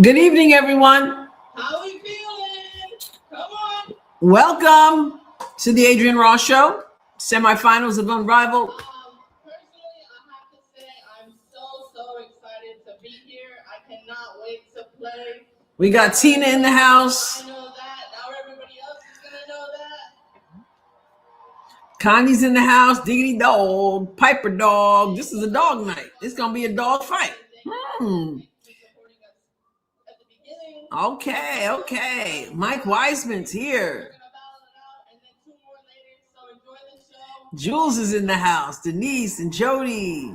Good evening, everyone. How are you feeling? Come on. Welcome to the Adrienne Ross Show, semifinals of Unrivaled. Personally, I have to say I'm so excited to be here. I cannot wait to play. We got Tina in the house. I know that. Now everybody else is going to know that. Connie's in the house. Diggity dog. Piper dog. This is a dog night. It's going to be a dog fight. Okay. Mike Wiseman's here. Jules is in the house. Denise and Jody.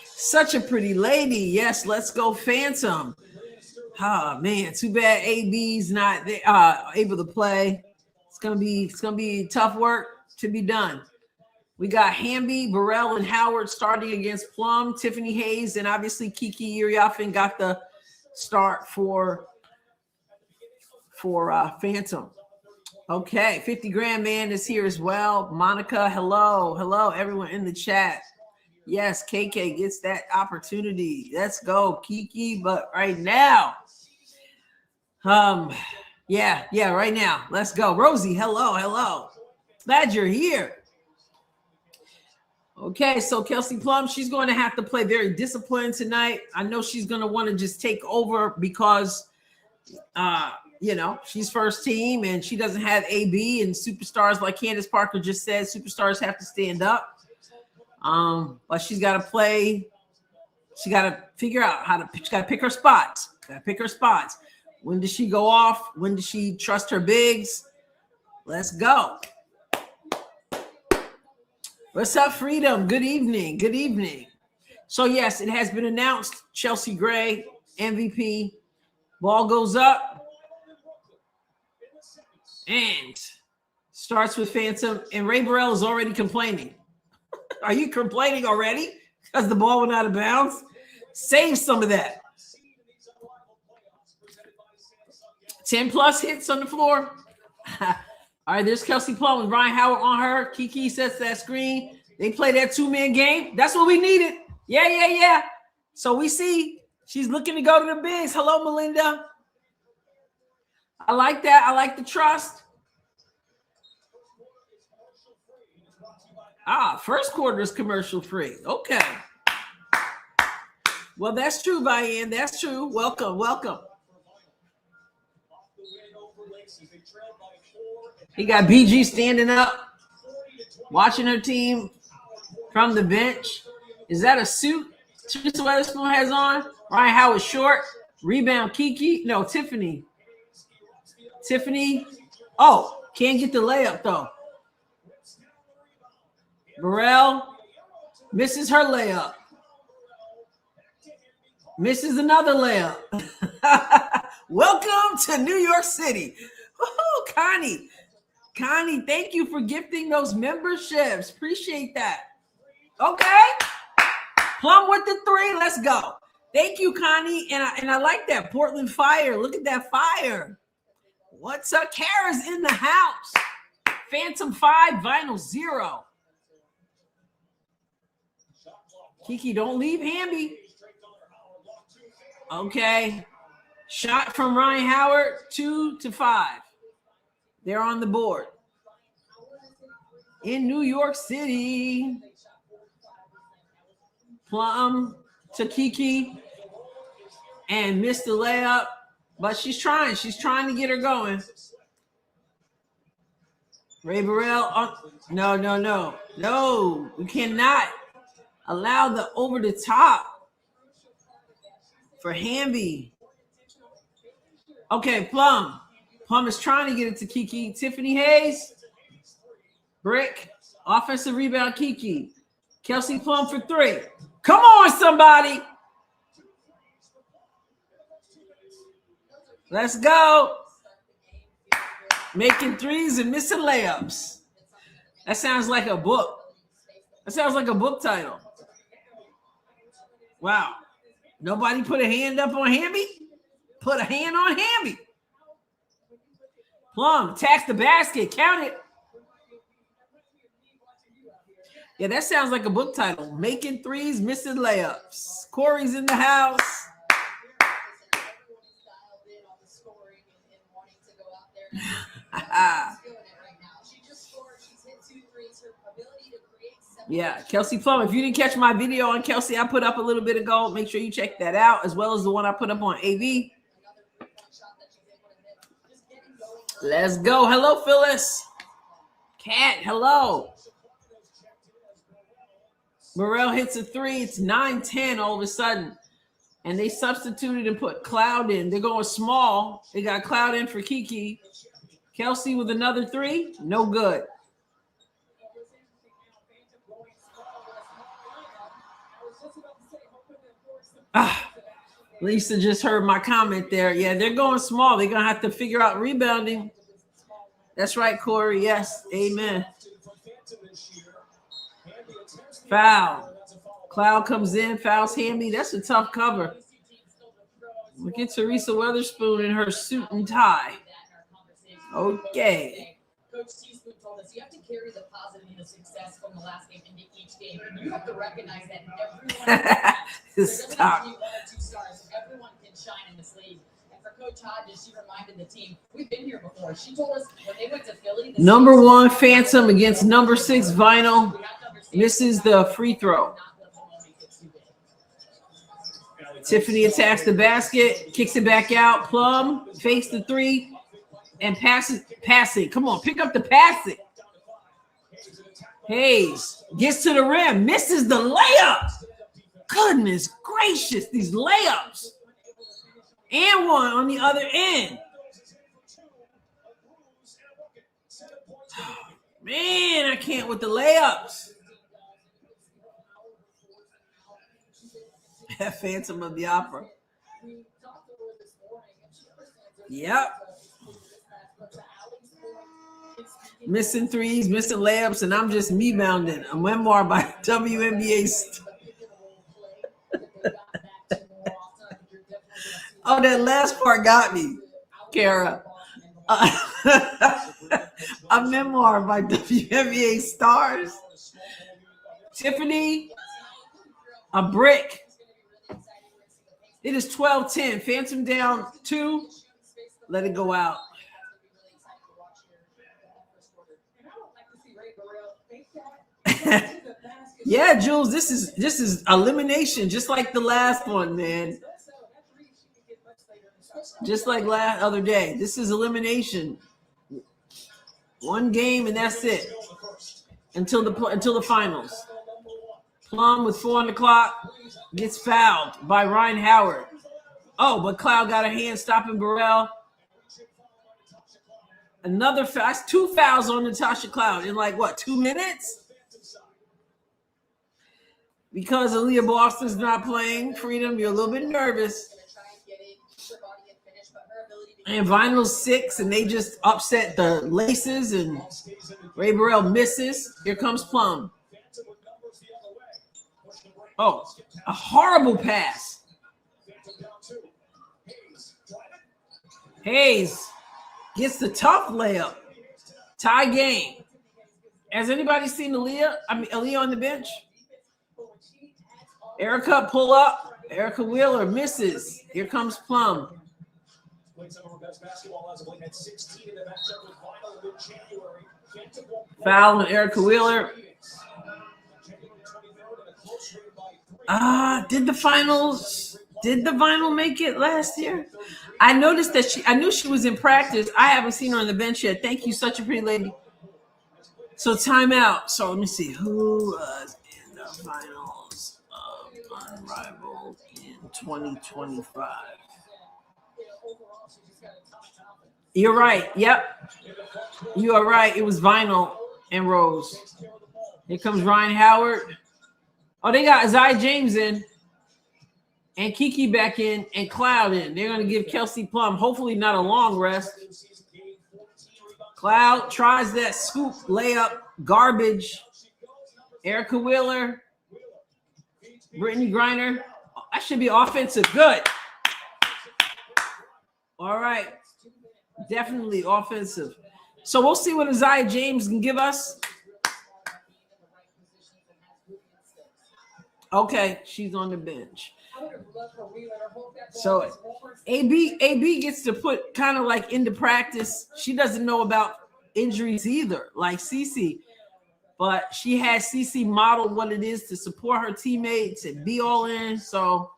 Such a pretty lady. Yes, let's go Phantom. Oh man, too bad AB's not able to play. It's gonna be tough work to be done. We got Hamby, Burrell, and Howard starting against Plum, Tiffany Hayes, and obviously Kiki Iriafen got the start for Phantom. Okay, 50 Grand Man is here as well. Monica, hello, everyone in the chat. Yes, KK gets that opportunity. Let's go, Kiki. But right now, yeah, right now. Let's go. Rosie, hello. Glad you're here. Okay, so Kelsey Plum, she's going to have to play very disciplined tonight. I know she's going to want to just take over because, she's first team and she doesn't have AB and superstars like Candace Parker just said. Superstars have to stand up. But she's got to play. She got to figure out she's got to pick her spots. When does she go off? When does she trust her bigs? Let's go. What's up, Freedom? Good evening. So, yes, it has been announced. Chelsea Gray, MVP. Ball goes up. And starts with Phantom. And Ray Burrell is already complaining. Are you complaining already? Because the ball went out of bounds? Save some of that. 10 plus hits on the floor. All right, there's Kelsey Plum with Ryan Howard on her. Kiki sets that screen. They play that two-man game. That's what we needed. Yeah. So we see she's looking to go to the bigs. Hello, Melinda. I like that. I like the trust. First quarter is commercial free. Okay. Well, that's true, Vianne. That's true. Welcome. He got BG standing up, watching her team from the bench. Is that a suit Teresa Weatherspoon has on? Ryan Howard short. Rebound Kiki. No, Tiffany. Oh, can't get the layup, though. Burrell misses her layup. Misses another layup. Welcome to New York City. Oh, Connie, thank you for gifting those memberships. Appreciate that. Okay. Plum with the 3. Let's go. Thank you, Connie. And I like that. Portland Fire. Look at that fire. What's up? Kara's in the house. Phantom 5, Vinyl 0. Kiki, don't leave Hamby. Okay. Shot from Ryan Howard, 2-5. They're on the board. In New York City. Plum to Kiki. And missed the layup. But she's trying. She's trying to get her going. Ray Burrell. No. We cannot allow the over the top for Hamby. Okay, Plum. Plum is trying to get it to Kiki. Tiffany Hayes. Brick. Offensive rebound, Kiki. Kelsey Plum for 3. Come on, somebody. Let's go. Making threes and missing layups. That sounds like a book. That sounds like a book title. Wow. Nobody put a hand up on Hamby? Put a hand on Hamby. Plum attacks the basket. Count it. Yeah, that sounds like a book title. Making threes, missing layups. Corey's in the house. Yeah, Kelsey Plum. If you didn't catch my video on Kelsey, I put up a little bit ago. Make sure you check that out, as well as the one I put up on AV. Let's go. Hello, Phyllis. Cat, hello. Morrell hits a three. It's 9-10 all of a sudden. And they substituted and put Cloud in. They're going small. They got Cloud in for Kiki. Kelsey with another three. No good. Lisa just heard my comment there. Yeah, they're going small. They're going to have to figure out rebounding. That's right, Corey. Yes. Amen. Foul. Cloud comes in, fouls Hamby. That's a tough cover. Look at Teresa Weatherspoon in her suit and tie. Okay. Coach Teaspoon told us you have to carry the positive and the success from the last game into each game. And you have to recognize that everyone Stop. one or two stars. Everyone can shine in this league. And for Coach Hodges, she reminded the team, we've been here before. She told us when they went to Philly, number 1 Phantom against number 6 Vinyl misses the free throw. Tiffany attacks the basket, kicks it back out. Plum fakes the three and passes. Pass it. Come on, pick up the pass it. Hayes gets to the rim, misses the layup. Goodness gracious, these layups. And one on the other end. Man, I can't with the layups. Phantom of the Opera. Yep. Missing threes, missing layups, and I'm just me bounding. A memoir by WNBA. Oh, that last part got me, Kara. A memoir by WNBA stars. Tiffany, a brick. It is 12-10. Phantom down 2. Let it go out. Yeah, Jules, this is elimination, just like the last one, man. Just like last other day. This is elimination. One game and that's it. Until the finals. Plum with 4 on the clock gets fouled by Ryan Howard. Oh, but Cloud got a hand stopping Burrell. Another foul. That's 2 fouls on Natasha Cloud in like what, 2 minutes? Because Aaliyah Boston's not playing Freedom, you're a little bit nervous. And Vinyl's 6, and they just upset the laces, and Ray Burrell misses. Here comes Plum. Oh, a horrible pass. Hayes gets the tough layup. Tie game. Has anybody seen Aaliyah on the bench? Erica pull up. Erica Wheeler misses. Here comes Plum. Foul on Erica Wheeler. Did the Vinyl make it last year? I noticed that I knew she was in practice. I haven't seen her on the bench yet. Thank you, such a pretty lady. So timeout. So let me see who was in the finals of Unrivaled in 2025. You're right. Yep. You are right. It was Vinyl and Rose. Here comes Ryan Howard. Oh, they got Isaiah James in and Kiki back in and Cloud in. They're going to give Kelsey Plum, hopefully not a long rest. Cloud tries that scoop layup, garbage. Erica Wheeler, Brittany Griner. Oh, that should be offensive. Good. All right. Definitely offensive. So we'll see what Isaiah James can give us. Okay, she's on the bench. So AB gets to put kind of like into practice. She doesn't know about injuries either, like Cece, but she has Cece model what it is to support her teammates and be all in. So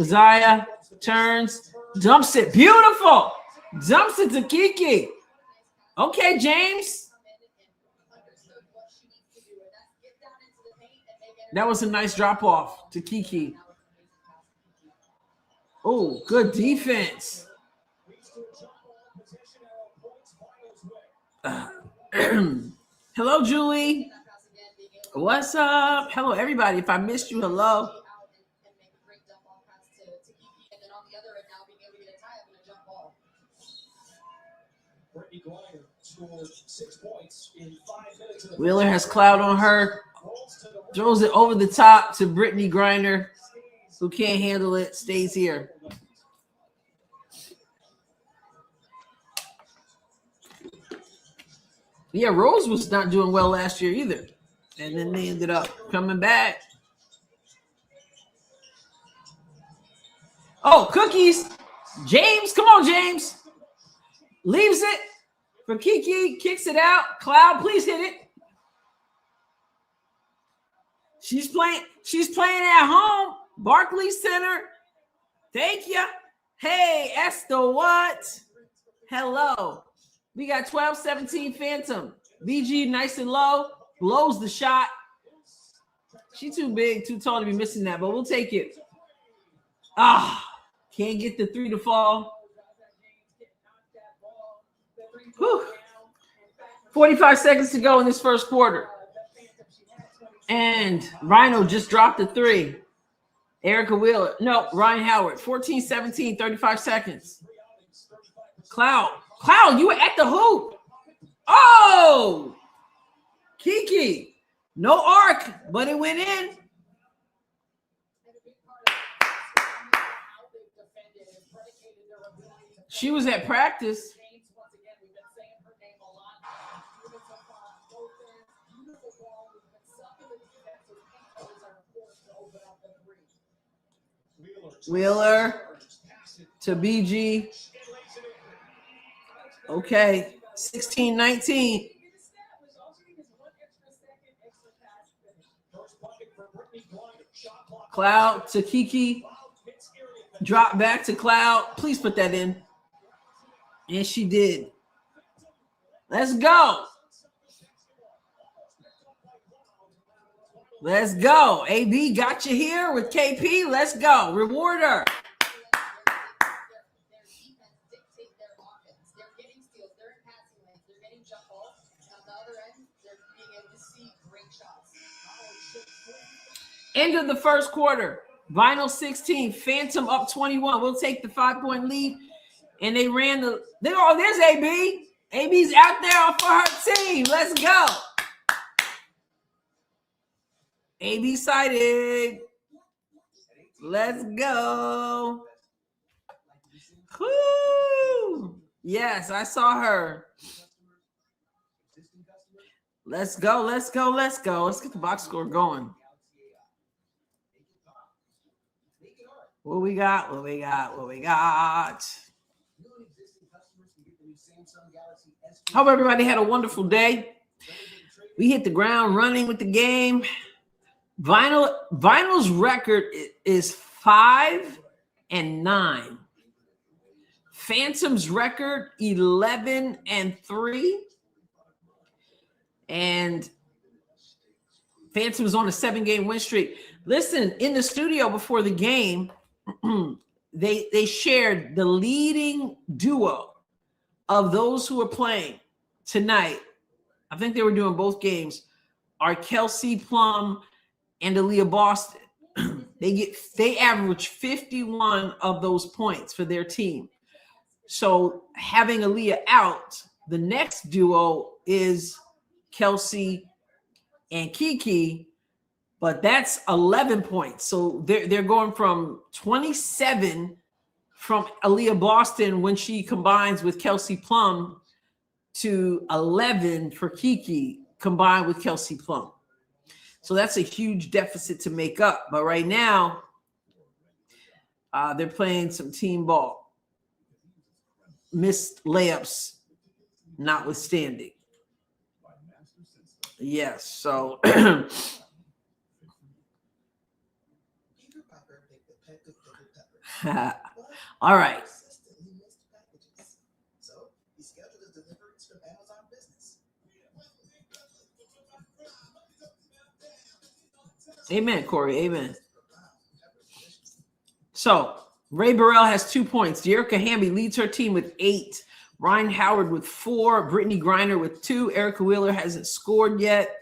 Zaya turns, dumps it, beautiful, dumps it to Kiki. Okay, James. That was a nice drop off to Kiki. Oh, good defense. Hello, Julie. What's up? Hello, everybody. If I missed you, hello. Wheeler has cloud on her. Throws it over the top to Brittany Griner, who can't handle it, stays here. Yeah, Rose was not doing well last year either. And then they ended up coming back. Oh, cookies. James, come on, James. Leaves it for Kiki, kicks it out. Cloud, please hit it. She's playing at home. Barclays Center. Thank you. Hey, Esther, what? Hello. We got 12-17 Phantom. BG nice and low. Blows the shot. She too big, too tall to be missing that, but we'll take it. Can't get the three to fall. Whew. 45 seconds to go in this first quarter. And Rhino just dropped the three. Erica Wheeler. No, Ryan Howard. 14-17, 35 seconds. Cloud, you were at the hoop. Oh! Kiki. No arc, but it went in. She was at practice. Wheeler to BG. Okay, 16-19. Cloud to Kiki. Drop back to Cloud. Please put that in. And she did. Let's go. Let's go. AB got you here with KP. Let's go. Reward her. End of the first quarter. Vinyl 16. Phantom up 21. We'll take the 5-point lead. And they ran the. There's AB. AB's out there for her team. Let's go. AB sighted. Let's go. Woo. Yes, I saw her. Let's go. Let's get the box score going. What we got? Hope everybody had a wonderful day. We hit the ground running with the game. Vinyl's record is 5-9. Phantom's record 11-3. And Phantom's on a 7-game win streak. Listen, in the studio before the game, they shared the leading duo of those who are playing tonight. I think they were doing both games. Are Kelsey Plum and Aaliyah Boston. They average 51 of those points for their team. So having Aaliyah out, the next duo is Kelsey and Kiki, but that's 11 points. So they're going from 27 from Aaliyah Boston when she combines with Kelsey Plum to 11 for Kiki combined with Kelsey Plum. So that's a huge deficit to make up. But right now, they're playing some team ball. Missed layups notwithstanding. Yes, so all right. Amen, Corey. Amen. So Ray Burrell has 2 points. De'Erica Hamby leads her team with 8. Ryan Howard with 4. Brittany Griner with 2. Erica Wheeler hasn't scored yet.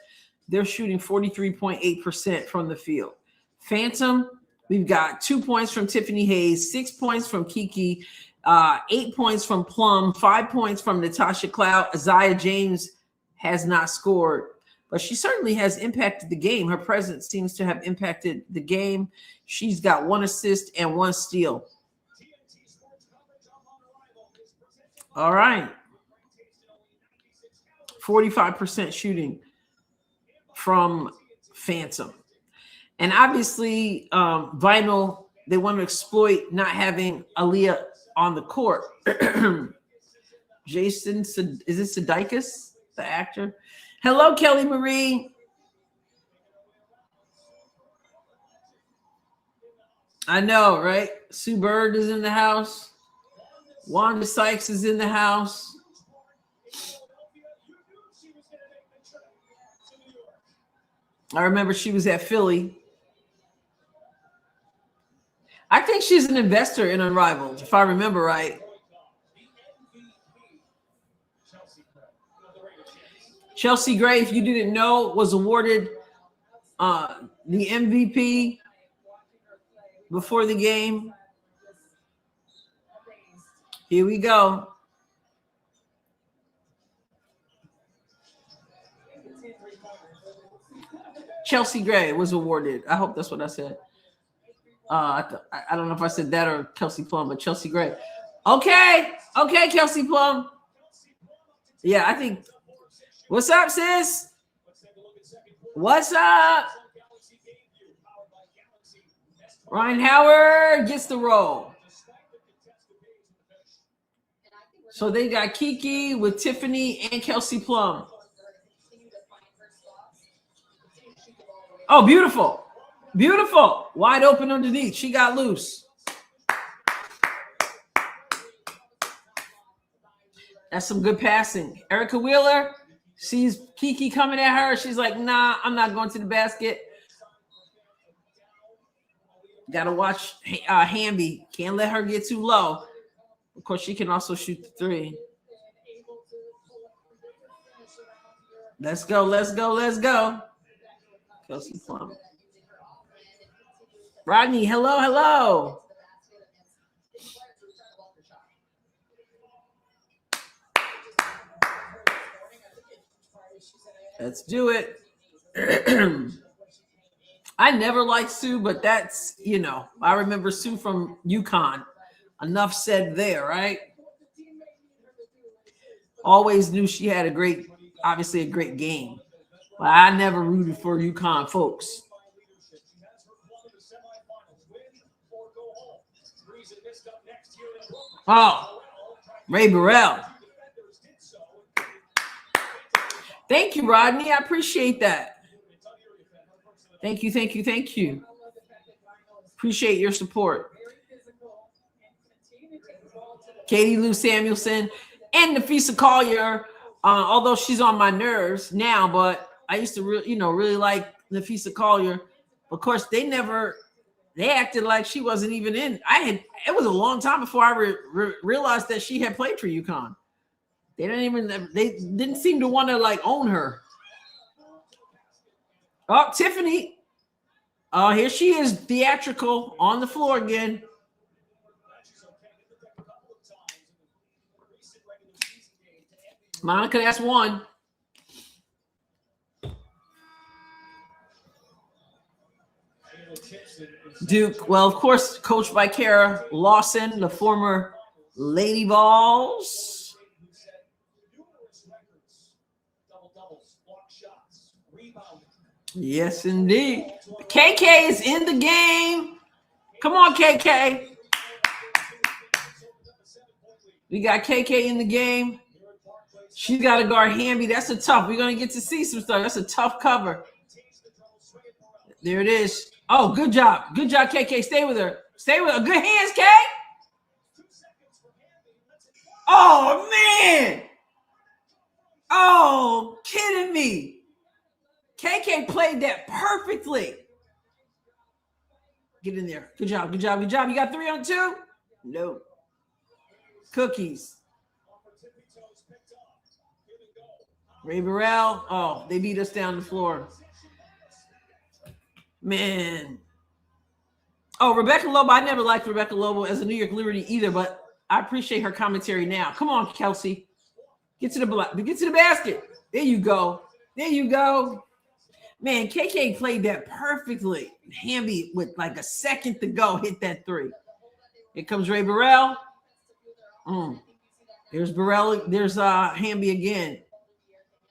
They're shooting 43.8% from the field. Phantom, we've got 2 points from Tiffany Hayes, 6 points from Kiki, 8 points from Plum, 5 points from Natasha Cloud. Isaiah James has not scored, but she certainly has impacted the game. Her presence seems to have impacted the game. She's got 1 assist and 1 steal. All right. 45% shooting from Phantom. And obviously, Vinyl, they want to exploit not having Aaliyah on the court. Jason, is it Sudeikis, the actor? Hello, Kelly Marie. I know, right? Sue Bird is in the house. Wanda Sykes is in the house. I remember she was at Philly. I think she's an investor in Unrivaled, if I remember right. Chelsea Gray, if you didn't know, was awarded the MVP before the game. Here we go. Chelsea Gray was awarded. I hope that's what I said. I don't know if I said that or Kelsey Plum, but Chelsea Gray. Okay, Kelsey Plum. Yeah, I think. What's up, sis? What's up? Ryan Howard gets the roll. So they got Kiki with Tiffany and Kelsey Plum. Oh, beautiful. Beautiful. Wide open underneath. She got loose. That's some good passing. Erica Wheeler sees Kiki coming at her. She's like, nah, I'm not going to the basket. Got to watch Hamby. Can't let her get too low. Of course, she can also shoot the 3. Let's go. Kelsey Plum. Rodney, hello. Let's do it. I never liked Sue, but that's, I remember Sue from UConn. Enough said there, right? Always knew she had obviously a great game. But I never rooted for UConn folks. Oh, Ray Burrell. Thank you, Rodney. I appreciate that. Thank you. Appreciate your support. Katie Lou Samuelson and Nafisa Collier, although she's on my nerves now, but I used to really like Nafisa Collier. Of course, they acted like she wasn't even in. It was a long time before I realized that she had played for UConn. They didn't seem to want to own her. Oh, Tiffany. Oh, here she is, theatrical on the floor again. Monica, that's 1. Duke, well, of course, coached by Kara Lawson, the former Lady Vols. Yes, indeed. KK is in the game. Come on, KK. We got KK in the game. She's got to guard Hamby. That's a tough. We're going to get to see some stuff. That's a tough cover. There it is. Oh, good job. Good job, KK. Stay with her. Stay with her. Good hands, K. Oh, man. Oh, kidding me. KK played that perfectly. Get in there. Good job. Good job. Good job. You got 3 on 2? No. Cookies. Ray Burrell. Oh, they beat us down the floor. Man. Oh, Rebecca Lobo. I never liked Rebecca Lobo as a New York Liberty either, but I appreciate her commentary now. Come on, Kelsey. Get to the basket. There you go. There you go. Man, KK played that perfectly. Hamby with like a second to go hit that 3. Here comes Ray Burrell. There's Burrell. There's Hamby again.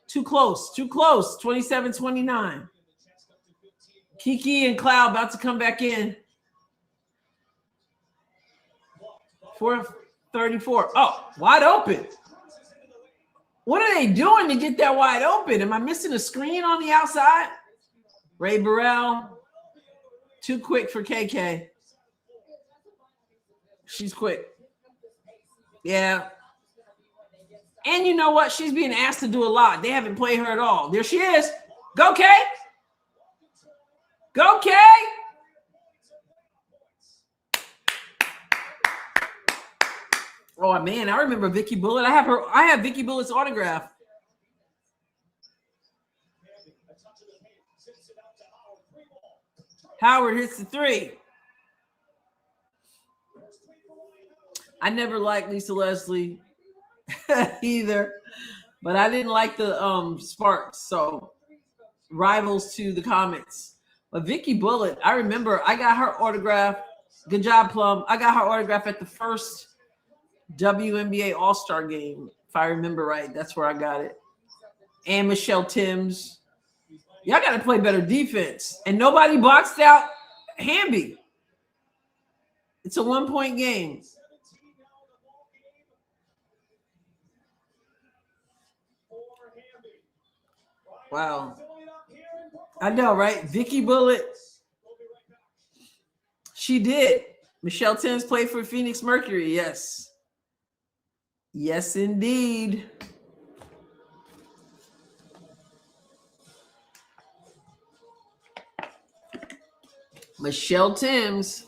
Too close. 27-29. Kiki and Cloud about to come back in. 4:34. Oh, wide open. What are they doing to get that wide open? Am I missing a screen on the outside? Ray Burrell. Too quick for KK. She's quick. Yeah. And you know what? She's being asked to do a lot. They haven't played her at all. There she is. Go, Kay. Go, Kay. Oh, man. I remember Vicky Bullitt. I have Vicky Bullitt's autograph. Howard hits the 3. I never liked Lisa Leslie either, but I didn't like the Sparks, so rivals to the Comets. But Vicky Bullitt, I remember I got her autograph. Good job, Plum. I got her autograph at the first WNBA All-Star game, if I remember right. That's where I got it. And Michelle Timms. Y'all got to play better defense. And nobody boxed out Hamby. It's a 1-point game. Wow. I know, right? Vicky Bullitt. She did. Michelle Timms played for Phoenix Mercury. Yes. Yes, indeed. Michelle Timms.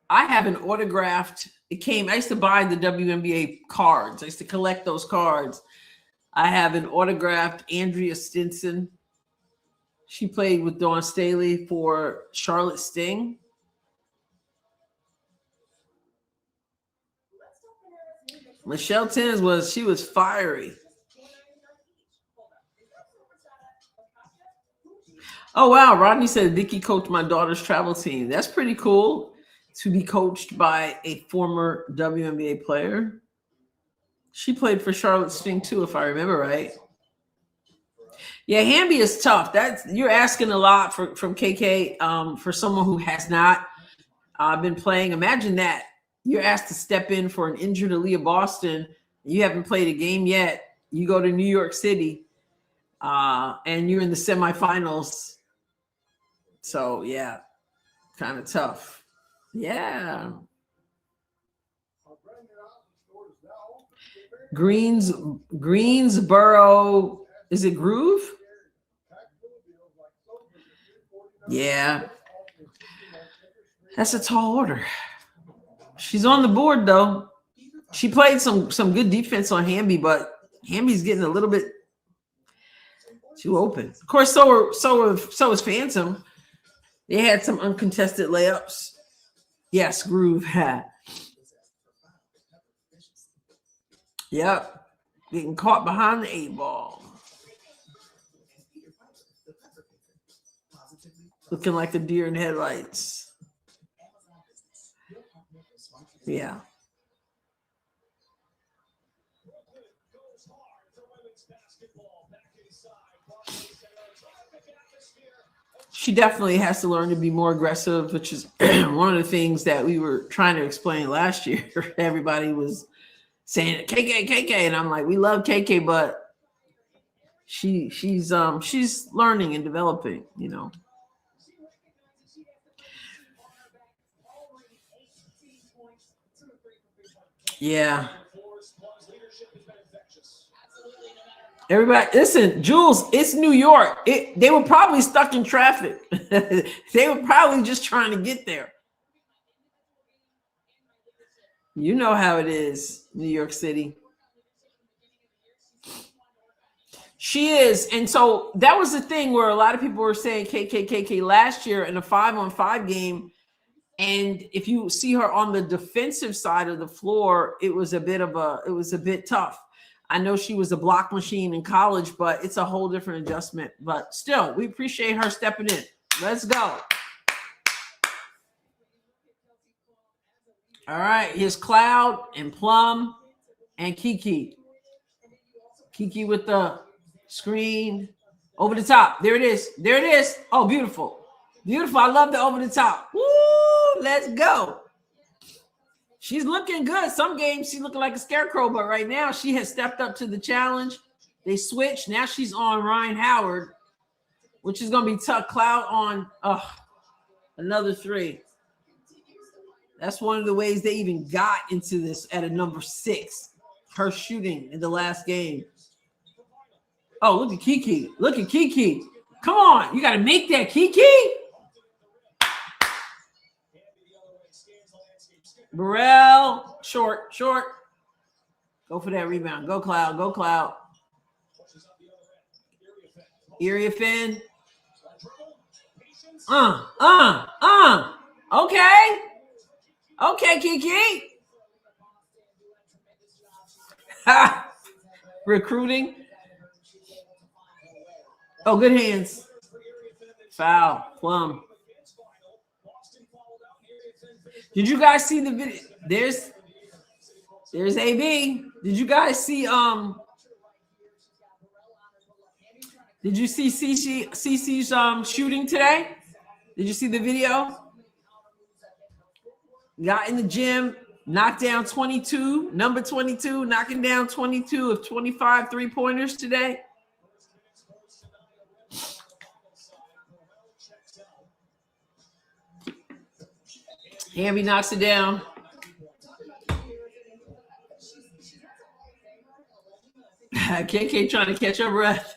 I have an autographed. I used to buy the WNBA cards. I used to collect those cards. I have an autographed Andrea Stinson. She played with Dawn Staley for Charlotte Sting. Michelle Timms was fiery. Oh, wow. Rodney said Vicky coached my daughter's travel team. That's pretty cool to be coached by a former WNBA player. She played for Charlotte Sting too, if I remember right. Yeah, Hamby is tough. You're asking a lot from KK for someone who has not been playing. Imagine that. You're asked to step in for an injured Aaliyah Boston. You haven't played a game yet. You go to New York City and you're in the semifinals. So, yeah, kind of tough. Yeah. Greensboro, is it Groove? Yeah. That's a tall order. She's on the board, though. She played some good defense on Hamby, but Hamby's getting a little bit too open. Of course, so is Phantom. They had some uncontested layups. Yes, Groove had. Yep. Getting caught behind the 8 ball. Looking like a deer in headlights. Yeah. She definitely has to learn to be more aggressive, which is one of the things that we were trying to explain last year. Everybody was saying KK, and I'm like, we love KK, but she's learning and developing, you know. Yeah. Everybody, listen, Jules, it's New York. They were probably stuck in traffic. They were probably just trying to get there. You know how it is, New York City. She is. And so that was the thing where a lot of people were saying KK last year in a 5-on-5 game. And if you see her on the defensive side of the floor, it was a bit tough. I know she was a block machine in college, but it's a whole different adjustment. But still, we appreciate her stepping in. Let's go. All right, here's Cloud and Plum and Kiki. Kiki with the screen over the top. There it is. There it is. Oh, beautiful. Beautiful. I love the over the top. Woo, let's go. She's looking good. Some games she's looking like a scarecrow, but right now she has stepped up to the challenge. They switched. Now she's on Ryan Howard, which is going to be tough. Cloud on another 3. That's one of the ways they even got into this at a number 6. Her shooting in the last game. Oh, look at Kiki. Look at Kiki. Come on. You got to make that, Kiki. Burrell. Short. Go for that rebound. Go, Cloud. Go, Cloud. Area Finn. Okay. Okay, Kiki. Recruiting. Oh, good hands. Foul. Plum. Did you guys see the video? There's AB. Did you guys see did you see CC's shooting today? Did you see the video? Got in the gym, knocked down 22, number 22, knocking down 22 of 25 3-pointers today. Hamby knocks it down. KK trying to catch her breath.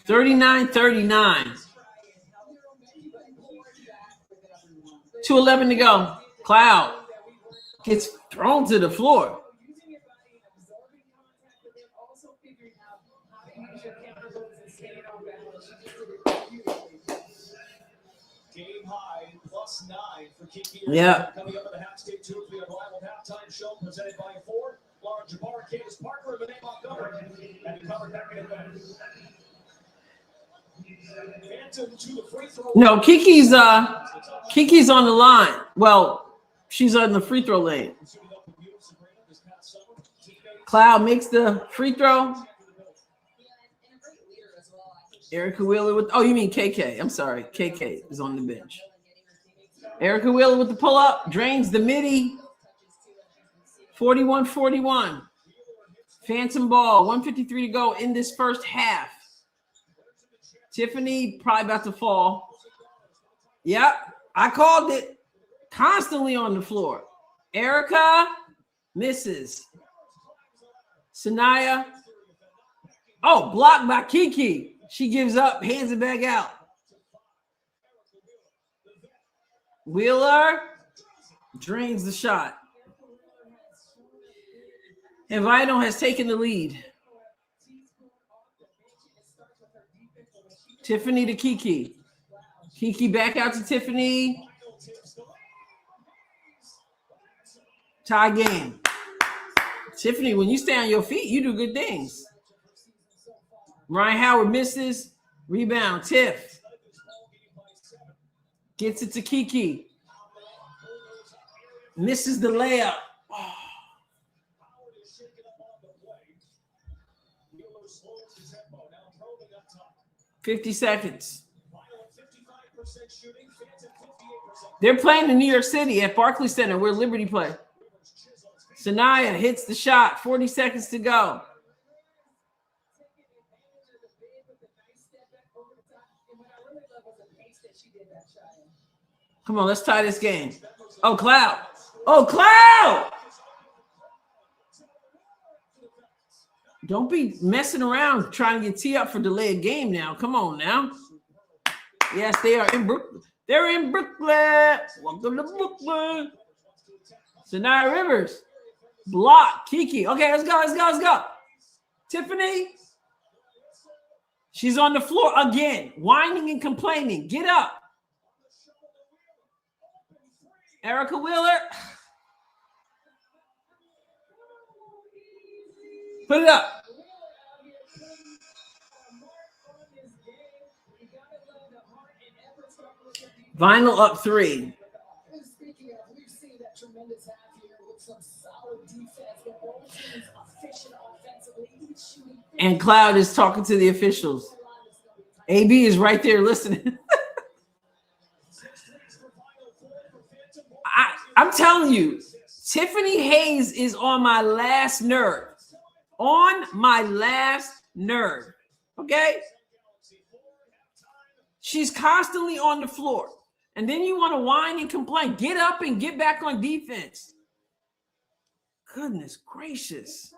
39-39. 2:11 to go. Cloud gets thrown to the floor. Game high, +9 for Kiki. Yeah. Coming up at the half-state tour for the Unrivaled halftime show presented by Ford, Laura Jabbar, Candace Parker, and Renee Montgomery. And covered back in advance. Phantom to the free throw. No, Kiki's on the line. Well, she's on the free throw lane. Cloud makes the free throw. Erica Wheeler with, oh, you mean KK. I'm sorry. KK is on the bench. Erica Wheeler with the pull-up. Drains the midi. 41-41. Phantom ball. 1:53 to go in this first half. Tiffany probably about to fall. Yep. I called it. Constantly on the floor. Erica misses. Sanaya. Oh, blocked by Kiki. She gives up, hands it back out. Wheeler drains the shot. And Vital has taken the lead. Tiffany to Kiki. Kiki back out to Tiffany. Tie game. Tiffany, when you stay on your feet, you do good things. Ryan Howard misses. Rebound. Tiff. Gets it to Kiki. Misses the layup. Oh. slows the tempo. Now probing up top. 50 seconds. Final at 55% shooting. Fans at 58%. They're playing in New York City at Barclays Center where Liberty play. Sanaya hits the shot. 40 seconds to go. Come on, let's tie this game. Oh, Cloud. Oh, Cloud! Don't be messing around trying to get tee up for delayed game now. Come on now. Yes, they are in Brooklyn. They're in Brooklyn. Welcome to Brooklyn. Sanaya Rivers. Block. Kiki. Okay, let's go, let's go, let's go. Tiffany. She's on the floor again, whining and complaining. Get up. Erica Wheeler. Put it up. Vinyl up 3. Speaking of, we've seen that tremendous half here with some solid defense, but both teams efficient offensively, each shooting. And Cloud is talking to the officials. AB is right there listening. I'm telling you, Tiffany Hayes is on my last nerve. On my last nerve. Okay? She's constantly on the floor. And then you want to whine and complain. Get up and get back on defense. Goodness gracious.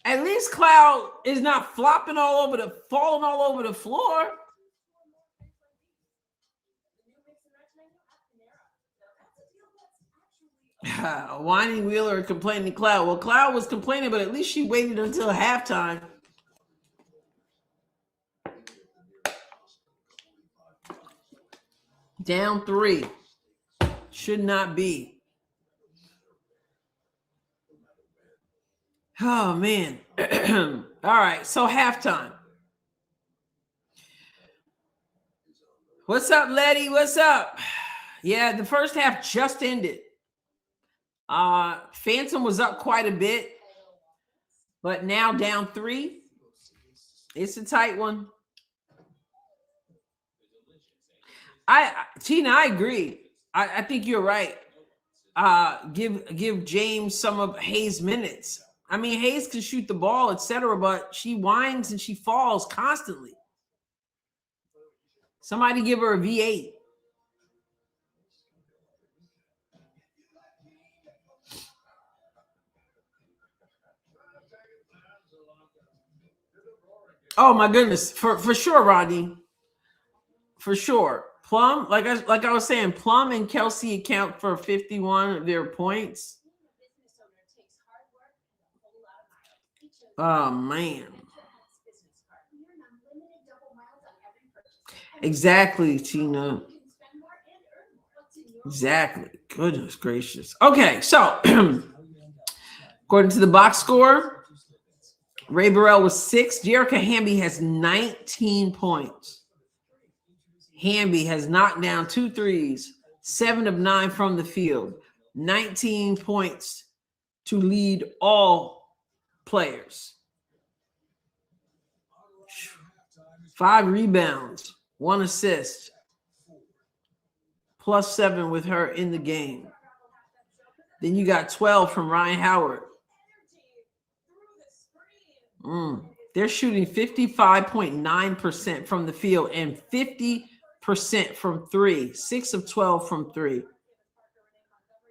At least Cloud is not falling all over the floor. Whining Wheeler complaining Cloud. Well, Cloud was complaining, but at least she waited until halftime. Down 3. Should not be. Oh, man. All right, so halftime. What's up, Letty? What's up? Yeah, the first half just ended. Phantom was up quite a bit, but now down 3. It's a tight one. Tina, I agree. I think you're right. Give James some of Hayes' minutes. I mean, Hayes can shoot the ball, etc., but she whines and she falls constantly. Somebody give her a V8. Oh my goodness, for sure, Rodney. For sure. Plum, like I was saying, Plum and Kelsey account for 51 of their points. Oh man. Exactly, Tina. Exactly. Goodness gracious. Okay, so according to the box score, Ray Burrell was 6. Jerica Hamby has 19 points. Hamby has knocked down 2 threes, 7 of 9 from the field, 19 points to lead all players. 5 rebounds, 1 assist, plus 7 with her in the game. Then you got 12 from Ryan Howard. They're shooting 55.9% from the field and 50% from 3. 6 of 12 from 3.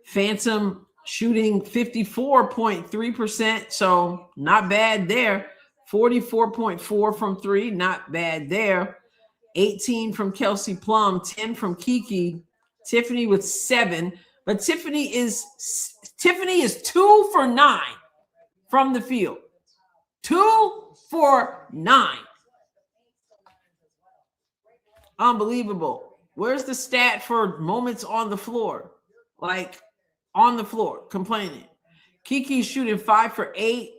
Phantom shooting 54.3%, so not bad there. 44.4 from 3, not bad there. 18 from Kelsey Plum, 10 from Kiki. Tiffany with 7, but Tiffany is 2 for 9 from the field. 2 for 9. Unbelievable. Where's the stat for moments on the floor? Like on the floor, complaining. Kiki's shooting 5 for 8.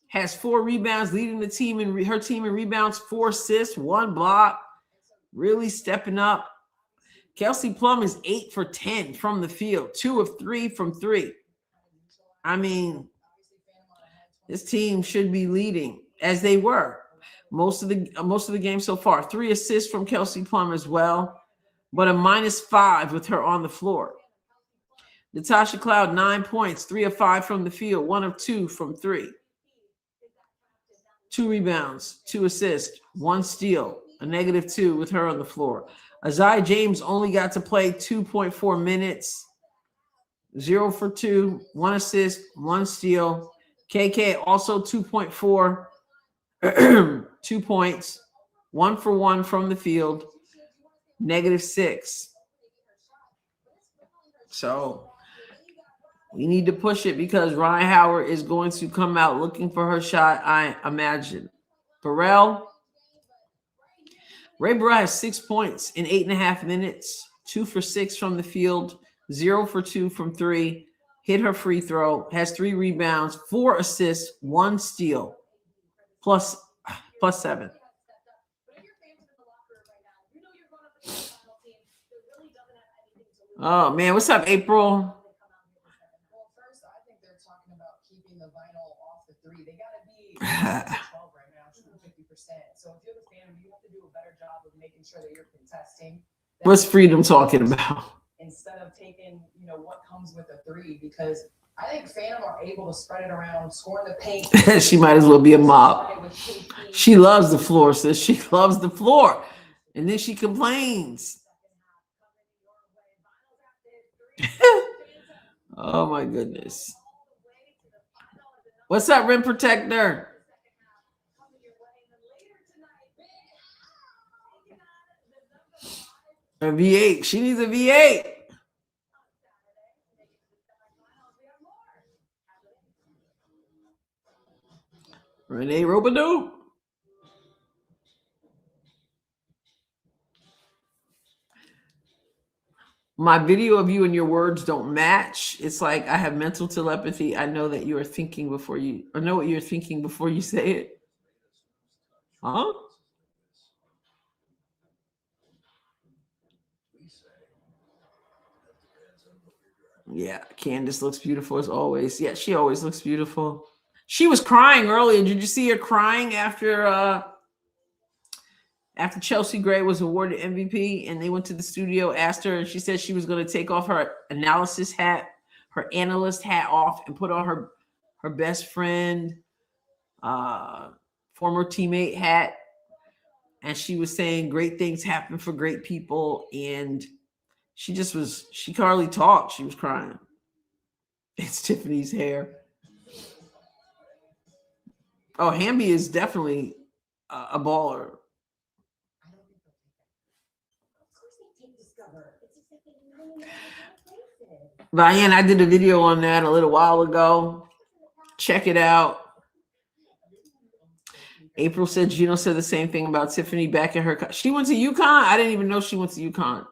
Has 4 rebounds, leading the team in her team in rebounds, 4 assists, 1 block. Really stepping up. Kelsey Plum is 8 for 10 from the field, 2 of 3 from 3. I mean, This team should be leading, as they were most of the game so far. 3 assists from Kelsey Plum as well, but a -5 with her on the floor. Natasha Cloud, 9 points, 3 of 5 from the field, 1 of 2 from 3. 2 rebounds, 2 assists, 1 steal, a -2 with her on the floor. Azai James only got to play 2.4 minutes, 0 for 2, 1 assist, 1 steal. KK also 2.4, 2 points, 1 for 1 from the field, -6. So we need to push it because Ryan Howard is going to come out looking for her shot, I imagine. Ray Burrell has 6 points in 8.5 minutes, 2 for 6 from the field, 0 for 2 from 3, hit her free throw, has 3 rebounds, 4 assists, 1 steal, plus 7. Oh, man. What's up, April? Well, first, I think they're talking about keeping the vinyl off the 3. They got to be 12 right now, shooting 50%. So if you're the fan, you have to do a better job of making sure that you're contesting. What's Freedom talking about? Instead of taking, what comes with a 3, because I think Phantom are able to spread it around, score in the paint. She might as well be a mob. She loves the floor, sis. She loves the floor. And then she complains. Oh, my goodness. What's up, Rim Protector? A V8. She needs a V8. Renee Robidoux. My video of you and your words don't match. It's like I have mental telepathy. I know that you are thinking before you, or know what you're thinking before you say it. Huh? Yeah, Candace looks beautiful as always. Yeah, she always looks beautiful. She was crying earlier. Did you see her crying after Chelsea Gray was awarded MVP and they went to the studio, asked her, and she said she was going to take off her analyst hat off and put on her best friend, former teammate hat. And she was saying great things happen for great people. And she could hardly talk. She was crying. It's Tiffany's hair. Oh, Hamby is definitely a baller. Diane, I did a video on that a little while ago. Check it out. April said Gino said the same thing about Tiffany back in her. She went to UConn? I didn't even know she went to UConn.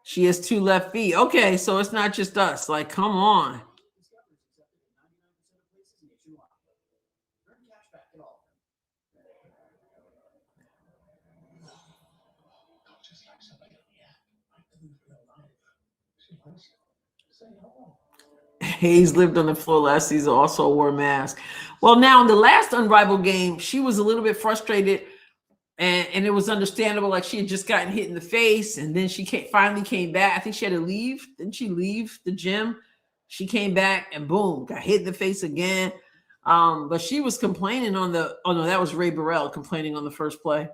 She has 2 left feet. Okay, so it's not just us. Like, come on. Hayes lived on the floor last season, also wore a mask. Well, now in the last Unrivaled game, she was a little bit frustrated, and it was understandable. Like she had just gotten hit in the face, and then she finally came back. I think she had to leave. Didn't she leave the gym? She came back and boom, got hit in the face again. But she was complaining on the. Oh no, that was Ray Burrell complaining on the first play.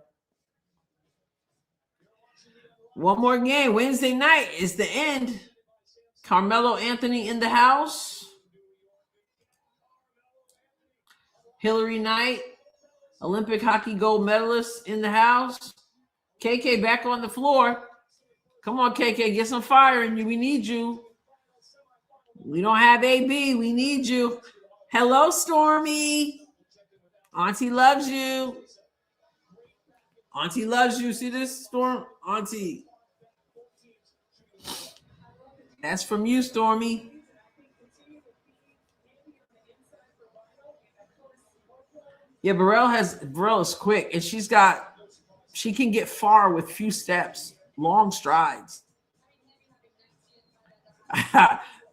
One more game. Wednesday night is the end. Carmelo Anthony in the house. Hillary Knight, Olympic hockey gold medalist in the house. KK back on the floor. Come on, KK, get some fire in you. We need you. We don't have AB. We need you. Hello, Stormy. Auntie loves you. Auntie loves you. See this, Storm? Auntie. That's from you, Stormy. Yeah, Burrell is quick, and she can get far with few steps, long strides.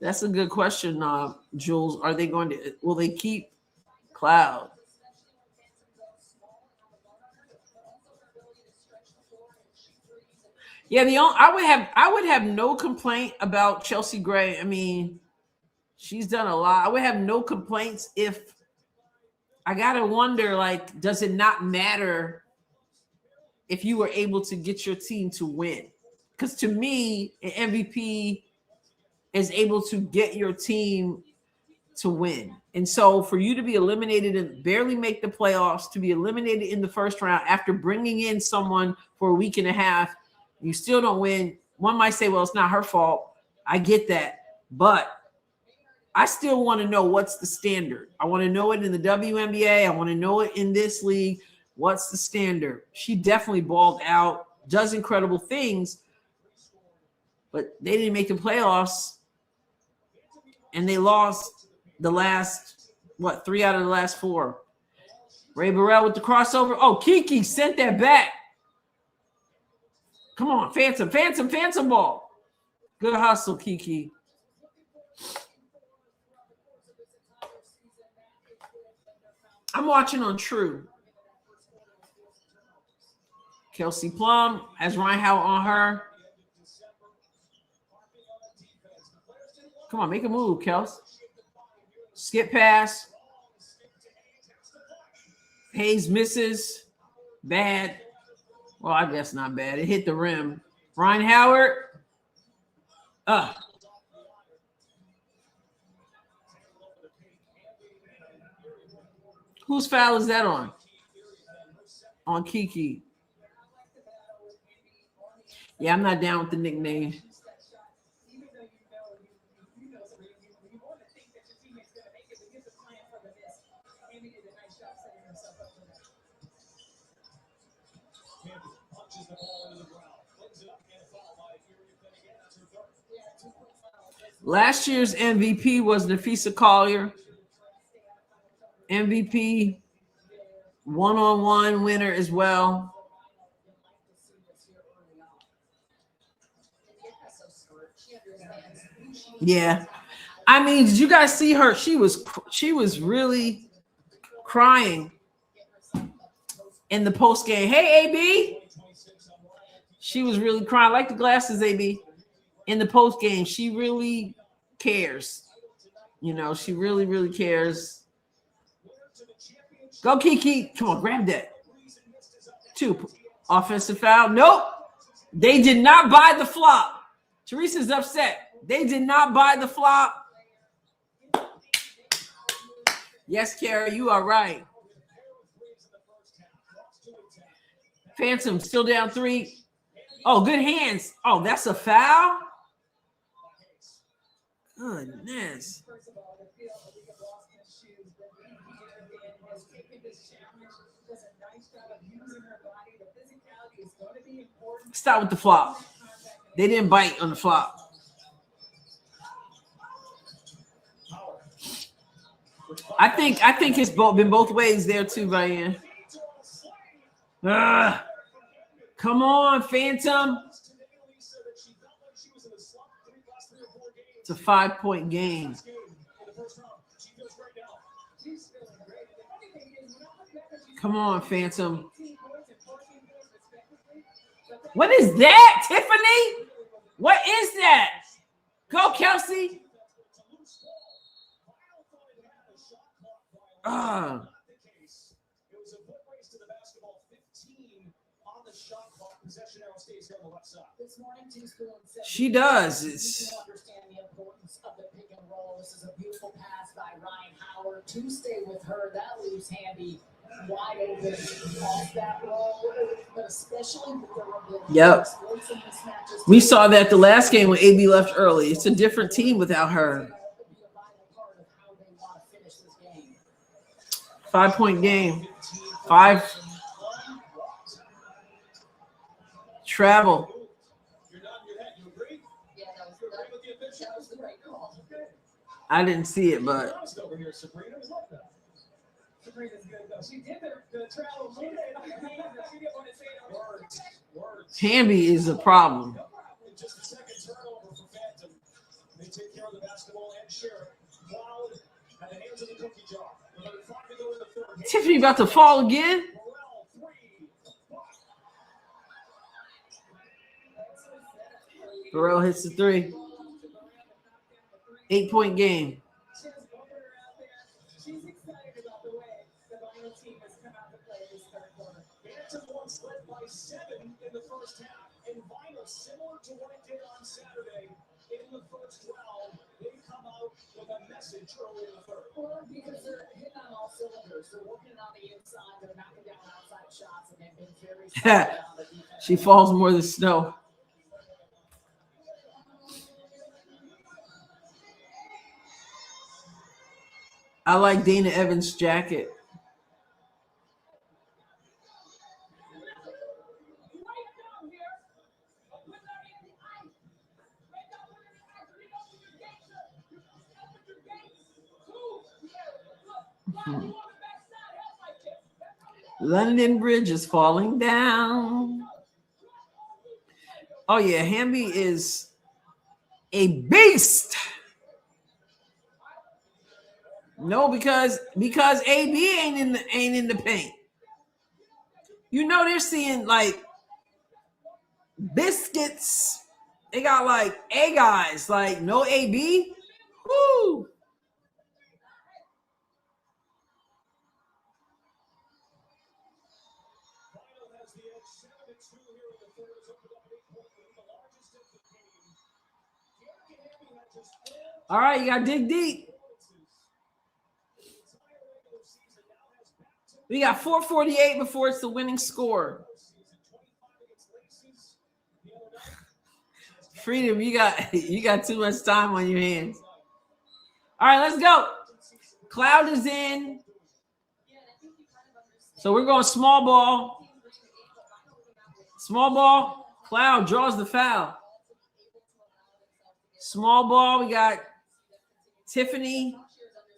That's a good question, Jules. Will they keep Cloud. Yeah, I would have no complaint about Chelsea Gray. I mean, she's done a lot. I would have no complaints if I gotta wonder, like, does it not matter if you were able to get your team to win? Because to me, an MVP is able to get your team to win. And so for you to be eliminated and barely make the playoffs, to be eliminated in the first round after bringing in someone for a week and a half, you still don't win. One might say, well, it's not her fault. I get that. But I still want to know what's the standard. I want to know it in the WNBA. I want to know it in this league. What's the standard? She definitely balled out, does incredible things, but they didn't make the playoffs, and they lost the last, 3 out of the last 4. Ray Burrell with the crossover. Oh, Kiki sent that back. Come on, phantom ball. Good hustle, Kiki. I'm watching on True. Kelsey Plum has Ryan Howard on her. Come on, make a move, Kels. Skip pass. Hayes misses. Bad. Well, I guess not bad. It hit the rim. Ryan Howard. Whose foul is that on? On Kiki. Yeah, I'm not down with the nickname. Last year's MVP was Nafisa Collier. MVP one-on-one winner as well. Yeah. I mean, did you guys see her? She was really crying in the post game. Hey, AB. She was really crying. I like the glasses, AB. In the post game, she really cares. You know, she really, really cares. Go, Kiki. Come on, grab that. 2 offensive foul. Nope. They did not buy the flop. Teresa's upset. They did not buy the flop. Yes, Kara, you are right. Phantom still down 3. Oh, good hands. Oh, that's a foul? Goodness. Stop with the flop. They didn't bite on the flop. I think it's been both ways there too, Ryan. Come on, Phantom. It's a 5-point game. Come on, Phantom. What is that, Tiffany? What is that? Go, Kelsey. She does. It's pick and roll. This is a beautiful pass by Ryan Howard to stay with her. That leaves Hamby wide open off that roll, but especially with the yep. We saw that the last game when AB left early. It's a different team without her. 5-point game. 5. Travel. I didn't see it, but Hamby is a problem. Just a second turnover for Phantom. They take care of the basketball and share it. Cloud at the hands of the cookie jar. Tiffany about to fall again. Burrell hits the three. 8-point game. She's excited about the way the Vinyl team has come out to play this third quarter. Bantam once led by 7 in the first half, and Vinyl, similar to what it did on Saturday in the first round, they come out with a message early in the third. Well, because they're hitting on all cylinders. They're working on the inside. They're knocking down outside shots, and they've been very solid on the defense. She falls more than snow. I like Dana Evans' jacket. London Bridge is falling down. Oh yeah, Hamby is a beast. No, because AB ain't in the paint. You know they're seeing like biscuits. They got like A guys, like no AB. Woo! All right, you got to dig deep. We got 4:48 before it's the winning score. Freedom, you got too much time on your hands. All right, let's go. Cloud is in. So we're going small ball. Small ball. Cloud draws the foul. Small ball, we got Tiffany,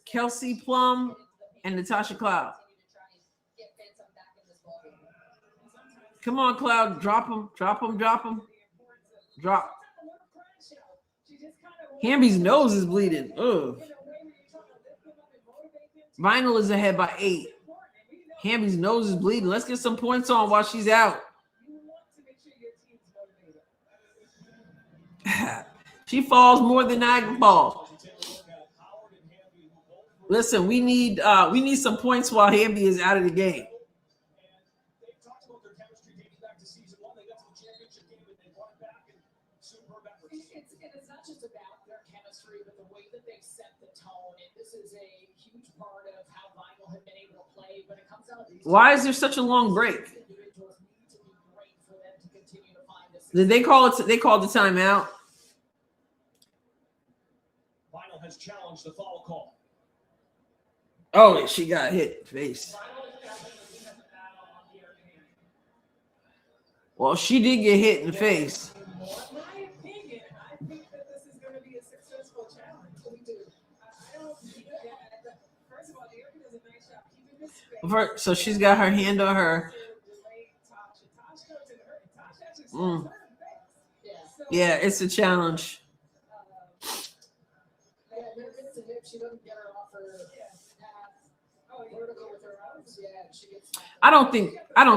Kelsey Plum, and Natasha Cloud. Come on, Cloud. Drop him. Drop him. Drop him. Drop. Hamby's nose is bleeding. Ugh. Vinyl is ahead by 8. Hamby's nose is bleeding. Let's get some points on while she's out. She falls more than I fall. Listen, we need some points while Hamby is out of the game. It's not just about their chemistry, but the way that they set the tone. And this is a huge part of how Vinyl have been able to play. But it comes out of these. Why is there such a long break? Did they call it? They called the timeout. Vinyl has challenged the foul call. Oh, she got hit in the face. Well, she did get hit in the face. So she's got her hand on her. Yeah, it's a challenge. I don't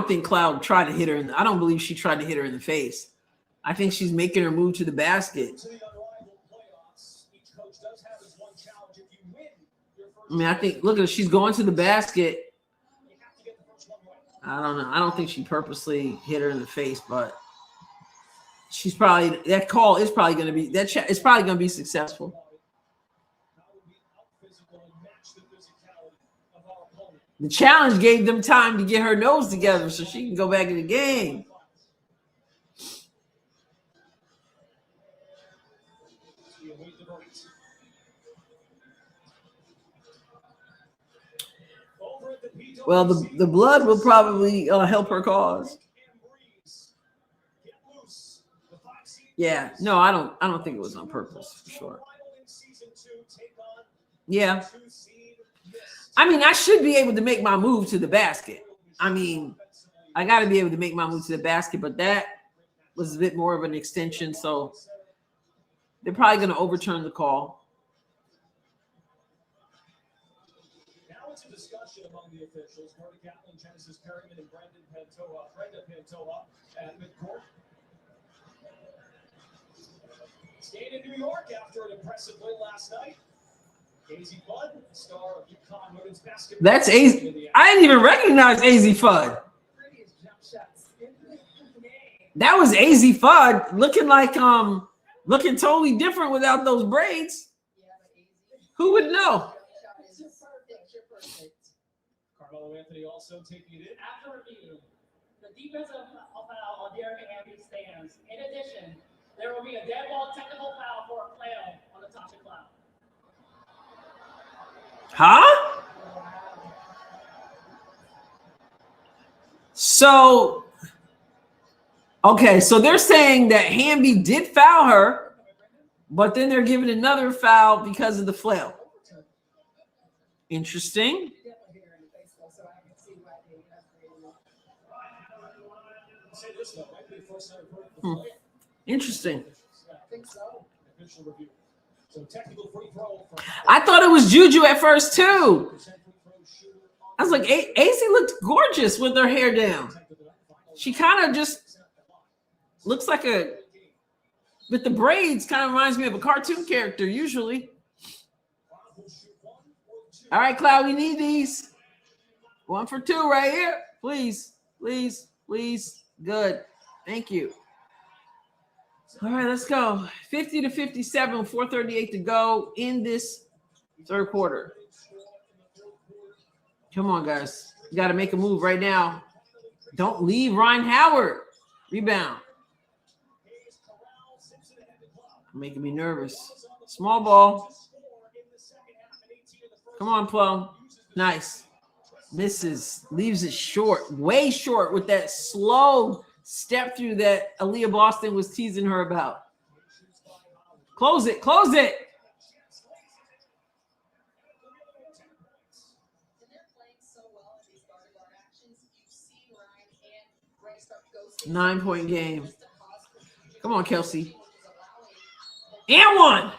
think Cloud tried to hit her. I don't believe she tried to hit her in the face. I think she's making her move to the basket. I mean, I think, look at her. She's going to the basket. I don't know. I don't think she purposely hit her in the face, but she's probably, that call is probably going to be, it's probably going to be successful. The challenge gave them time to get her nose together so she can go back in the game. Well, the blood will probably help her cause. Yeah, no, I don't think it was on purpose for sure. Yeah. I mean, I should be able to make my move to the basket. I mean, I got to be able to make my move to the basket, but that was a bit more of an extension, so they're probably going to overturn the call. discussion among the officials. Marty Kaplan, Genesis Perryman, and Brenda Pantoja at midcourt. Staying in New York after an impressive win last night. AZ Bud, star of UConn women's basketball. That's AZ. I didn't even recognize AZ Fudd. That was AZ Fudd looking like looking totally different without those braids. Who would know? Carmelo Anthony also taking it in. After review, the defensive foul on Derek Hamby stands. In addition, there will be a dead ball technical foul for a flail on the Tasha Cloud. Huh? So, okay, so they're saying that Hamby did foul her, but then they're giving another foul because of the flail. Interesting. Interesting. I thought it was Juju at first too. I was like, AC looked gorgeous with her hair down. She kind of just looks like with the braids, kind of reminds me of a cartoon character usually. All right, Cloud, we need these. 1 for 2 right here. Please, please, please. Good. Thank you. All right, let's go. 50-57, 4:38 to go in this third quarter. Come on, guys. You got to make a move right now. Don't leave Ryan Howard. Rebound. Making me nervous. Small ball. Come on, Plum. Nice. Misses. Leaves it short. Way short with that slow step through that Aaliyah Boston was teasing her about. Close it. Close it. 9-point game. Come on, Kelsey. And one.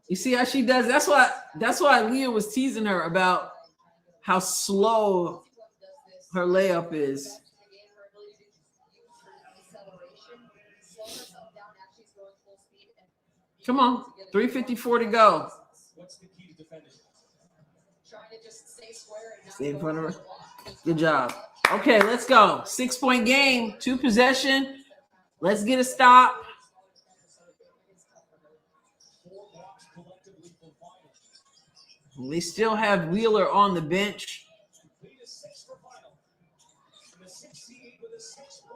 You see how she does? That's why Leah was teasing her about how slow her layup is. Come on, 3:54 to go. Stay in front of her. Good job. Okay, let's go. 6-point game, 2 possession. Let's get a stop. They still have Wheeler on the bench.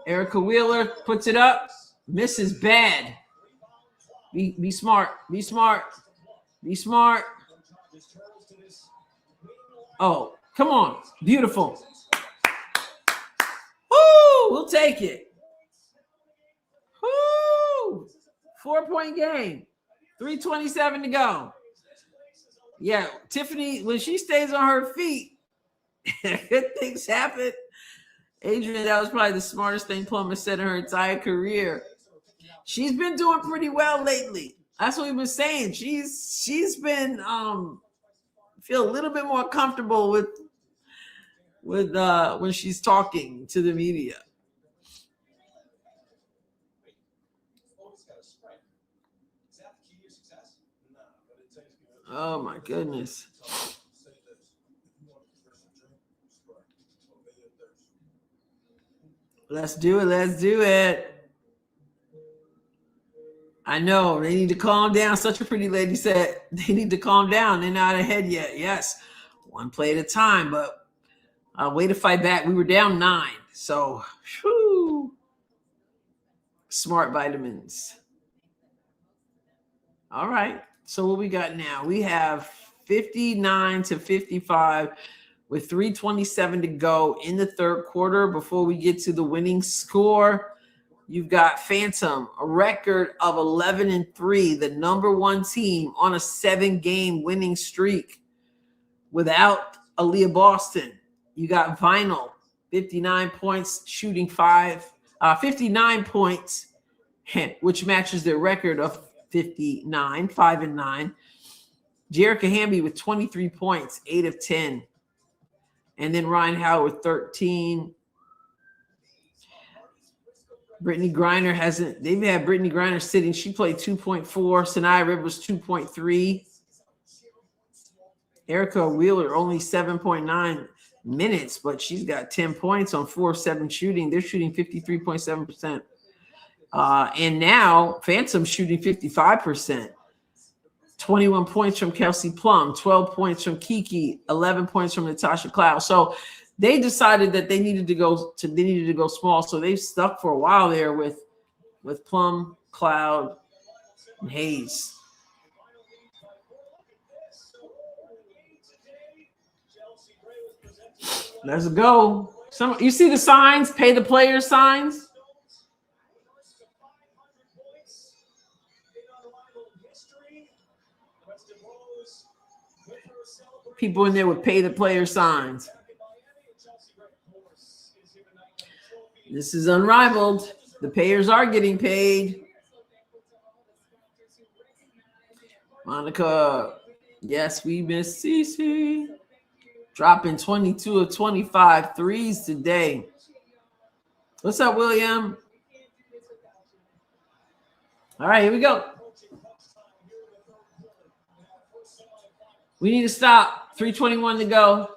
Erica Wheeler puts it up. Misses bad. Be smart. Be smart. Be smart. Oh, come on. Beautiful. Woo! We'll take it. Woo! 4-point game. 3:27 to go. Yeah, Tiffany, when she stays on her feet, good things happen. Adrienne, that was probably the smartest thing Plum has said in her entire career. She's been doing pretty well lately. That's what we've been saying. She's been feel a little bit more comfortable with when she's talking to the media. Oh my goodness. Let's do it. Let's do it. I know they need to calm down. Such a pretty lady said they need to calm down. They're not ahead yet. Yes, one play at a time, but way to fight back. We were down 9. So, whew. Smart vitamins. All right. So what we got now? We have 59-55 with 3:27 to go in the third quarter before we get to the winning score. You've got Phantom, a record of 11-3, the #1 team on a 7-game winning streak without Aaliyah Boston. You got Vinyl, 59 points, shooting 5 59 points, which matches their record of 59, 5-9. Jerica Hamby with 23 points, 8 of 10. And then Ryan Howard with 13. Brittany Griner they've had Brittany Griner sitting. She played 2.4. Sanaya Rivers 2.3. Erica Wheeler only 7.9 minutes, but she's got 10 points on 4-7 shooting. They're shooting 53.7%. And now Phantom shooting 55%. 21 points from Kelsey Plum, 12 points from Kiki, 11 points from Natasha Cloud. So they decided that they needed to go small. So they've stuck for a while there with Plum, Cloud, and Hayes. Let's go. You see the signs, pay the player signs? People in there would pay the player signs. This is Unrivaled. The payers are getting paid. Monica, yes, we miss Cece. Dropping 22 of 25 threes today. What's up, William? All right, here we go. We need to stop. 3:21 to go.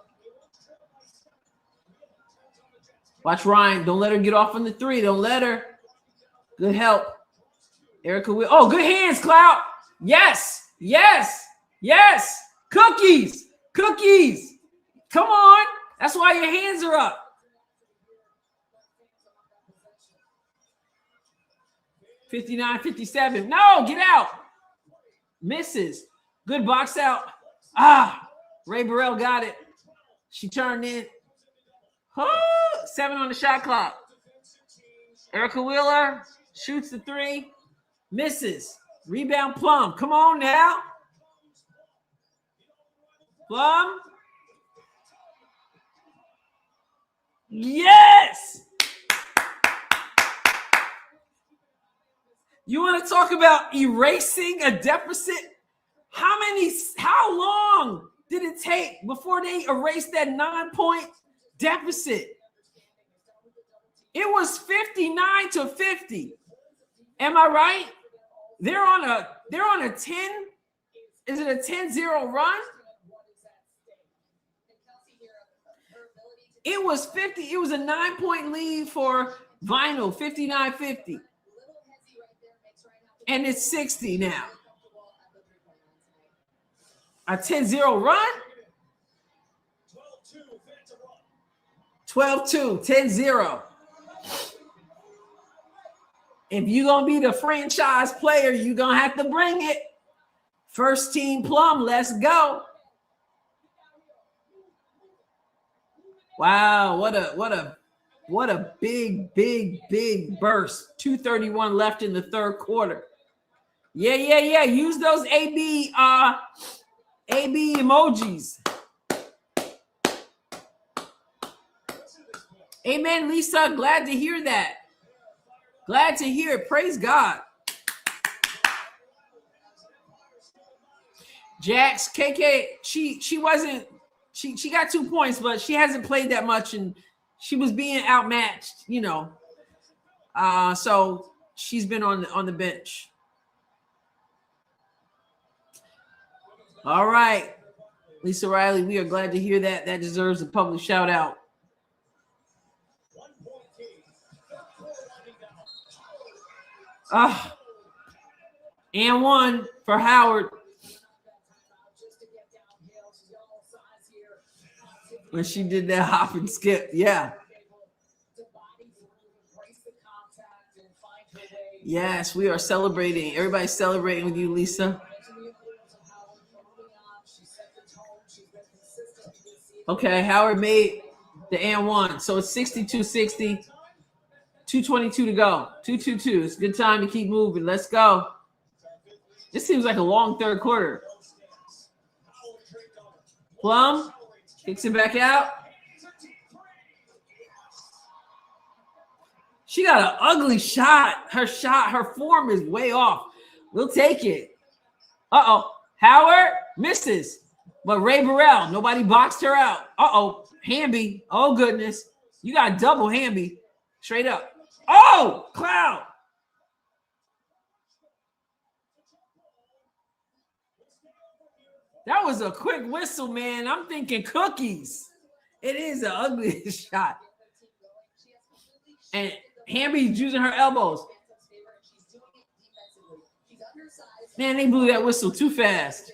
Watch Ryan. Don't let her get off on the three. Don't let her. Good help. Erica will. Oh, good hands, Cloud. Yes. Yes. Yes. Cookies. Cookies. Come on. That's why your hands are up. $59-57. No, get out. Misses. Good box out. Ray Burrell got it. She turned in. 7 on the shot clock. Erica Wheeler shoots the three. Misses. Rebound Plum. Come on now. Plum. Yes. You want to talk about erasing a deficit? How long did it take before they erased that 9-point deficit? It was 59-50. Am I right? They're on a 10. Is it a 10-0 run? It was 50. It was a 9-point lead for Vinyl, 59-50. And it's 60 now. A 10-0 run? 12-2, 10-0. If you're going to be the franchise player, you're going to have to bring it. First team Plum, let's go. Wow, what a big burst. 2:31 left in the third quarter. Yeah. Use those AB emojis. Amen, Lisa. Glad to hear that. Glad to hear it. Praise God. Jax, KK, she got 2 points, but she hasn't played that much, and she was being outmatched, so she's been on the bench. All right, Lisa Riley, we are glad to hear that. That deserves a public shout out. And one for Howard. When she did that hop and skip, yeah. Yes, we are celebrating. Everybody's celebrating with you, Lisa. Okay, Howard made the and one. So it's 62-60. 2:22 to go. 2:22. It's a good time to keep moving. Let's go. This seems like a long third quarter. Plum kicks it back out. She got an ugly shot. Her form is way off. We'll take it. Uh-oh. Howard misses. But Ray Burrell, nobody boxed her out. Uh-oh. Hamby. Oh, goodness. You got double Hamby. Straight up. Oh, Cloud. That was a quick whistle, man. I'm thinking cookies. It is an ugly shot. And Hamby's using her elbows. Man, they blew that whistle too fast.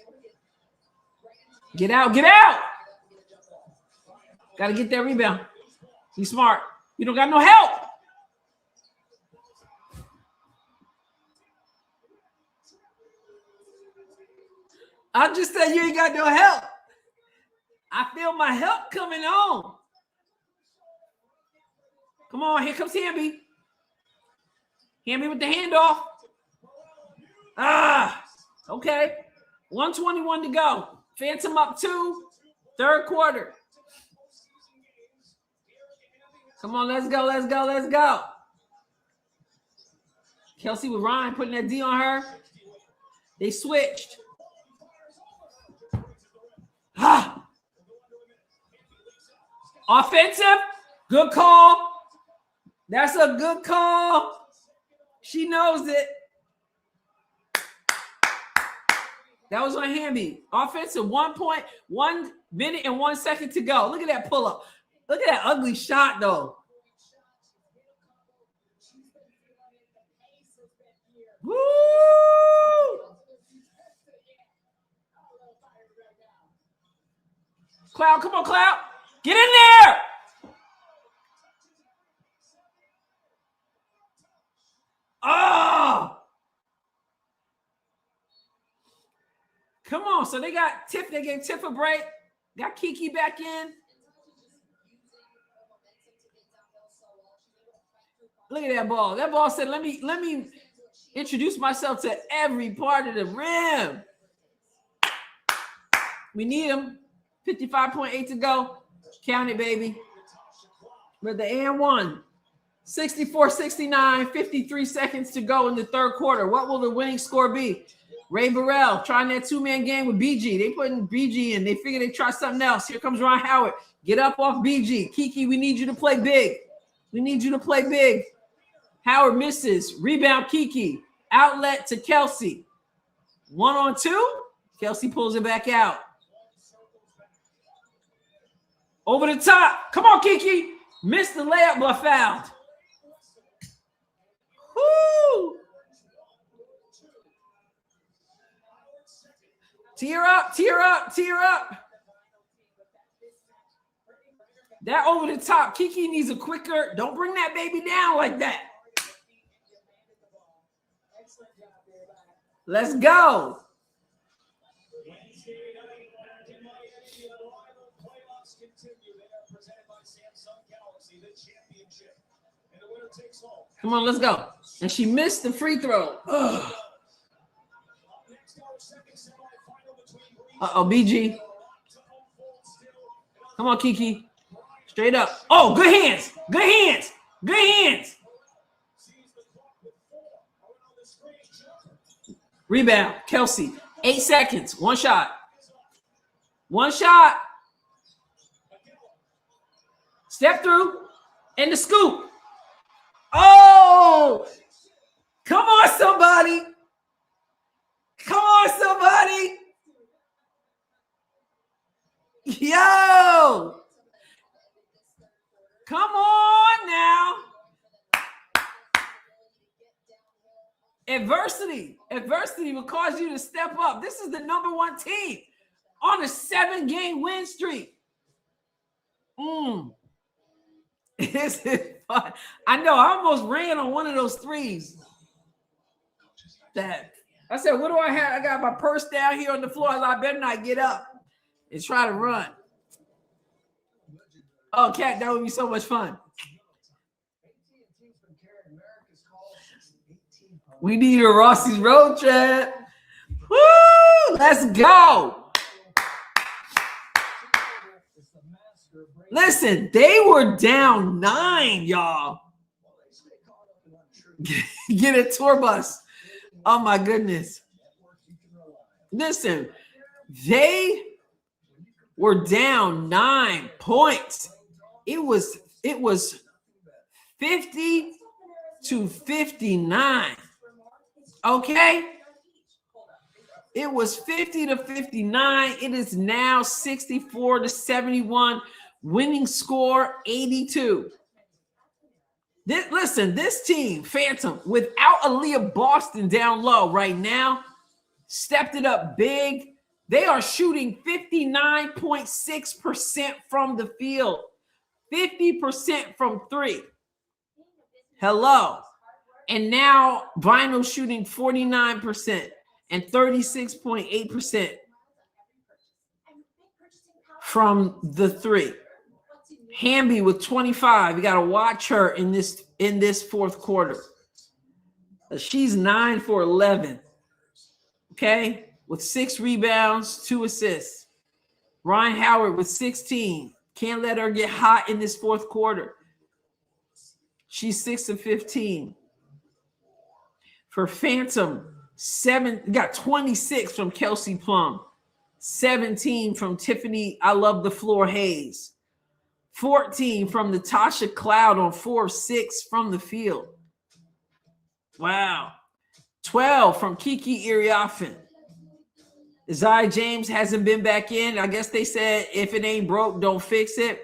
Get out, get out. Got to get that rebound. Be smart. You don't got no help. I just said you ain't got no help. I feel my help coming on. Come on, here comes Hamby. Hamby with the handoff. Okay. 1:21 to go. Phantom up 2. Third quarter. Come on, let's go, let's go, let's go. Kelsey with Ryan putting that D on her. They switched. Offensive. Good call. That's a good call. She knows it. That was on Hamby. Offensive, 1 minute and 1 second to go. Look at that pull up. Look at that ugly shot, though. Woo! Cloud, come on, Cloud. Get in there. Oh! Come on. So they got Tiff. They gave Tiff a break. Got Kiki back in. Look at that ball. That ball said, let me introduce myself to every part of the rim. We need him. 55.8 to go. Count it, baby. With the and one. 64-69, 53 seconds to go in the third quarter. What will the winning score be? Ray Burrell trying that two-man game with BG. They putting BG in. They figure they try something else. Here comes Ron Howard. Get up off BG. Kiki, we need you to play big. We need you to play big. Howard misses. Rebound, Kiki. Outlet to Kelsey. 1-on-2. Kelsey pulls it back out. Over the top. Come on, Kiki. Missed the layup, but fouled. Woo! Tear up, tear up, tear up. That over the top. Kiki needs a quicker. Don't bring that baby down like that. Let's go. Come on, let's go. And she missed the free throw. Ugh. Uh-oh, BG. Come on, Kiki. Straight up. Oh, good hands. Good hands. Good hands. Rebound, Kelsey. 8 seconds. One shot. One shot. Step through. And the scoop. Oh! Come on, somebody. Come on, somebody. Yo! Come on now. Adversity will cause you to step up. This is the #1 team on a 7-game win streak. Is it fun? I know. I almost ran on one of those threes. That I said, what do I have? I got my purse down here on the floor. I better not get up and try to run. Oh, Cat, that would be so much fun. We need a Rossi's Road Chat. Woo! Let's go. Listen, they were down 9, y'all. Get a tour bus. Oh my goodness. Listen, they were down 9 points. It was 50-59. Okay? It was 50-59. It is now 64-71. Winning score 82. This team, Phantom, without Aaliyah Boston down low right now, stepped it up big. They are shooting 59.6% from the field, 50% from three. Hello. And now Vinyl shooting 49% and 36.8% from the three. Hamby with 25. You got to watch her in this fourth quarter. She's 9 for 11. Okay, with 6 rebounds, 2 assists. Ryan Howard with 16. Can't let her get hot in this fourth quarter. She's 6 of 15. For Phantom, got 26 from Kelsey Plum, 17 from Tiffany I Love the Floor Hayes, 14 from Natasha Cloud on 4 of 6 from the field. Wow. 12 from Kiki Iriafen. Isaiah James hasn't been back in. I guess they said if it ain't broke, don't fix it.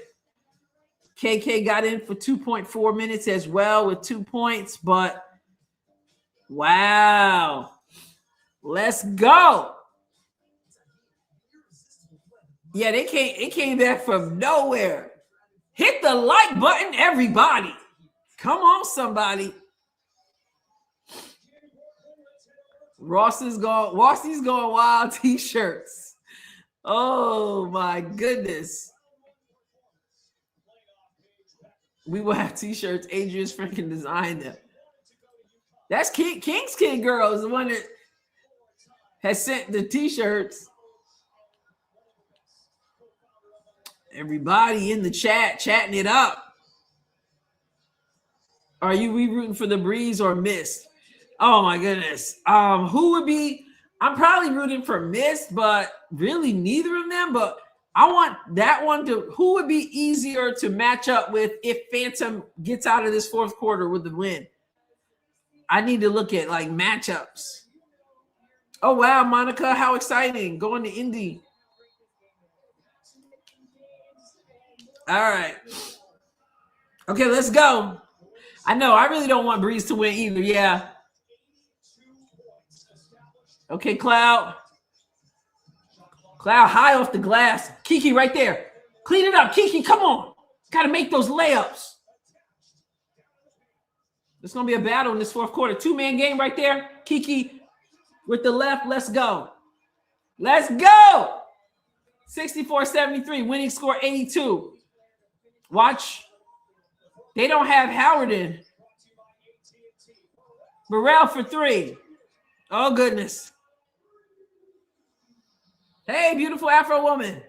KK got in for 2.4 minutes as well with 2 points, but wow. Let's go. Yeah, it came back from nowhere. Hit the like button, everybody. Come on, somebody. Rossi's going wild t-shirts. Oh my goodness. We will have t-shirts. Adrienne's freaking designed them. That's King's Kid Girl is the one that has sent the t-shirts. Everybody in the chat chatting it up. Are we rooting for the Breeze or Mist? Oh my goodness. Who would be? I'm probably rooting for Mist, but really neither of them. But I want that one to. Who would be easier to match up with if Phantom gets out of this fourth quarter with the win? I need to look at like matchups. Oh wow, Monica, how exciting! Going to Indy. All right. Okay, let's go. I know I really don't want Breeze to win either. Yeah. Okay, Cloud. Cloud high off the glass. Kiki right there. Clean it up. Kiki, come on. Got to make those layups. It's going to be a battle in this fourth quarter. 2-man game right there. Kiki with the left. Let's go. Let's go. 64-73. Winning score 82. Watch. They don't have Howard in. Burrell for 3. Oh, goodness. Hey, beautiful Afro woman.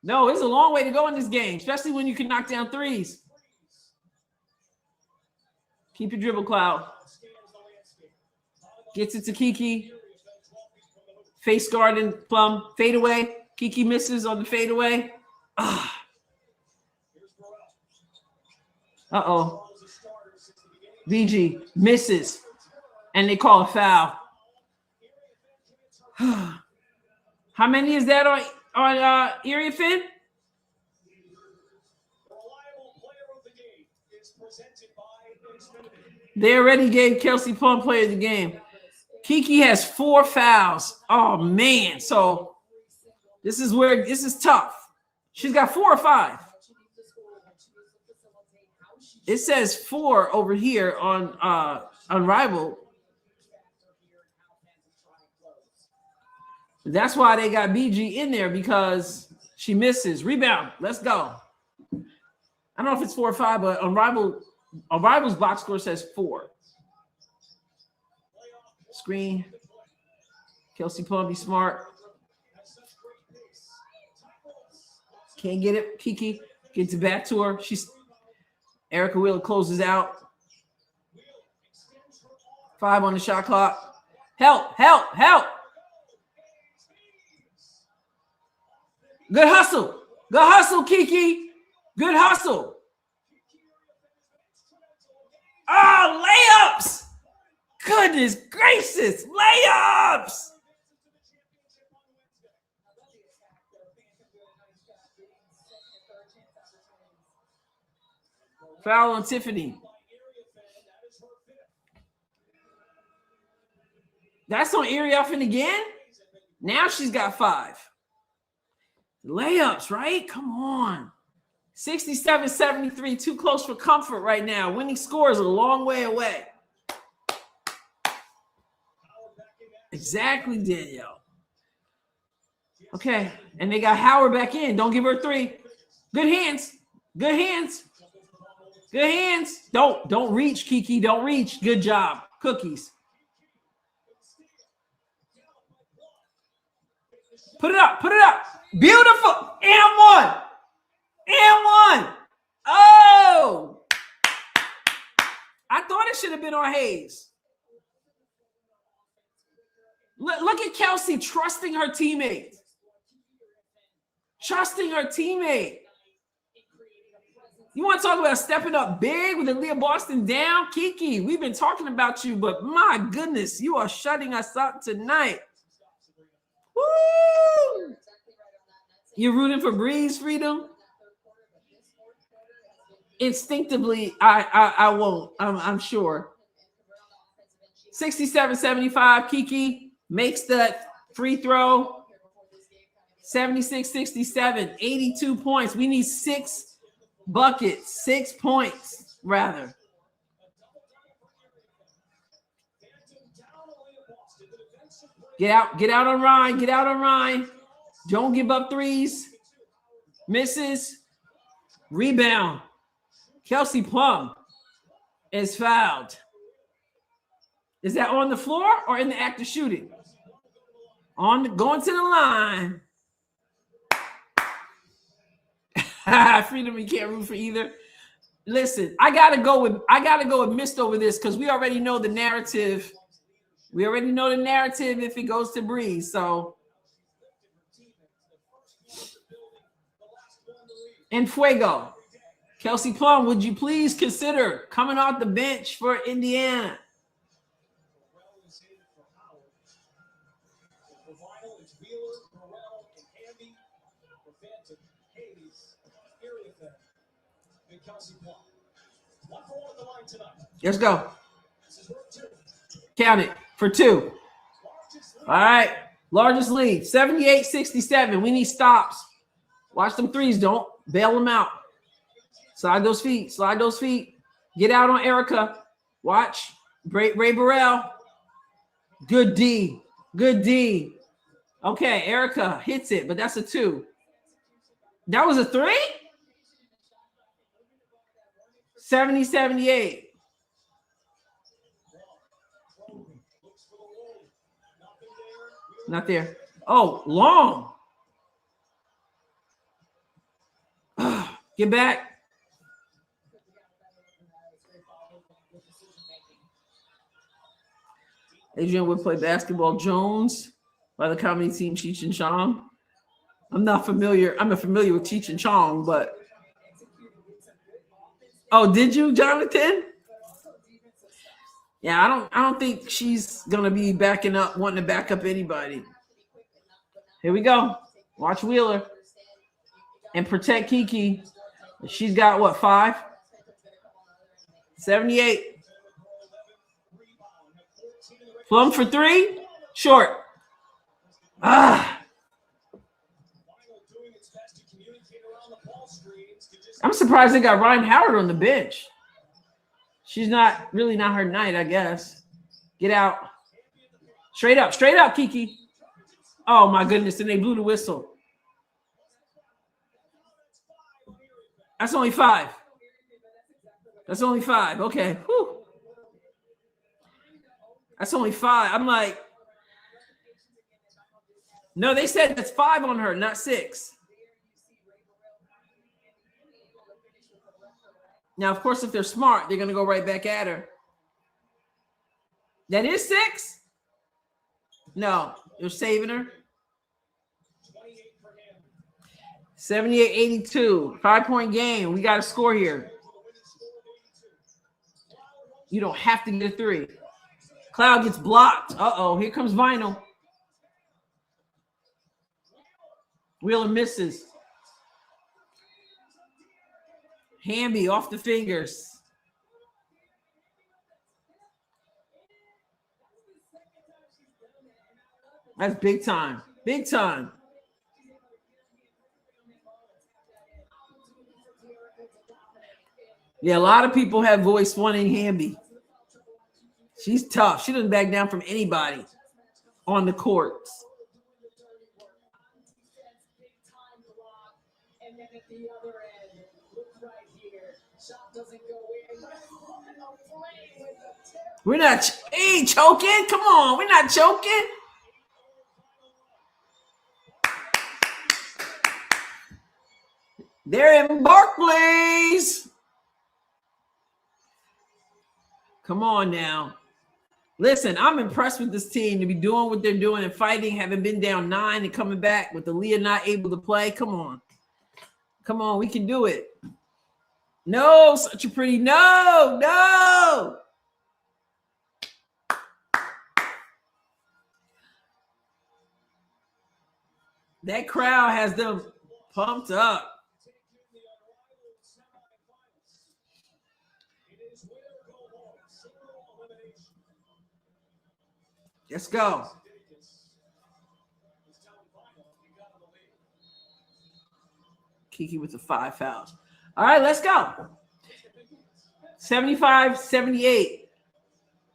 No, it's a long way to go in this game, especially when you can knock down threes. Keep your dribble, Cloud. Gets it to Kiki. Face guard and Plum. Fade away. Kiki misses on the fadeaway. Uh-oh. VG misses. And they call a foul. How many is that on Iriafen? They already gave Kelsey Plum player of the game. Kiki has 4 fouls. Oh man. So this is tough. She's got 4 or 5. It says 4 over here on Unrivaled. That's why they got BG in there, because she misses. Rebound. Let's go. I don't know if it's 4 or 5, but Unrival's box score says 4. Screen. Kelsey Plum, be smart. Can't get it. Kiki gets it back to her. Erica Wheeler closes out. 5 on the shot clock. Help, help, help. Good hustle. Good hustle, Kiki. Good hustle. Oh, layups. Goodness gracious. Layups. Foul on Tiffany. That's on Adrienne again? Now she's got 5. Layups, right? Come on. 67-73, too close for comfort right now. Winning score is a long way away. Exactly, Danielle. Okay, and they got Howard back in. Don't give her 3. Good hands. Good hands. Good hands. Don't reach, Kiki. Don't reach. Good job. Cookies. Put it up. Put it up. Beautiful. And 1. And 1. Oh. I thought it should have been on Hayes. Look at Kelsey trusting her teammate. Trusting her teammate. You want to talk about stepping up big with Aaliyah Boston down? Kiki, we've been talking about you, but my goodness, you are shutting us up tonight. Woo! You're rooting for Breeze, Freedom? Instinctively, I won't. I'm sure. 67-75, Kiki makes the free throw. 76-67, 82 points. We need 6 buckets, 6 points, rather. Get out on Ryan, get out on Ryan. Don't give up threes. Misses. Rebound. Kelsey Plum is fouled. Is that on the floor or in the act of shooting? Going to the line. Freedom, you can't root for either. Listen, I gotta go with missed over this because we already know the narrative. We already know the narrative if it goes to Breeze. So en fuego. Kelsey Plum, would you please consider coming off the bench for Indiana? Let's go. Count it for 2. All right. Largest lead, 78-67. We need stops. Watch them threes. Don't bail them out. Slide those feet. Slide those feet. Get out on Erica. Watch. Ray Burrell. Good D. Good D. Okay, Erica hits it, but that's a 2. That was a 3? 70-78. Not there. Oh, long. Get back. Adrienne would play basketball. Jones by the comedy team Cheech and Chong. I'm not familiar. I'm familiar with Cheech and Chong, but oh, did you, Jonathan? Yeah, I don't think she's gonna be wanting to back up anybody. Here we go. Watch Wheeler and protect Kiki. She's got what, 5? 78. Plum for 3. Short. I'm surprised they got Ryan Howard on the bench. She's not her night, I guess. Get out. Straight up, Kiki. Oh my goodness, and they blew the whistle. That's only 5. That's only 5. Okay. Whew. That's only 5. I'm like, no, they said that's 5 on her, not 6. Now, of course, if they're smart, they're going to go right back at her. That is 6? No, you're saving her. 78-82. 5-point game. We got a score here. You don't have to get a 3. Cloud gets blocked. Uh-oh, here comes Vinyl. Wheeler misses. Hamby off the fingers. That's big time. Big time. Yeah, a lot of people have voiced wanting Hamby. She's tough. She doesn't back down from anybody on the courts. And then at the other end, look right here. Shot doesn't go in. We're not choking. Come on, we're not choking. They're in Barclays. Come on now. Listen, I'm impressed with this team to be doing what they're doing and fighting, having been down 9 and coming back with Aaliyah not able to play. Come on. Come on, we can do it. No, such a pretty no. That crowd has them pumped up. Let's go. Kiki with the 5 fouls. All right, let's go. 75-78.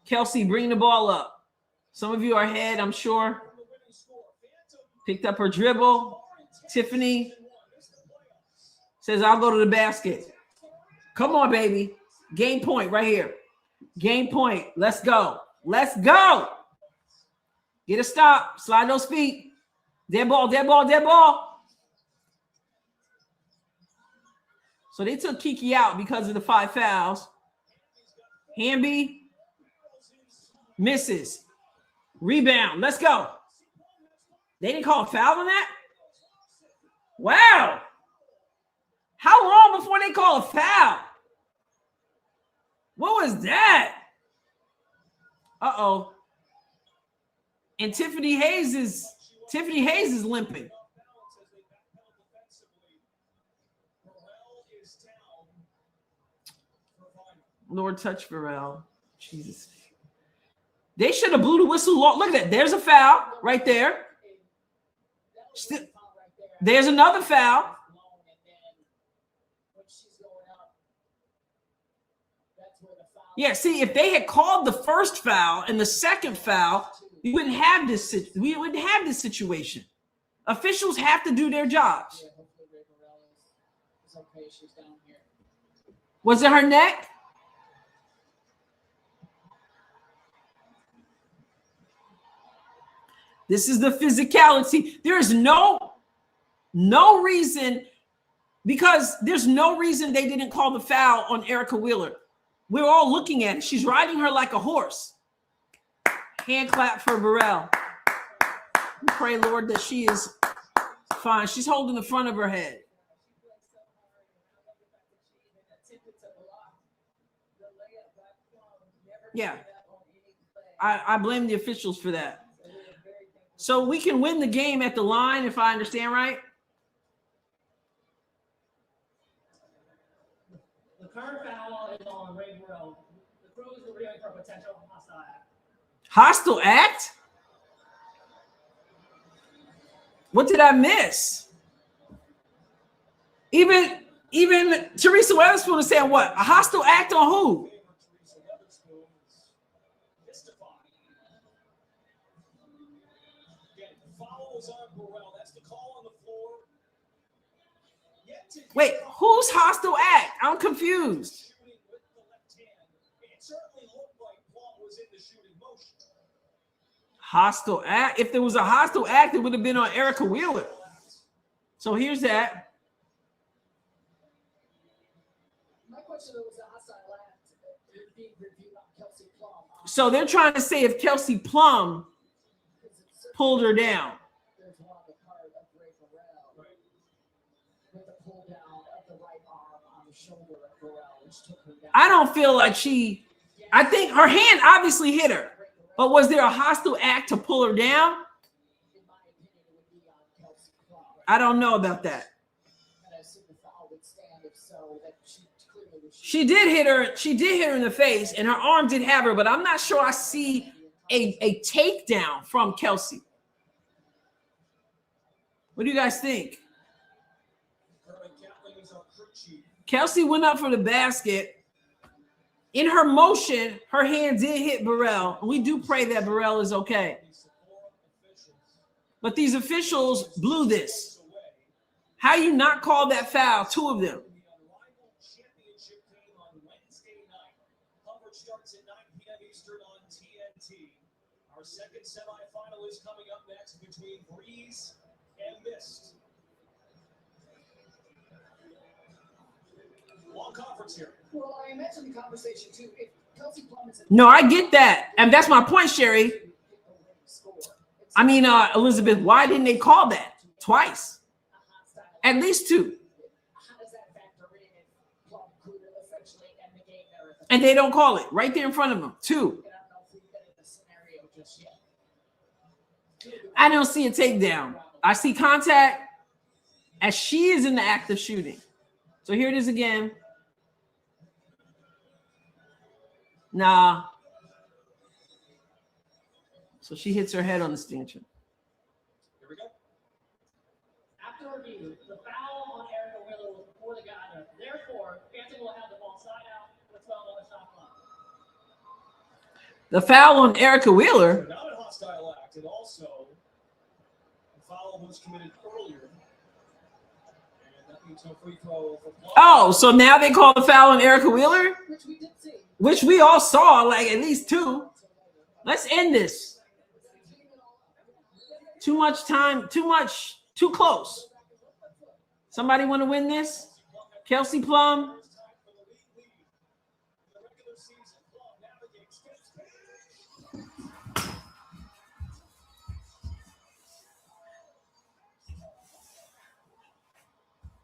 Kelsey, bring the ball up. Some of you are ahead, I'm sure. Picked up her dribble. Tiffany says, I'll go to the basket. Come on, baby. Game point right here. Game point. Let's go. Let's go. Get a stop. Slide those feet. Dead ball. So they took Kiki out because of the 5 fouls. Hamby misses. Rebound. Let's go. They didn't call a foul on that? Wow. How long before they call a foul? What was that? Uh-oh. And Tiffany Hayes is limping. Lord, touch Pharrell. Jesus. They should have blew the whistle. Look at that. There's a foul right there. There's another foul. Yeah, see, if they had called the first foul and the second foul, we wouldn't have this situation. Officials have to do their jobs. Was it her neck? This is the physicality. There is no reason, because there's no reason they didn't call the foul on Erica Wheeler. We're all looking at it. She's riding her like a horse. Hand clap for Burrell. We pray, Lord, that she is fine. She's holding the front of her head. Yeah. I blame the officials for that. So we can win the game at the line, if I understand right. The current foul is on Ray Burrell. The crew is reviewing for potential hostile act. Hostile act? What did I miss? Even Teresa Weatherspoon is saying what? A hostile act on who? Wait, who's hostile act? I'm confused. Hostile act? If there was a hostile act, it would have been on Erica Wheeler. So here's that. My question was a hostile act. So they're trying to say if Kelsey Plum pulled her down. There's one on the part of Ray Burrell with the pull down of the right arm on the shoulder of Burrell, which took her down. I don't feel like I think her hand obviously hit her, but was there a hostile act to pull her down? In my opinion, it would be on Kelsey Plum. I don't know about that. And I assume the foul would stand if so, that she clearly was. She did hit her. She did hit her in the face, and her arm did have her, but I'm not sure I see a takedown from Kelsey. What do you guys think? Kelsey went up for the basket. In her motion, her hand did hit Burrell. We do pray that Burrell is okay. But these officials blew this. How you not call that foul? Two of them. Championship game on Wednesday night. Coverage starts at 9 p.m. Eastern on TNT. Our second semifinal is coming up next between Breeze and Mist. Long conference here. Well, I mentioned the conversation too. If Kelsey Plum is No, I get that. And that's my point, Sherry. I mean, Elizabeth, why didn't they call that twice? At least two. How does that factor in if Plum could essentially end the game there? And they don't call it right there in front of them. Two. I don't know if we've been in the scenario just yet. I don't see a takedown. I see contact as she is in the act of shooting. So here it is again. Nah. So she hits her head on the stanchion. Here we go. After review, the foul on Erica Wheeler was before the guy. Therefore, Phantom will have the ball side out with 12 on the shot clock. The foul on Erica Wheeler. Not a hostile act, and also the foul was committed earlier. And that leads to a free throw for Plum. Oh, so now they call the foul on Erica Wheeler, Which we did see. which we all saw like at least two. Let's end this. Too much time, too close. Somebody want to win this? Kelsey Plum.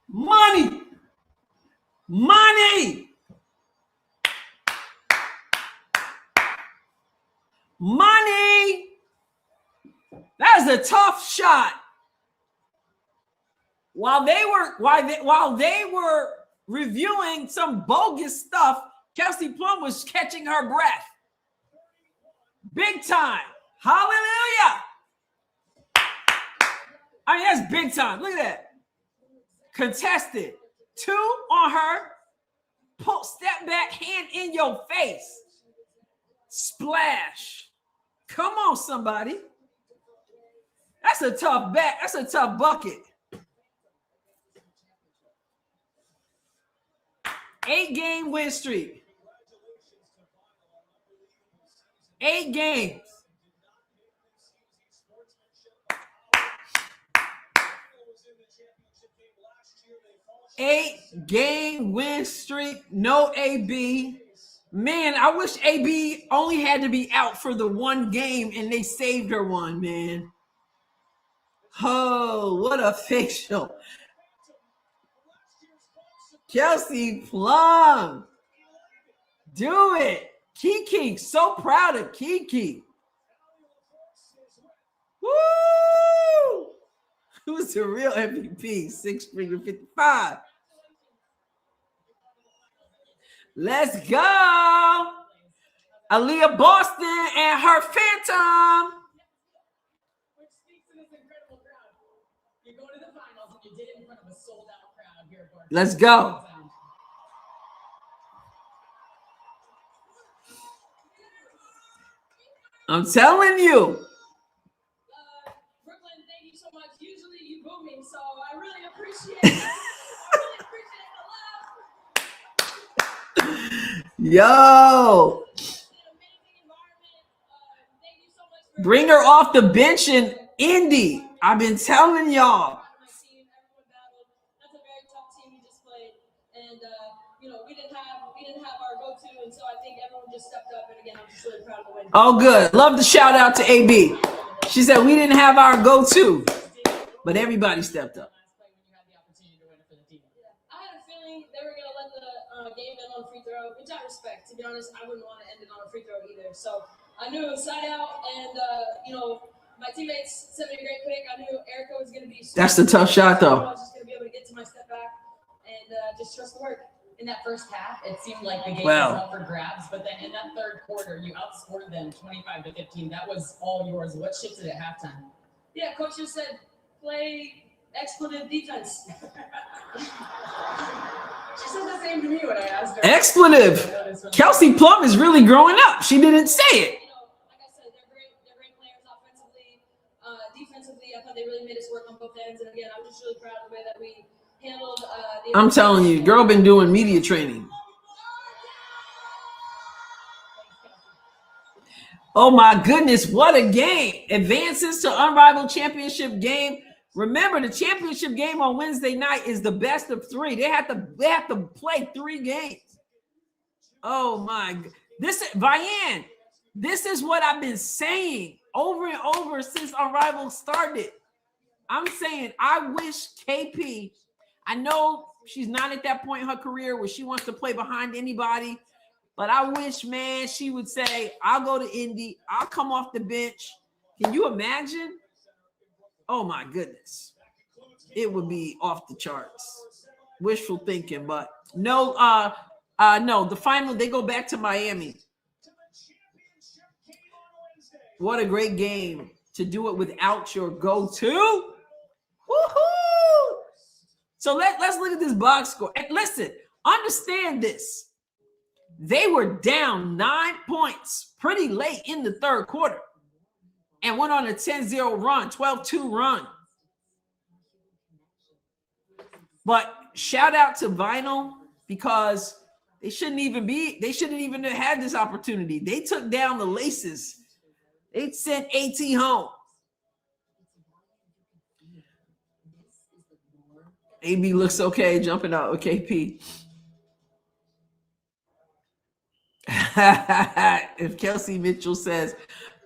Money. Money. Money. That was a tough shot. While they were reviewing some bogus stuff, Kelsey Plum was catching her breath. Big time. Hallelujah. I mean, that's big time. Look at that. Contested. Two on her. Pull, step back, hand in your face. Splash. Come on, somebody. That's a tough back. That's a tough bucket. 8-game win streak. 8 games. 8-game win streak. No AB. Man, I wish AB only had to be out for the one game and they saved her one, man. Oh, what a facial. Kelsey Plum. Do it. Kiki, so proud of Kiki. Woo! Who's the real MVP? 6-figure 55. Let's go. Aaliyah Boston and her Phantom. Which speaks to this incredible crowd. You go to the finals and you did it in front of a sold-out crowd here. Let's go. I'm telling you. Brooklyn, thank you so much. Usually you boo me, so I really appreciate it. Yo. Bring her off the bench in Indy. I've been telling y'all. That's a very tough team you just played. and we didn't have our go-to, and so I think everyone just stepped up. And again, I'm just really proud of the win. Oh, good. Love the shout out to AB. She said we didn't have our go-to, but everybody stepped up. I had a feeling they were going to let the game end on free throw, which I respect. To be honest, I wouldn't want to end it on a free throw either. So I knew it was side out, and my teammates sent me a great pick. I knew Erica was going to be. That's the tough shot, though. I was just going to be able to get to my step back and just trust the work. In that first half, it seemed like the game was up for grabs, but then in that third quarter, you outscored them 25-15. That was all yours. What shifted at halftime? Yeah, coach just said, play expletive defense. She said the same to me when I asked her. Expletive. Kelsey Plum is really growing up. She didn't say it. Like I said, they're great players offensively. Defensively, I thought they really made us work on both ends. And again, I'm just really proud of the way that we handled I'm telling you, girl been doing media training. Oh my goodness, what a game. Advances to Unrivaled Championship game. Remember, the championship game on Wednesday night is the best of three. They have to play 3 games. Oh my, Vianne, this is what I've been saying over and over since Unrivaled started. I'm saying I wish KP, I know she's not at that point in her career where she wants to play behind anybody, but I wish, man, she would say, I'll go to Indy. I'll come off the bench. Can you imagine? Oh, my goodness. It would be off the charts. Wishful thinking, but no, the final, they go back to Miami. What a great game to do it without your go-to. Woohoo! So let's look at this box score. And listen, understand this. They were down 9 points pretty late in the third quarter and went on a 10-0 run, 12-2 run. But shout out to Vinyl because they shouldn't even have had this opportunity. They took down the Laces. They sent AT home. AB looks okay, jumping out with KP. If Kelsey Mitchell says,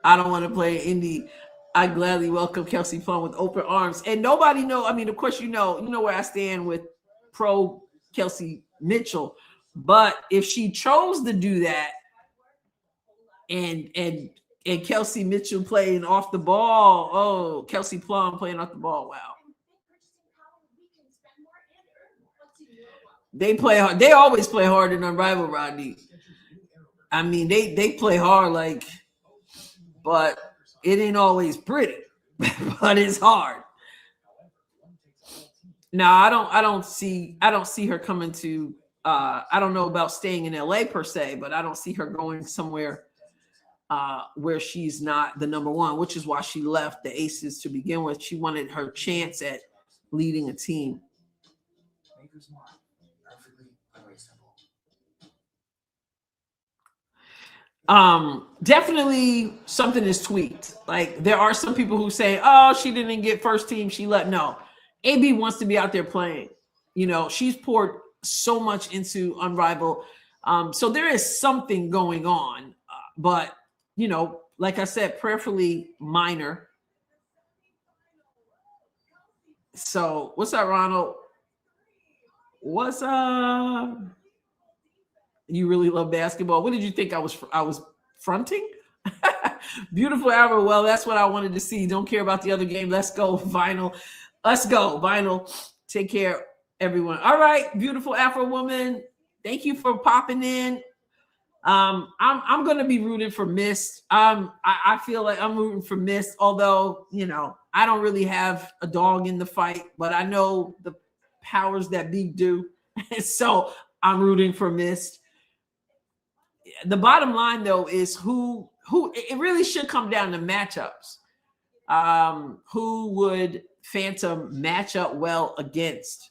I don't want to play Indy, I gladly welcome Kelsey Plum with open arms. And nobody know, I mean, of course, you know where I stand with pro Kelsey Mitchell. But if she chose to do that and Kelsey Mitchell playing off the ball, Kelsey Plum playing off the ball, wow. They play hard. They always play hard in Unrivaled, Rodney. I mean, they play hard, but it ain't always pretty. But it's hard. No, I don't see her coming to. I don't know about staying in LA per se, but I don't see her going somewhere where she's not the number one, which is why she left the Aces to begin with. She wanted her chance at leading a team. Definitely something is tweaked. Like there are some people who say, oh, she didn't get first team. She let no. AB wants to be out there playing. She's poured so much into Unrivaled. So there is something going on. But, like I said, prayerfully minor. So what's up, Ronald? What's up? You really love basketball. What did you think I was fronting? Beautiful hour. Well, that's what I wanted to see. Don't care about the other game. Let's go, Vinyl. Let's go, Vinyl. Take care, everyone. All right, beautiful Afro woman. Thank you for popping in. I'm gonna be rooting for Mist. I feel like I'm rooting for Mist, although I don't really have a dog in the fight, but I know the powers that be do. So I'm rooting for Mist. The bottom line, though, is who it really should come down to matchups. Who would Phantom match up well against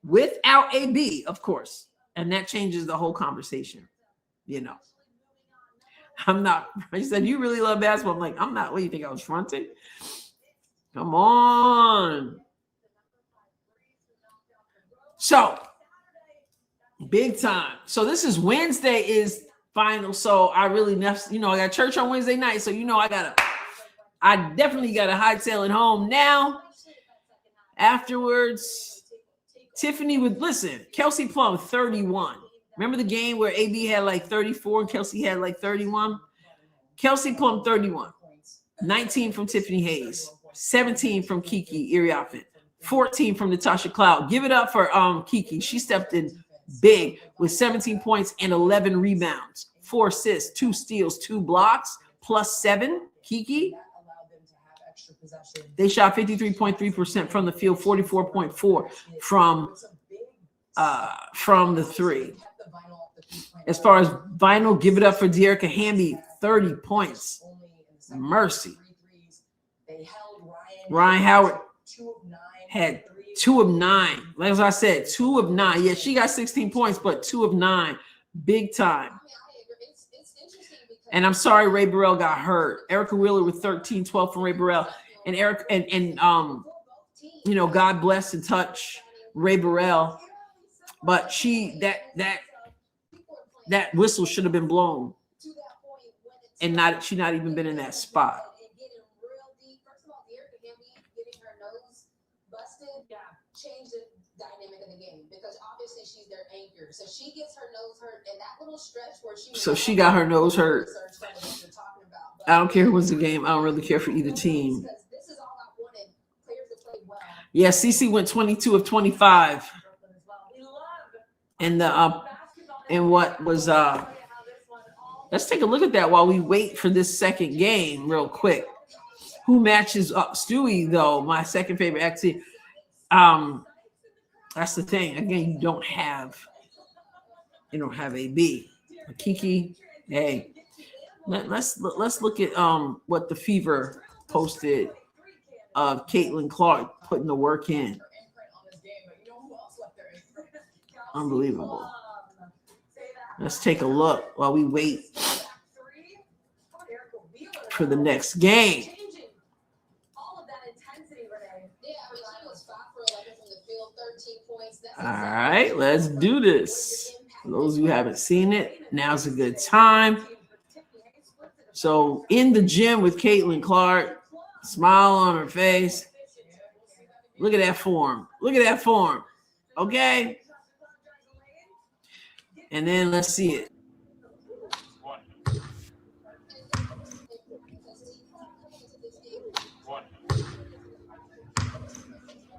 without AB, of course, and that changes the whole conversation. I'm not. I said you really love basketball. I'm like, I'm not. What do you think I was fronting? Come on. So Big time. So this is Wednesday is final. So I really, I got church on Wednesday night. So I definitely got to hightail it home now. Afterwards, Tiffany would listen. Kelsey Plum 31. Remember the game where AB had like 34 and Kelsey had like 31? Kelsey Plum 31. 19 from Tiffany Hayes. 17 from Kiki Iriafen. 14 from Natasha Cloud. Give it up for Kiki. She stepped in big with 17 points and 11 rebounds, 4 assists, 2 steals, 2 blocks, plus 7. Kiki. They shot 53.3% from the field, 44.4 from the three. As far as vinyl, give it up for Dearica Hamby, 30 points. Mercy. Ryan Howard had 2 of 9. Like as I said, 2 of 9. Yeah, she got 16 points, but 2 of 9. Big time. And I'm sorry Ray Burrell got hurt. Erica Wheeler with 13, 12 from Ray Burrell. And Eric and God bless and touch Ray Burrell. But that whistle should have been blown. And she not even been in that spot. Change the dynamic of the game because obviously she's their anchor. So she gets her nose hurt and that little stretch where she got her nose hurt. I don't care who wins the game. I don't really care for either team. This is all I wanted. Players to play well. Yeah, Cece went 22 of 25. And what was let's take a look at that while we wait for this second game real quick. Who matches up? Stewie, though, my second favorite actually. That's the thing. Again, you don't have AB. Kiki, hey, let's look at what the Fever posted of Caitlin Clark putting the work in. Unbelievable. Let's take a look while we wait for the next game. All right, let's do this. For those who haven't seen it, now's a good time. So in the gym with Caitlin Clark, smile on her face. Look at that form. Look at that form. Okay. And then let's see it.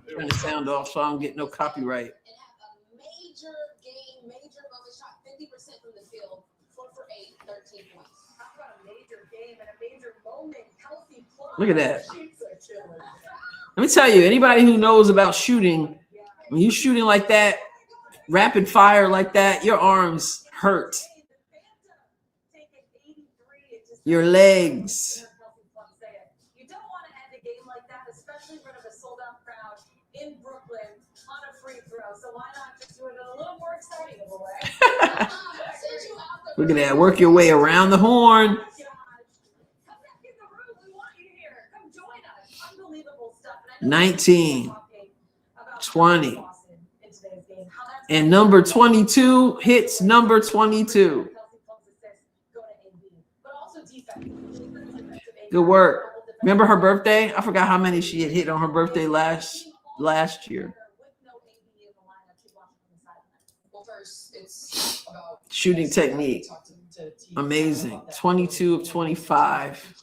Turn the sound off so I don't get no copyright. Major moment shot 50% from the field, 4 for 8, 13 points. Talk about a major game and a major moment. Kelsey Plum. Look at that. Let me tell you, anybody who knows about shooting, when you're shooting like that, rapid fire like that, your arms hurt. Your legs. You don't want to end a game like that, especially in front of a sold-out crowd in Brooklyn on a free throw. So why not just do it in a little more exciting of a way? Look at that. Work your way around the horn. Come back in the room. We want you here. Come join us. Unbelievable stuff. 19, 20. And number 22 hits number 22. Good work. Remember her birthday? I forgot how many she had hit on her birthday last year. Shooting technique. Amazing. 22 of 25.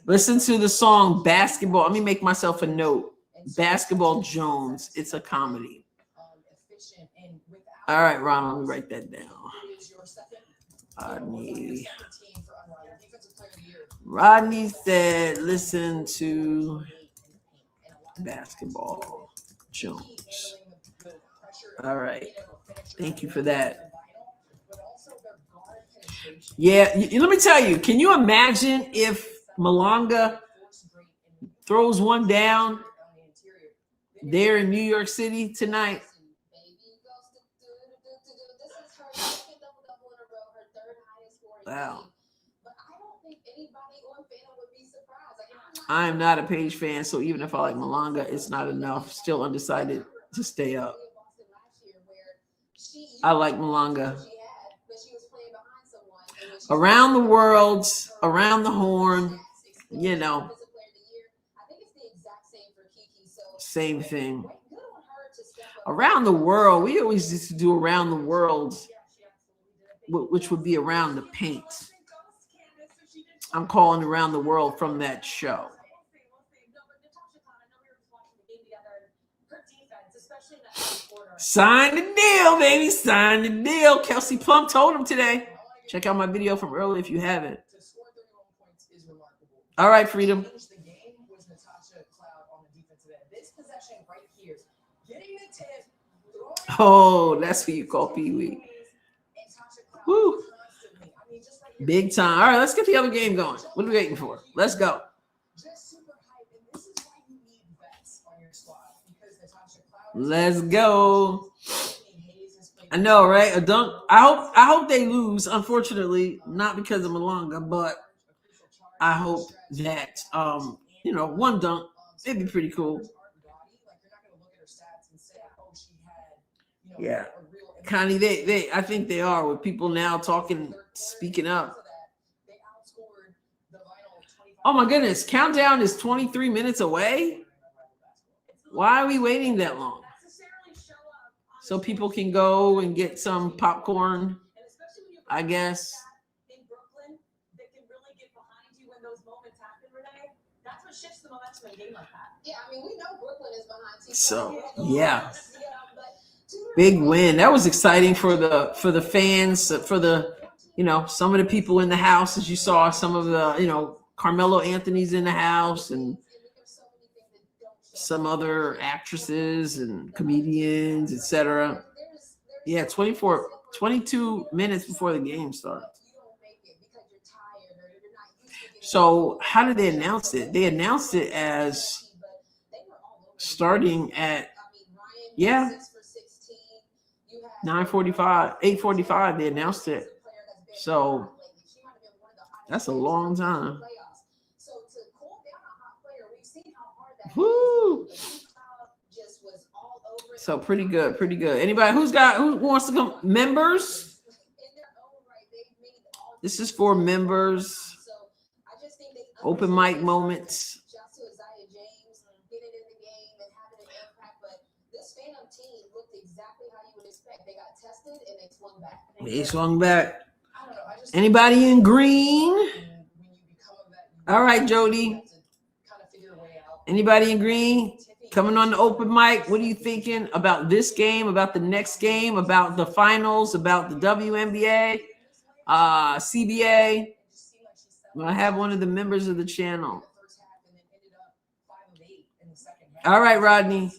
Listen to the song Basketball. Let me make myself a note. Basketball Jones. It's a comedy. All right, Ronald, let me write that down. Rodney said, listen to Basketball Jones. All right. Thank you for that. Yeah, let me tell you, can you imagine if Malonga throws one down there in New York City tonight? Wow. I am not a Page fan, so even if I like Malonga, it's not enough. Still undecided to stay up. I like Malanga. She had, but she was playing behind someone. And when she Around the world, around the horn, you know. I think it's the exact same for Kiki. So Same thing. good on her to step up. Around the world, we always used to do around the world, which would be around the paint. I'm calling around the world from that show. Sign the deal, baby. Sign the deal. Kelsey Plum told him today. Check out my video from earlier if you haven't. To score 31 points is remarkable. All right, Freedom. The game was Natasha Cloud on the defensive end. This possession right here, getting the tip. Oh, that's who you call Pee Wee. Woo. Big time. All right, let's get the other game going. What are we waiting for? Let's go. Just super hype, and this is why you need vets on your squad because Natasha Cloud. Let's go. I know, right? A dunk. I hope they lose. Unfortunately, not because of Malanga, but I hope that one dunk. It'd be pretty cool. Yeah, Connie, they I think they are with people now talking, speaking up. Oh my goodness, countdown is 23 minutes away. Why are we waiting that long? So people can go and get some popcorn, I guess. In Brooklyn, that can really get behind you when those moments happen, Renee. That's what shifts the momentum in a game like that. Yeah, I mean, we know Brooklyn is behind T. So yeah, big win. That was exciting for the fans, for the some of the people in the house, as you saw, some of the Carmelo Anthony's in the house and some other actresses and comedians, etc. Yeah, 22 minutes before the game started. So how did they announce it? They announced it as starting at 9:45, 8:45. They announced it. So that's a long time. Woo! So pretty good, pretty good. Anybody who wants to come? Members? This is for members. Open mic moments. They swung back. Anybody in green? All right, Jody. Anybody in green? Coming on the open mic. What are you thinking about this game, about the next game, about the finals, about the WNBA, CBA? I have one of the members of the channel. All right, Rodney.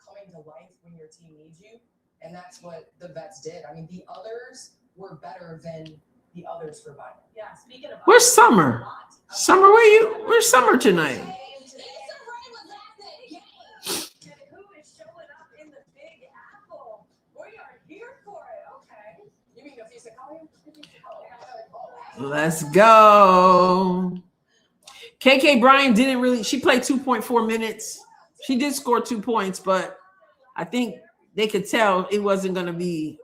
Coming to life when your team needs you, and that's what the vets did. I mean, the others were better than the others for Vinyl. Yeah, speaking of Where's Summer? Summer, where's Summer tonight? Who is showing up in the Big Apple? We are here for it. Okay. You mean if you said, Let's go. KK Bryan she played 2.4 minutes. She did score 2 points, but I think they could tell it wasn't going to be,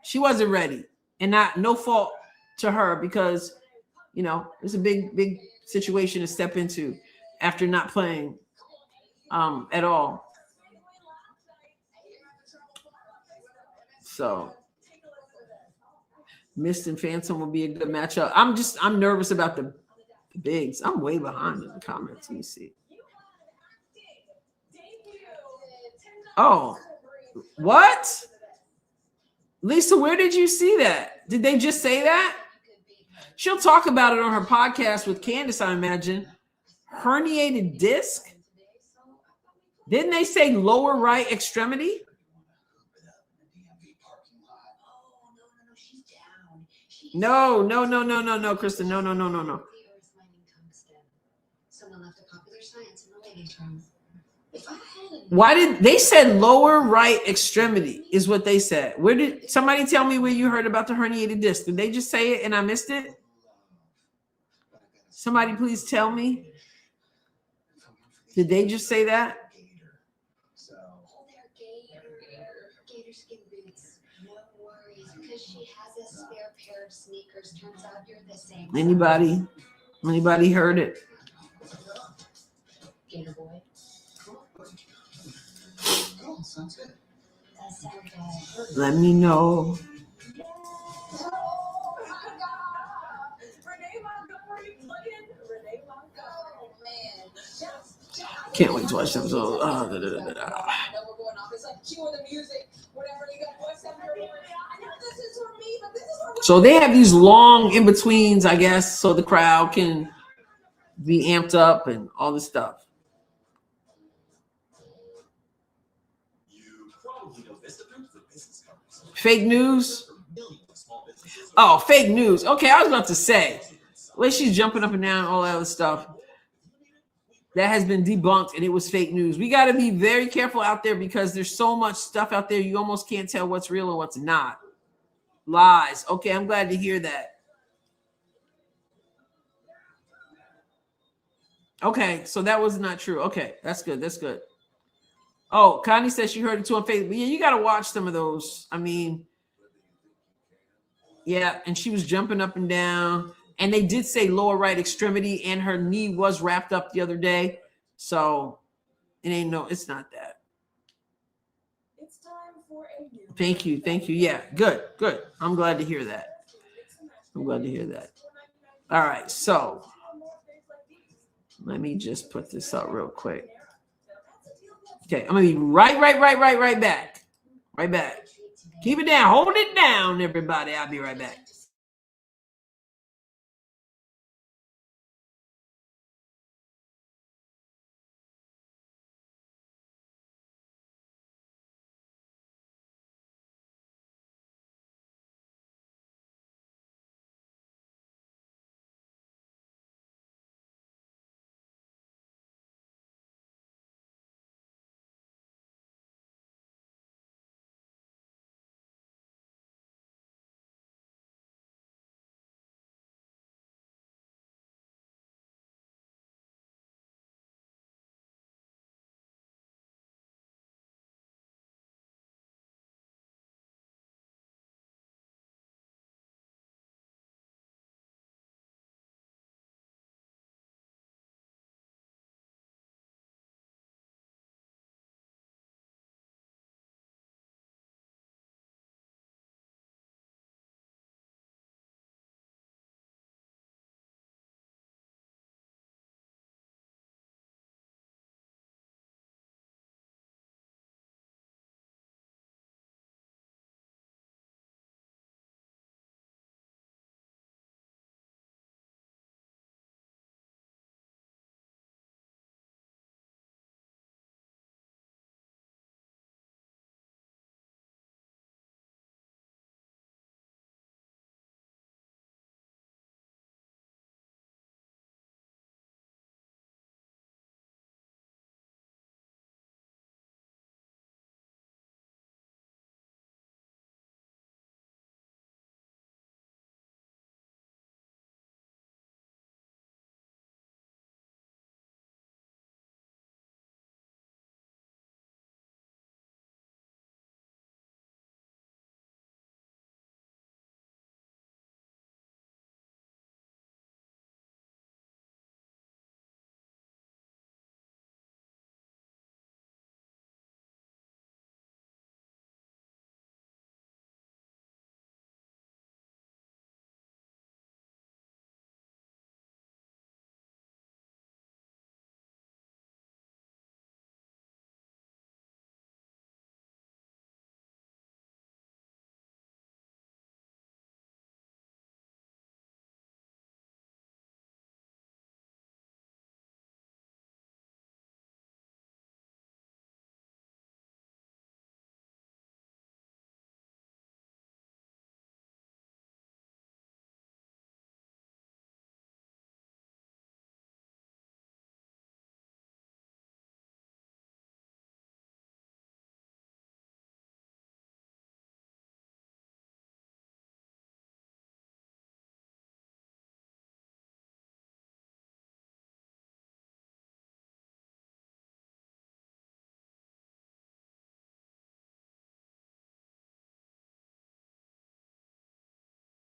she wasn't ready. And no fault to her because, it's a big situation to step into after not playing at all. So Mist and Phantom will be a good matchup. I'm nervous about the bigs. I'm way behind in the comments. Let me see. Oh, what? Lisa, where did you see that? Did they just say that? She'll talk about it on her podcast with Candace, I imagine. Herniated disc? Didn't they say lower right extremity? No, Kristen. No. Why did they said lower right extremity is what they said? Where did somebody tell me where you heard about the herniated disc? Did they just say it and I missed it? Somebody please tell me. Did they just say that? No worries, because she has a spare pair of sneakers. Turns out you're the same. Anybody heard it? Gator boy. Oh, sounds good. That sounds good. Let me know. Oh man. Can't wait to watch them. So, I know we're going off. It's like cue the music, whatever you got. What's up, everyone? I know this is for me, but this is for so they have these long in betweens, I guess, so the crowd can be amped up and all this stuff. You probably know this, but for business companies. Fake news? Millions of small businesses. Oh, fake news. Okay, I was about to say. The way she's jumping up and down, all that other stuff. That has been debunked, and it was fake news. We got to be very careful out there because there's so much stuff out there, you almost can't tell what's real and what's not. Lies. Okay, I'm glad to hear that. Okay, so that was not true. Okay, that's good. That's good. Oh, Connie says she heard it too on Facebook. Yeah, you got to watch some of those. I mean, yeah, and she was jumping up and down. And they did say lower right extremity, and her knee was wrapped up the other day. So it's not that. It's time for a new. Thank you. Yeah, good. I'm glad to hear that. All right, so let me just put this out real quick. Okay, I'm gonna be right back. Right back. Keep it down. Hold it down, everybody. I'll be right back.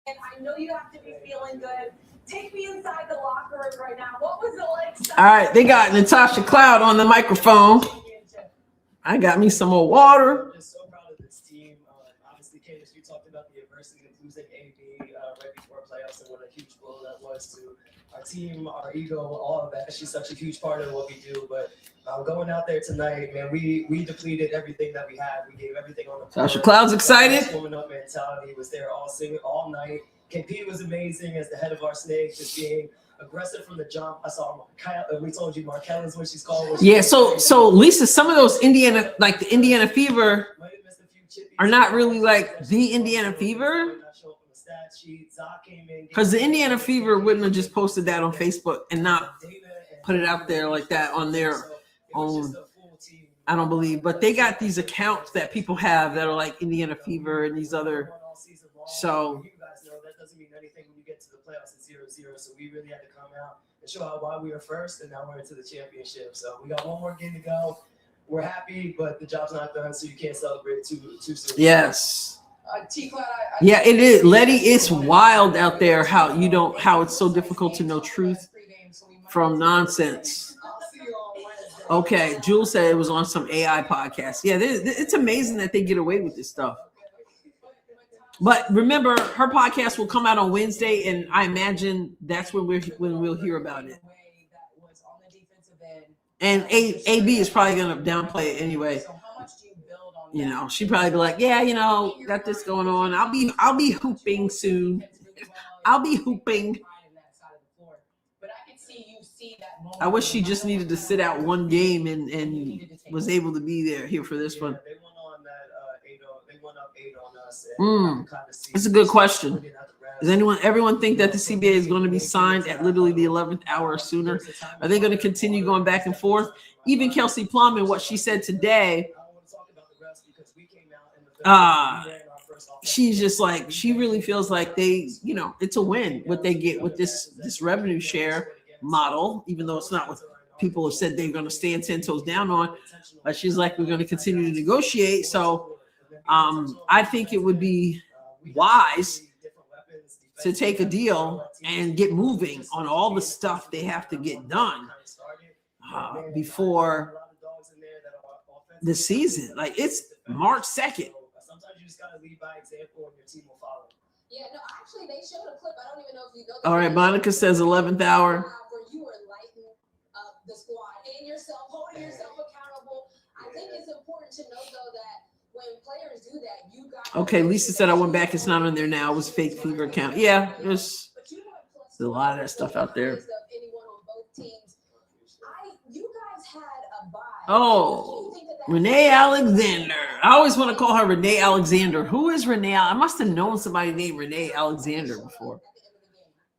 I know you have to be feeling good. Take me inside the locker room right now. What was it like? All right, they got Natasha Cloud on the microphone. I got me some more water. I'm just so proud of this team. Obviously, Candace, you talked about the adversity of losing AB right before playoffs and what a huge blow that was to our team, our ego, all of that. She's such a huge part of what we do. But going out there tonight, man, we depleted everything that we had. We gave everything on the floor. Natasha Cloud's excited. Woman up mentality was there all singing all night. KP was amazing as the head of our snake, just being aggressive from the jump. I saw we told you Markelle is what she's called. Yeah, so Lisa, some of those Indiana, like the Indiana Fever, are not really like the Indiana Fever, because the Indiana Fever wouldn't have just posted that on Facebook and not put it out there like that on their own. I don't believe, but they got these accounts that people have that are like Indiana Fever and these other. So that doesn't mean anything when you get to the playoffs at 0-0. So we really had to come out and show out why we were first, and now we're into the championship. So we got one more game to go. We're happy, but the job's not done, so you can't celebrate too soon. yes, T-Cloud, yeah, it is. Letty, it's wild out there how it's so difficult to know truth from nonsense. Okay, Jules said it was on some AI podcast. Yeah, it's amazing that they get away with this stuff. But remember, her podcast will come out on Wednesday, and I imagine that's when we'll hear about it. And AB is probably gonna downplay it anyway. You know, she'd probably be like, "Yeah, you know, got this going on. I'll be hooping soon. I'll be hooping." I wish she just needed to sit out one game and was able to be here for this one. It's a good question. Does everyone think that the CBA is going to be signed at literally the 11th hour or sooner? Are they going to continue going back and forth? Even Kelsey Plum and what she said today, she's just like, she really feels like they, you know, it's a win what they get with this revenue share model, even though it's not what people have said they're going to stand 10 toes down on. But she's like, we're going to continue to negotiate. So I think it would be wise to take a deal and get moving on all the stuff they have to get done before the season. Like, it's March 2nd. Sometimes you just gotta lead by example and your team will follow. Yeah, no, actually, they showed a clip. I don't even know if you know. All right, Monica says 11th hour. Where you were lighting up the squad and yourself, holding yourself accountable. I think it's important to know, though, that when players do that, you got. Okay, Lisa said I went back. It's not on there now. It was fake Fever account. Yeah, there's a lot of that stuff out there. Oh, Renee Alexander. I always want to call her Renee Alexander. Who is Renee? I must have known somebody named Renee Alexander before.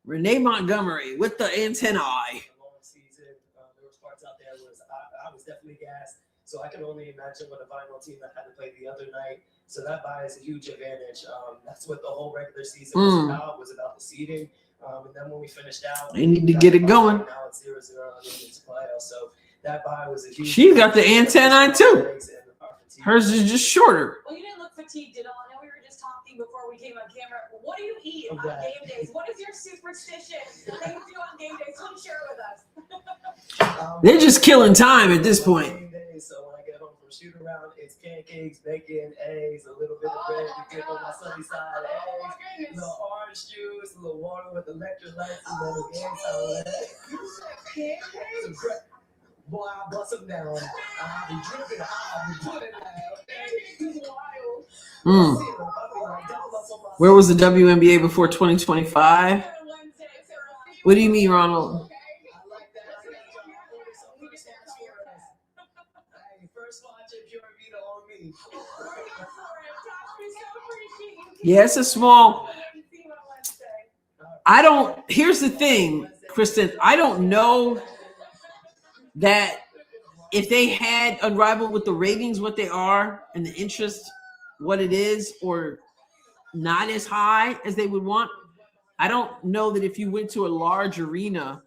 Renee Montgomery with the antennae. There was parts out there I was definitely gassed. So I can only imagine what a vinyl team that had to play the other night. So that bye is a huge advantage. That's what the whole regular season was about the seeding. And then when we finished out, they need to get it going. Now it's 0-0 into playoffs. So that bye was a huge. She got the antennae too. Hers is just shorter. Well, you didn't look fatigued at all. I know we were just talking before we came on camera. What do you eat on game days? What is your superstition? Things you do on game days? Please share with us. They're just killing time at this point. So when I get home from shoot around, it's pancakes, bacon, eggs, a little bit of bread to give on my sunny side, eggs, a little orange juice, a little water with electrolytes, and then again, salad. Boy, I bust them down. I'll be dripping. I'll be putting Where was the WNBA before 2025? What do you mean, Ronald? Yeah, it's a small. Here's the thing, Kristen. I don't know that if they had Unrivaled with the ratings, what they are, and the interest, what it is, or not as high as they would want. I don't know that if you went to a large arena,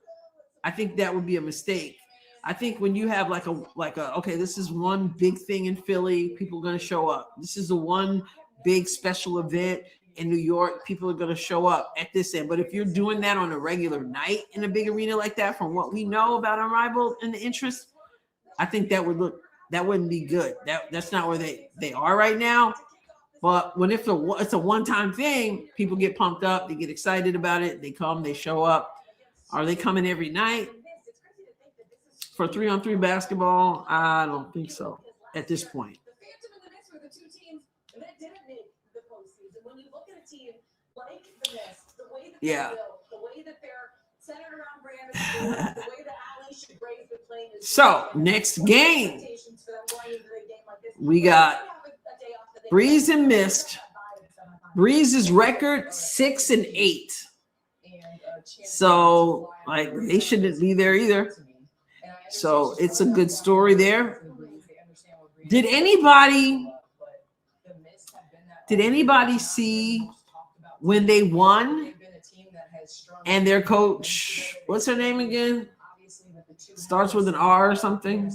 I think that would be a mistake. I think when you have like a okay, this is one big thing in Philly, people are going to show up. This is the one big special event. in New York, people are going to show up at this end. But if you're doing that on a regular night in a big arena like that, from what we know about Unrivaled and the interest, I think that wouldn't be good. That's not where they are right now. But when it's a one-time thing, people get pumped up, they get excited about it, they come, they show up. Are they coming every night for 3-on-3 basketball? I don't think so at this point. The Phantom and the Mist were the two teams that didn't make the postseason. When you look at a team like the Mist, the way that they're built, the way that they're centered around Brandon, the way that Alicia Gray's been playing. So next game, we got Breeze and Mist. Breeze's record 6-8. So like they shouldn't be there either. So it's a good story there. Did anybody see when they won and their coach, what's her name again? Starts with an R or something.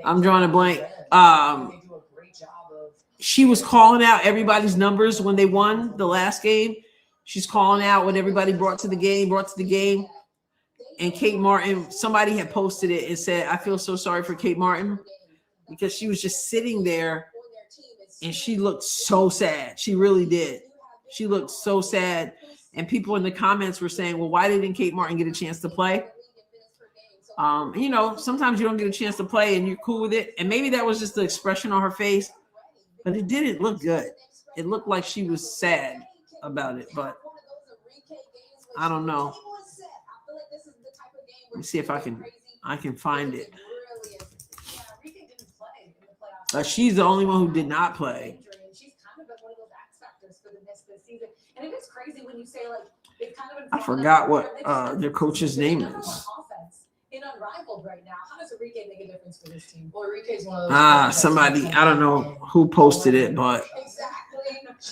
I'm drawing a blank. She was calling out everybody's numbers when they won the last game. She's calling out what everybody brought to the game. And Kate Martin, somebody had posted it and said, I feel so sorry for Kate Martin because she was just sitting there and she looked so sad. She really did. She looked so sad. And people in the comments were saying, well, why didn't Kate Martin get a chance to play? Sometimes you don't get a chance to play and you're cool with it. And maybe that was just the expression on her face, but it didn't look good. It looked like she was sad about it, but I don't know. Let me see if I can find it. She's the only one who did not play. She's kind of been one of those X factors for the Mist this season. And it is crazy when you say like they've kind of been. I forgot what their coach's name is. In Unrivaled right now, how does Enrique make a difference for this team? Well, Enrique's one of those. Somebody, I don't know who posted it, but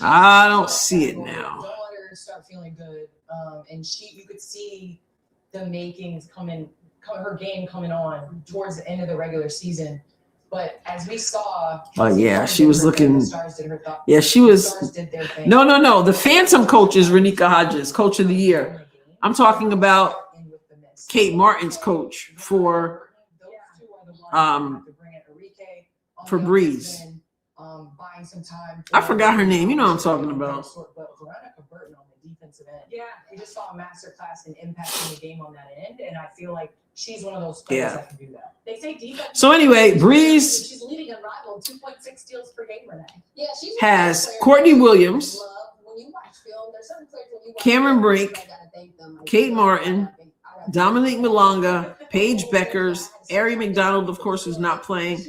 I don't see it now. Don't let her start feeling good. And you could see the makings her game coming on towards the end of the regular season. But as we saw, she was looking. Yeah, she was. No. The Phantom coach is Renika Hodges, coach of the year. I'm talking about Kate Martin's coach for Breeze. I forgot her name. You know what I'm talking about. Yeah, we just saw a masterclass in impacting the game on that end, and I feel like she's one of those players that can do that. They say defense. So anyway, Breeze. She's leading Unrivaled 2.6 steals per game, Renee. Yeah, has Courtney Williams, Cameron Brink, Kate Martin, Dominique Malonga, Paige Beckers, Ari McDonald, of course, who's not playing,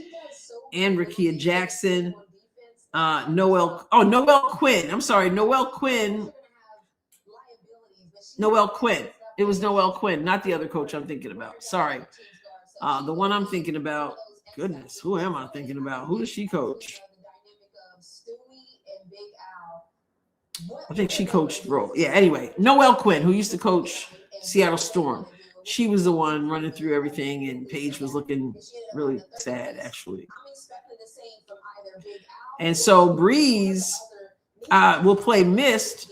and Rakia Jackson, Noelle Quinn. I'm sorry, Noelle Quinn. It was Noelle Quinn, not the other coach I'm thinking about. Sorry. The one I'm thinking about. Goodness, who am I thinking about? Who does she coach? I think she coached Roll. Yeah, anyway, Noelle Quinn, who used to coach Seattle Storm. She was the one running through everything, and Paige was looking really sad, actually. And so Breeze will play Mist,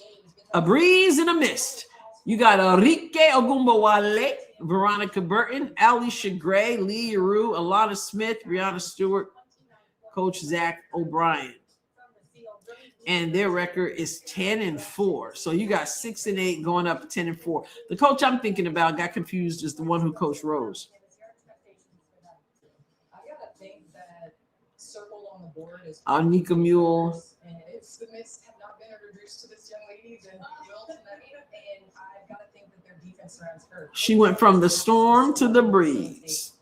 a Breeze and a Mist. You got Enrique Ogumbawale, Veronica Burton, Alicia Gray, Lee Yarou, Alana Smith, Brianna Stewart, Coach Zach O'Brien. And their record is 10-4. So you got 6-8 going up to 10-4. The coach I'm thinking about got confused as the one who coached Rose. I gotta think that circled on the board is Anika Mule. And it's the Mist have not been introduced to this young lady and will tonight. And I've got to think that their defense surrounds her. She went from the Storm to the Breeze.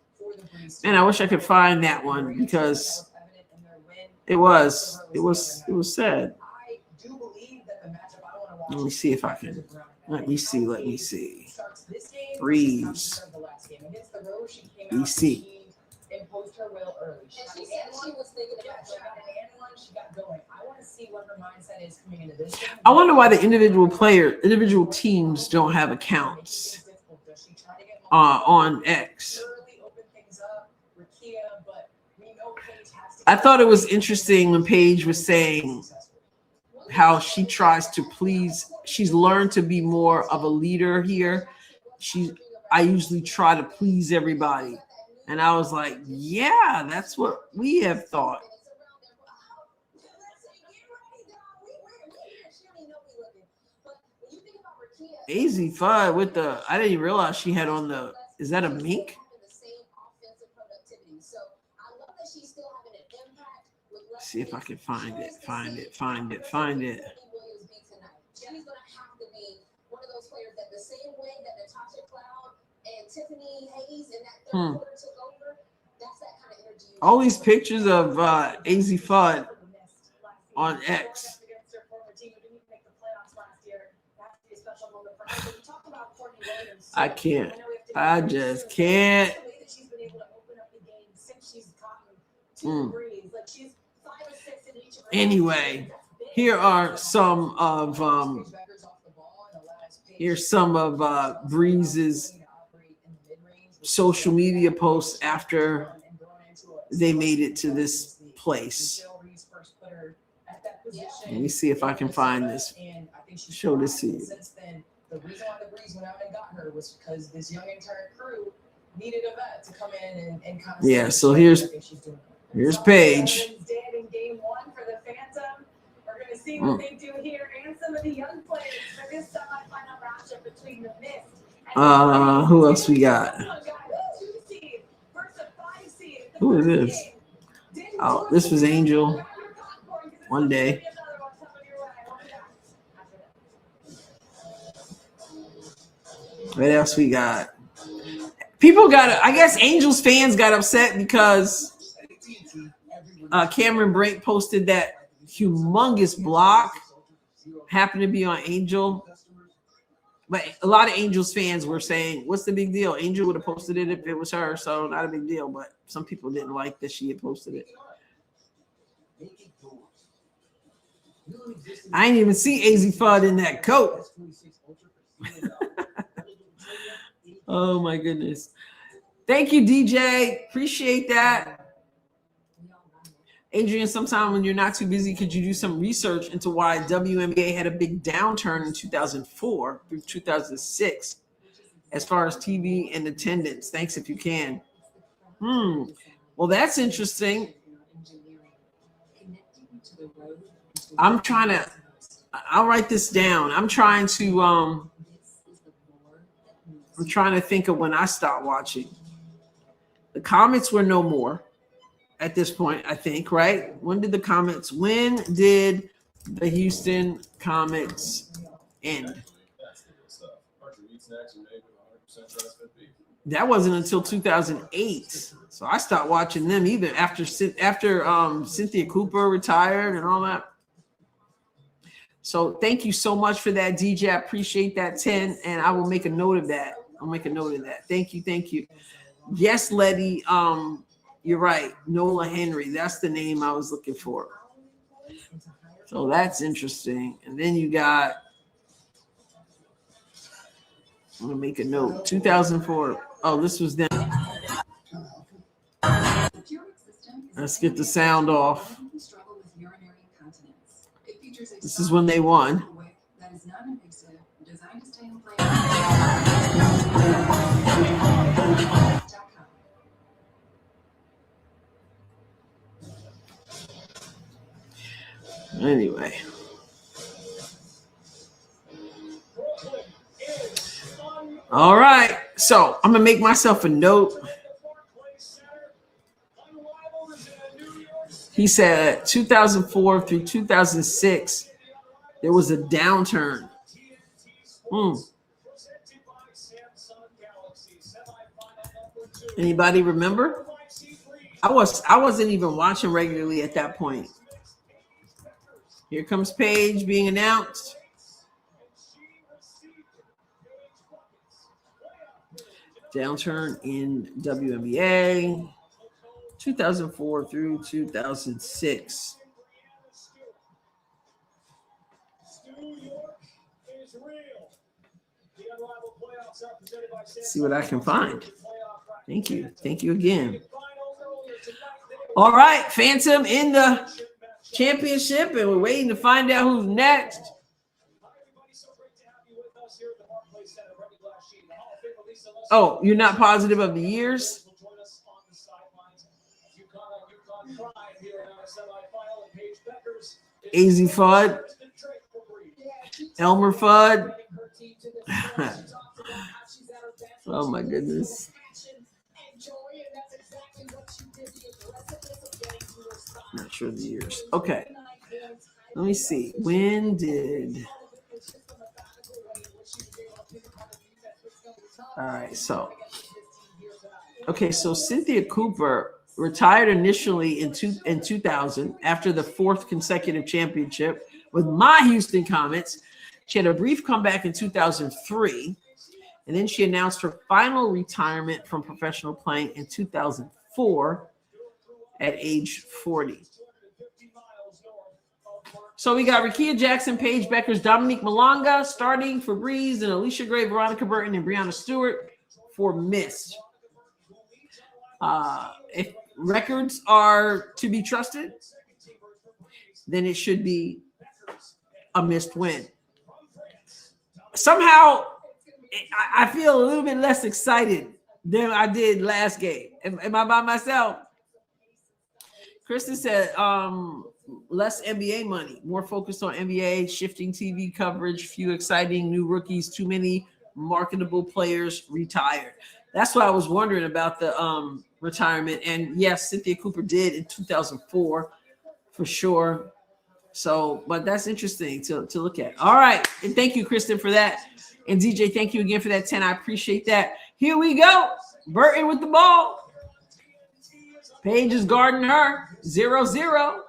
And I wish I could find that one because it was sad. Let me see if I can. Let me see. Breeze. BC. Imposed her will early. She was thinking about she got going. I want to see what her mindset is coming into this. I wonder why the individual teams don't have accounts on X. I thought it was interesting when Paige was saying how she tries to please. She's learned to be more of a leader here. I usually try to please everybody. And I was like, yeah, that's what we have thought. AZ Fudd with the, I didn't even realize she had on the, is that a mink? See if I can find it. She's gonna have to be one of those players that the same way that Natasha Cloud and Tiffany Hayes in that third quarter took over. That's that kind of energy. All these pictures of AZ Fudd on X. I can't. I just can't. Anyway, here are some of Breeze's social media posts after they made it to this place. Let me see if I can find this. Show this to you. The reason why the Breeze went out and got her was because this young intern crew needed a vet to come in and kind of. Yeah, so here's Paige. Dead in game one for the Phantom. We're going to see what they do here and some of the young players for this semifinal matchup between the Mist. Who else we got? Who is this? Oh, this was Angel. One day. What else we got? People I guess Angels fans got upset because Cameron Brink posted that humongous block. Happened to be on Angel. But a lot of Angels fans were saying, what's the big deal? Angel would have posted it if it was her, so not a big deal. But some people didn't like that she had posted it. I didn't even see AZ Fudd in that coat. Oh my goodness. Thank you, DJ. Appreciate that. Adrienne, sometime when you're not too busy, could you do some research into why WNBA had a big downturn in 2004 through 2006 as far as TV and attendance? Thanks if you can. Well, that's interesting. I'll write this down. I'm trying to think of when I stopped watching. The Comets were no more at this point, I think, right? When did the Houston Comets end? That wasn't until 2008. So I stopped watching them either after Cynthia Cooper retired and all that. So thank you so much for that, DJ. I appreciate that 10, and I will make a note of that. Thank you. Yes, Letty. You're right. Nola Henry. That's the name I was looking for. So that's interesting. And then you got, I'm going to make a note. 2004. Oh, this was them. Let's get the sound off. This is when they won. Anyway. All right. So I'm going to make myself a note. He said 2004 through 2006, there was a downturn. Anybody remember? I wasn't even watching regularly at that point. Here comes Paige being announced. Downturn in WNBA, 2004 through 2006. Let's see what I can find. Thank you. Thank you again. All right, Phantom in the championship, and we're waiting to find out who's next. Oh, you're not positive of the years? AZ Fudd, Elmer Fudd. Oh my goodness. Not sure the years. Okay. Let me see. When did... All right, so... Okay, so Cynthia Cooper retired initially in 2000 after the fourth consecutive championship with my Houston Comets. She had a brief comeback in 2003, and then she announced her final retirement from professional playing in 2004 at age 40. So we got Rickea Jackson, Paige Beckers, Dominique Malonga starting for Breeze, and Alicia Gray, Veronica Burton, and Brianna Stewart for Mist. If records are to be trusted, then it should be a Mist win. Somehow, I feel a little bit less excited than I did last game. Am I by myself? Kristen said, less NBA money, more focused on NBA, shifting TV coverage, few exciting new rookies, too many marketable players retired. That's why I was wondering about the retirement. And yes, Cynthia Cooper did in 2004 for sure. So, but that's interesting to look at. All right. And thank you, Kristen, for that. And DJ, thank you again for that 10. I appreciate that. Here we go. Burton with the ball. Paige is guarding her. 0-0.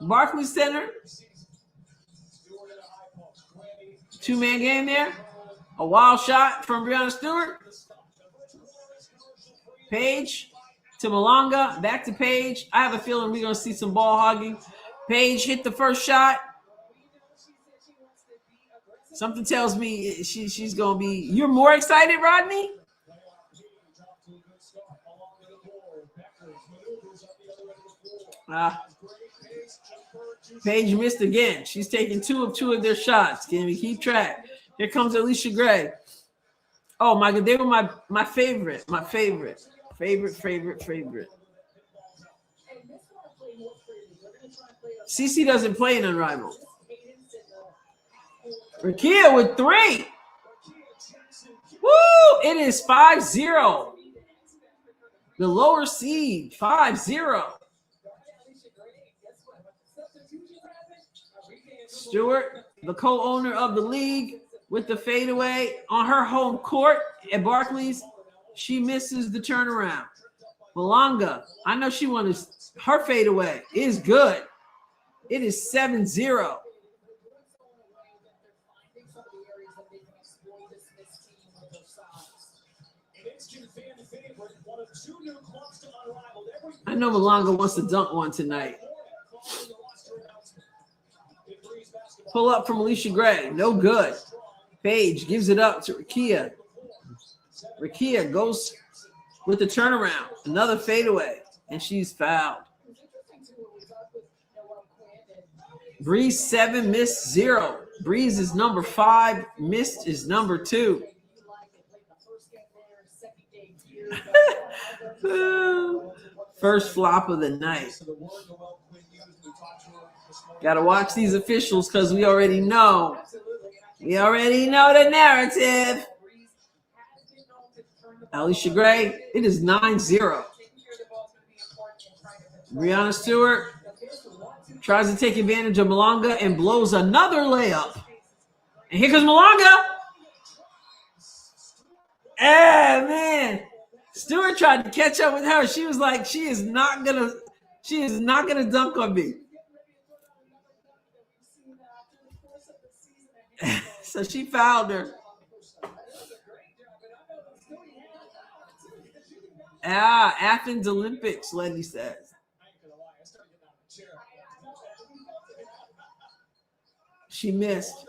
Barclays Center. Two-man game there. A wild shot from Brianna Stewart. Paige to Malonga. Back to Paige. I have a feeling we're going to see some ball hogging. Paige hit the first shot. Something tells me she's going to be... You're more excited, Rodney? Paige missed again. She's taking two of their shots. Can we keep track? Here comes Alicia Gray. Oh, my God. They were my favorite. My favorite. Favorite. CC doesn't play in Unrivaled. Rickea with 3. Woo! It is 5-0. The lower seed, 5-0. Stewart, the co-owner of the league, with the fadeaway on her home court at Barclays. She misses the turnaround. Malonga, I know she wanted her fadeaway. It is good. It is 7-0. I know Malonga wants to dunk one tonight. Pull up from Alicia Gray. No good. Paige gives it up to Rickea. Rickea goes with the turnaround. Another fadeaway. And she's fouled. Breeze 7, Mist 0. Breeze is number 5. Mist is number 2. First flop of the night. Got to watch these officials because we already know. We already know the narrative. Alicia Gray, it is 9-0. Brianna Stewart tries to take advantage of Malonga and blows another layup. And here comes Malonga. Man. Stewart tried to catch up with her. She was like, she is not gonna dunk on me. So she fouled her. Athens Olympics, Lenny says. She missed.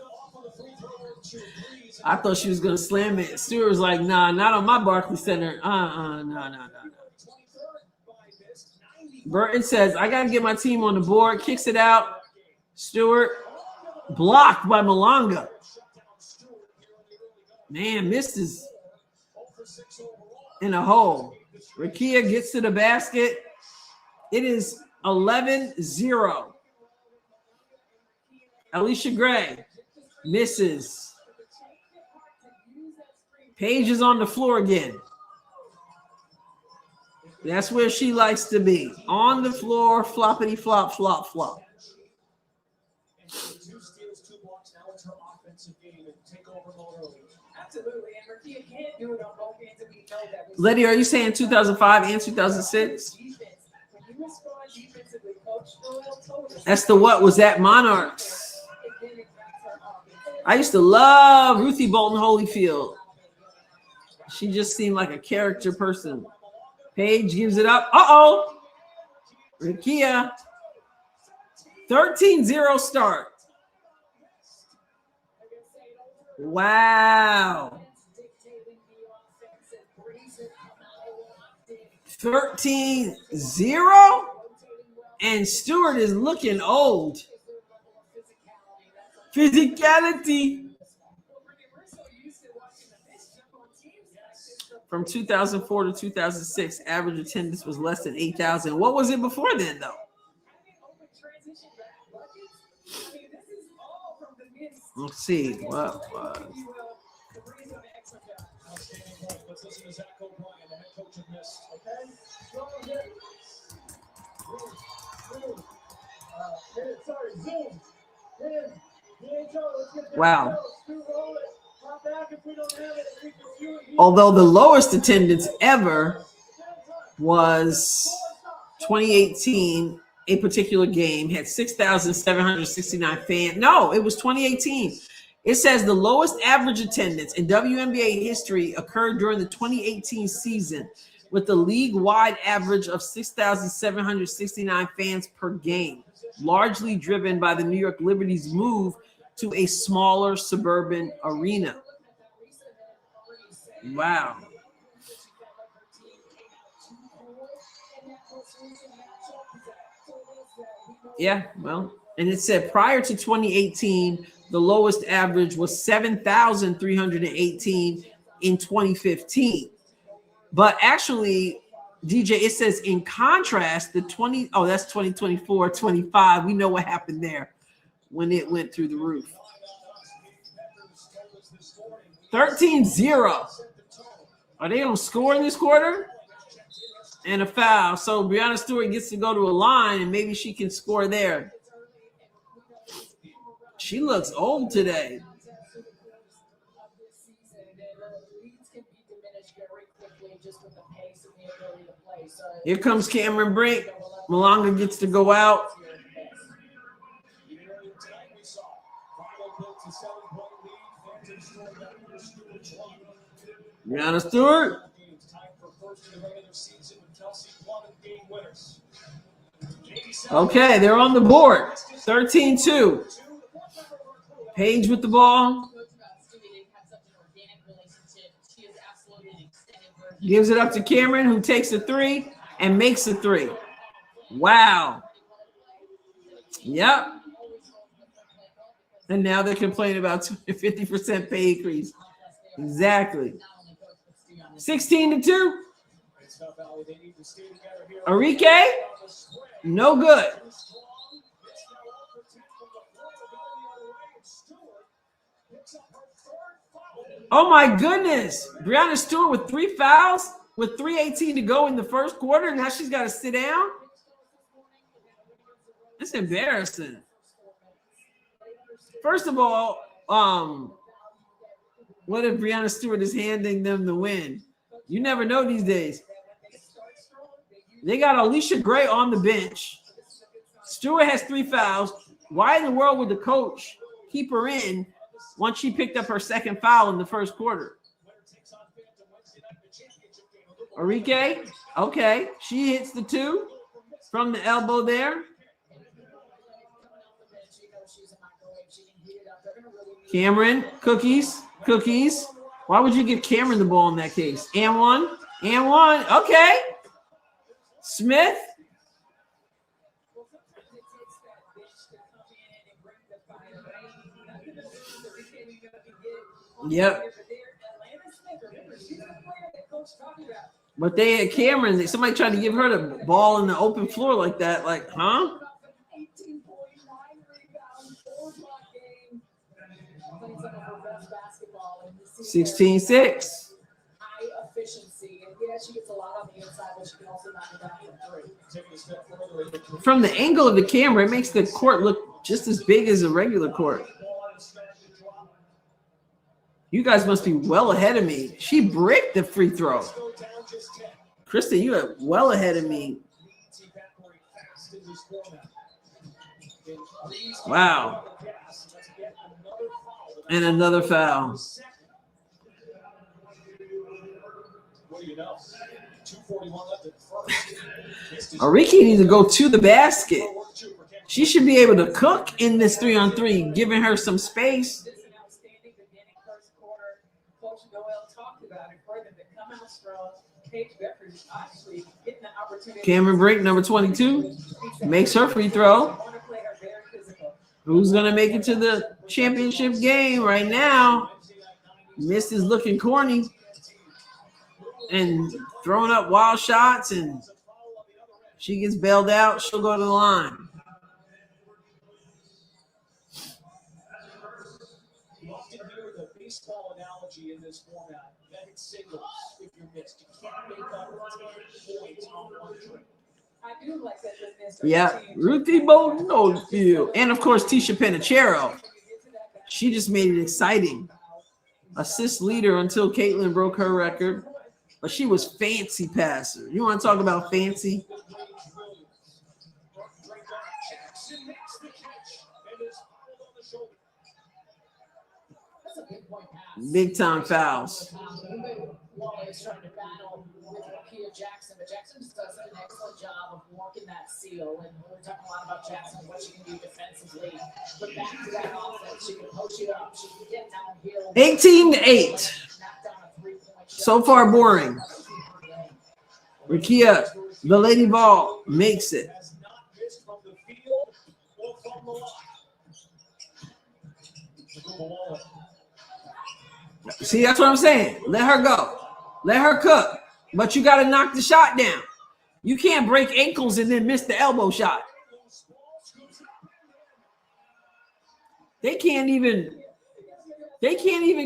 I thought she was going to slam it. Stewart was like, nah, not on my Barclays Center. No. Burton says, I got to get my team on the board. Kicks it out. Stewart blocked by Malanga. Man, misses in a hole. Rakia gets to the basket. It is 11-0. Alicia Gray misses. Paige is on the floor again. That's where she likes to be. On the floor, floppity flop, flop, flop. Absolutely, and Rakia can't do it on both ends, and we know that. Letty, are you saying 2005 and 2006? That's the what was that Monarchs. I used to love Ruthie Bolton Holyfield. She just seemed like a character person. Paige gives it up. Uh-oh. Rakia. 13-0 start. Wow. 13-0? And Stewart is looking old. Physicality. From 2004 to 2006, average attendance was less than 8,000. What was it before then, though? Let's see. What was? Let's listen to Zach O'Brien, the head coach of Mist. Wow. Although the lowest attendance ever was 2018, a particular game had 6,769 fans. No, it was 2018. It says the lowest average attendance in WNBA history occurred during the 2018 season, with the league-wide average of 6,769 fans per game, largely driven by the New York Liberty's move to a smaller suburban arena. Wow. Yeah, well, and it said prior to 2018, the lowest average was 7,318 in 2015. But actually, DJ, it says in contrast, that's 2024, 25. We know what happened there when it went through the roof. 13-0. Are they going to score in this quarter? And a foul. So Breanna Stewart gets to go to a line, and maybe she can score there. She looks old today. Here comes Cameron Brink. Malanga gets to go out. Breanna Stewart. Okay, they're on the board. 13-2. Paige with the ball. Gives it up to Cameron, who takes a three and makes a three. Wow. Yep. And now they're complaining about 50% pay increase. Exactly. 16-2. Arike, no good. Oh my goodness. Breanna Stewart with 3 fouls with 3:18 to go in the first quarter. Now she's got to sit down. It's embarrassing. First of all, what if Breanna Stewart is handing them the win? You never know these days. They got Alicia Gray on the bench. Stewart has 3 fouls. Why in the world would the coach keep her in once she picked up her second foul in the first quarter? Arike, okay. She hits the 2 from the elbow there. Cameron, cookies. Why would you give Cameron the ball in that case? And one. Okay. Smith Yep. But they had Cameron. Somebody tried to give her the ball in the open floor like that. Like, huh? 16-6. High efficiency. And yeah, she gets a lot on the inside, but she can also knock it down from 3. From the angle of the camera, it makes the court look just as big as a regular court. You guys must be well ahead of me. She bricked the free throw. Krista, you are well ahead of me. Wow. And another foul. What do you know? 2:41 left in the first. Ariki needs to go to the basket. She should be able to cook in this 3-on-3, giving her some space. This is an outstanding beginning first quarter. Coach Noel talked about it further to come out strong. Paige Becker actually getting the opportunity. Cameron Brink, number 22, makes her free throw. Who's going to make it to the championship game right now? Mist is looking corny and throwing up wild shots, and she gets bailed out. She'll go to the line. You often hear the baseball analogy in this format. That it's singles if you're missed. You can't make up 10 points on one trip. I do like that. Yeah, Ruthie Bodenfield. And, of course, Tisha Panachero. She just made it exciting. Assist leader until Caitlin broke her record. But she was fancy passer. You want to talk about fancy? Big time fouls. Wallace trying to battle with Lakia Jackson, but Jackson just does an excellent job of working that seal. And we're talking a lot about Jackson, what she can do defensively. But back to that offense, she can post you up, she can get downhill. 18-8. So far, boring. Rakia, the Lady Ball, makes it. See, that's what I'm saying. Let her go. Let her cook. But you got to knock the shot down. You can't break ankles and then miss the elbow shot. They can't even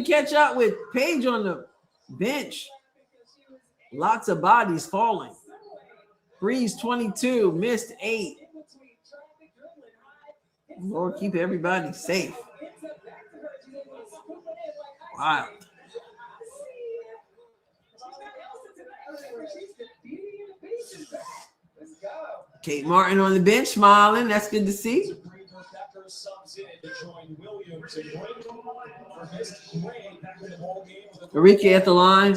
catch up with Paige on the bench. Lots of bodies falling. Breeze 22, missed 8. Lord, keep everybody safe. Wow. Kate Martin on the bench, smiling. That's good to see. Ariki at the line.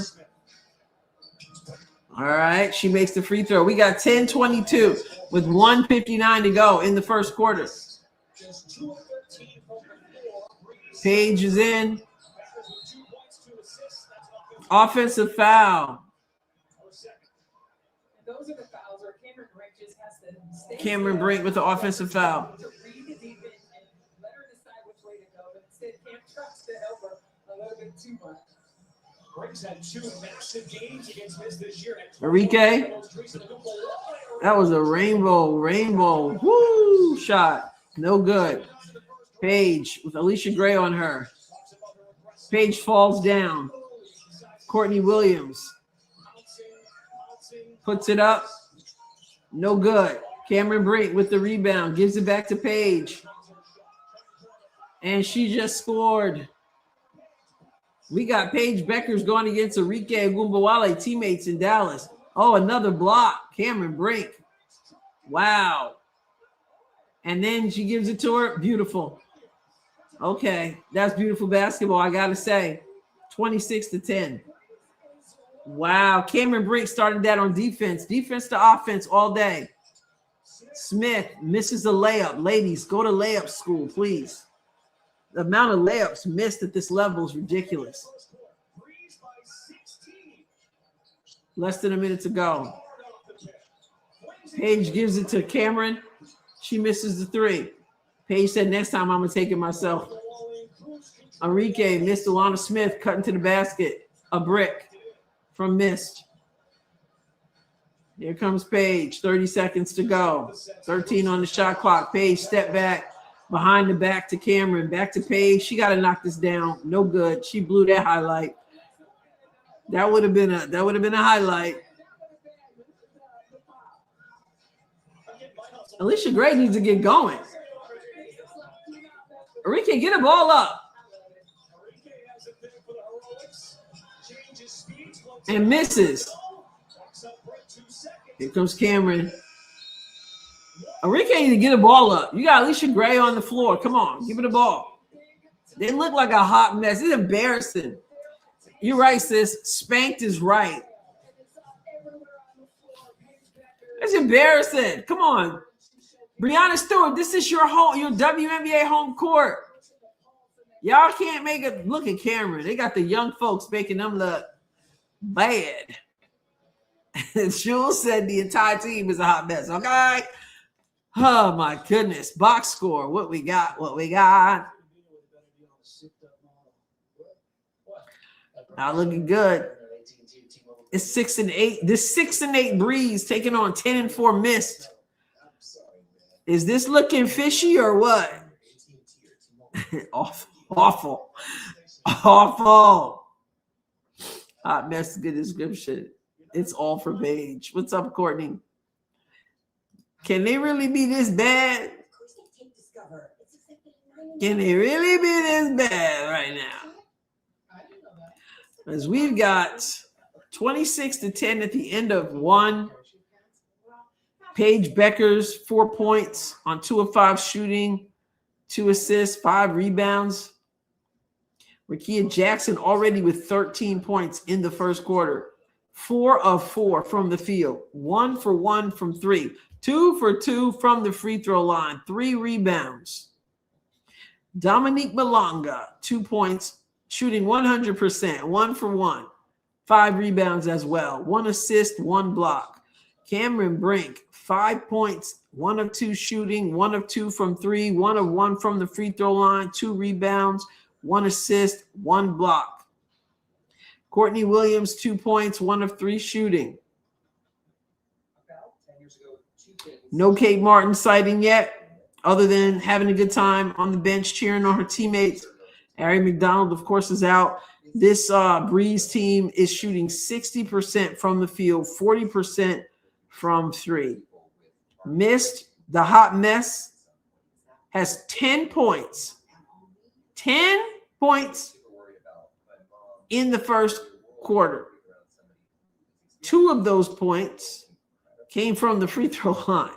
All right, she makes the free throw. We got 10-22 with 1:59 to go in the first quarter. Paige is in. Offensive foul. Those are the fouls where Cameron Brink just has to stay. Cameron Brink with the offensive foul. To read the defense and let her decide which way to go. But instead, Cam tries to help her a little bit too much. Brink's had 2 massive games against Miss this year. Enrique. That was a rainbow, woo, shot. No good. Paige with Alicia Gray on her. Paige falls down. Courtney Williams puts it up. No good. Cameron Brink with the rebound. Gives it back to Paige. And she just scored. We got Paige Beckers going against Enrique Agumbawale, teammates in Dallas. Oh, another block. Cameron Brink. Wow. And then she gives it to her. Beautiful. Okay. That's beautiful basketball, I got to say. 26-10. Wow. Cameron Brink started that on defense. Defense to offense all day. Smith misses a layup. Ladies, go to layup school, please. The amount of layups missed at this level is ridiculous. Less than a minute to go. Paige gives it to Cameron. She misses the 3. Paige said, next time I'm going to take it myself. Enrique missed Alana Smith, cutting to the basket. A brick from missed. Here comes Paige. 30 seconds to go. 13 on the shot clock. Paige step back. Behind the back to Cameron. Back to Paige. She got to knock this down. No good. She blew that highlight. That would have been a highlight. Alicia Gray needs to get going. Enrique, get a ball up. And misses. Here comes Cameron. Enrique needs to get a ball up. You got Alicia Gray on the floor. Come on, give it a ball. They look like a hot mess. It's embarrassing. You're right, sis. Spanked is right. It's embarrassing. Come on. Brianna Stewart, this is your home, your WNBA home court. Y'all can't make it. Look at Cameron. They got the young folks making them look bad. Jules said the entire team is a hot mess. Okay. Oh my goodness. Box score. What we got? Not looking good. It's 6-8. This 6-8 Breeze taking on 10-4 Mist. Is this looking fishy or what? Awful. Hot mess, good description. It's all for Paige. What's up, Courtney? Can they really be this bad? Can they really be this bad right now? As we've got 26-10 at the end of one. Paige Beckers, 4 points on 2 of 5 shooting, 2 assists, 5 rebounds. Rickea Jackson already with 13 points in the first quarter. 4 of 4 from the field. 1 for 1 from 3. 2 for 2 from the free throw line. 3 rebounds. Dominique Malonga, 2 points, shooting 100%. 1 for 1. 5 rebounds as well. 1 assist, 1 block. Cameron Brink, 5 points, 1 of 2 shooting, 1 of 2 from 3, 1 of 1 from the free throw line, 2 rebounds, 1 assist, 1 block. Courtney Williams, 2 points, 1 of 3 shooting. No Kate Martin sighting yet, other than having a good time on the bench cheering on her teammates. Ari McDonald, of course, is out. This Breeze team is shooting 60% from the field, 40% from 3. Missed, the hot mess, has 10 points. 10 points in the first quarter. 2 of those points came from the free throw line.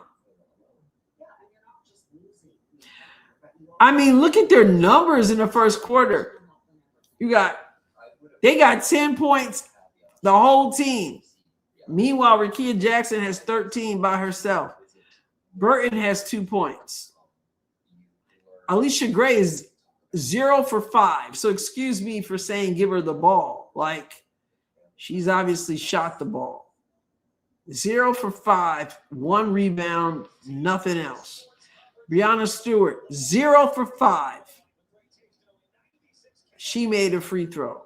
I mean, look at their numbers in the first quarter. They got 10 points, the whole team. Meanwhile, Rickea Jackson has 13 by herself. Burton has 2 points. Alicia Gray is 0 for 5. So excuse me for saying give her the ball. Like, she's obviously shot the ball. 0 for 5, 1 rebound, nothing else. Brianna Stewart, 0 for 5. She made a free throw.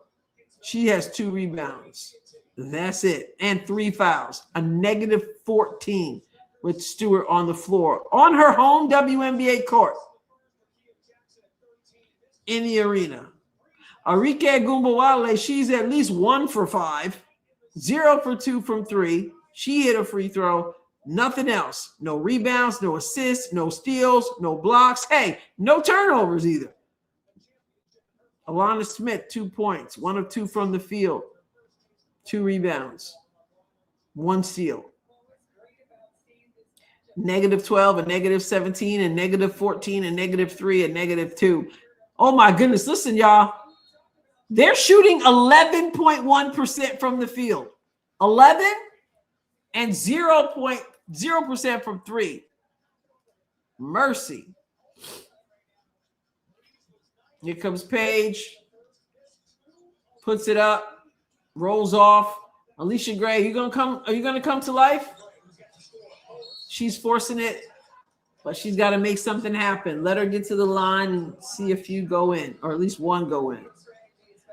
She has 2 rebounds. That's it. And 3 fouls. A negative 14 with Stewart on the floor. On her home WNBA court. In the arena. Arike Gumbawale, she's at least 1 for 5. 0 for 2 from 3. She hit a free throw. Nothing else. No rebounds, no assists, no steals, no blocks. Hey, no turnovers either. Alana Smith, 2 points. 1 of 2 from the field. 2 rebounds. 1 steal. Negative 12, a negative 17, a negative 14, a negative 3, a negative 2. Oh my goodness. Listen, y'all. They're shooting 11.1% from the field. 11 and 0.0% from 3. Mercy. Here comes Paige. Puts it up. Rolls off. Alicia Gray, are you gonna come to life? She's forcing it. But she's got to make something happen. Let her get to the line and see a few go in, or at least one go in.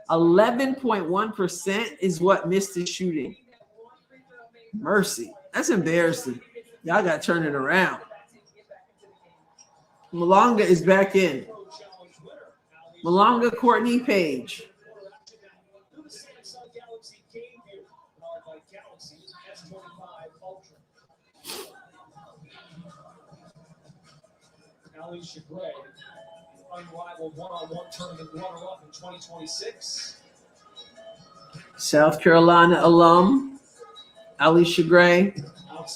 11.1% is what missed the shooting. Mercy. That's embarrassing. Y'all got to turn it around. Malonga is back in. Malonga, Courtney, Page. Alicia Gray, unrivaled one-on-one tournament runner-up in 2026. South Carolina alum, Alicia Gray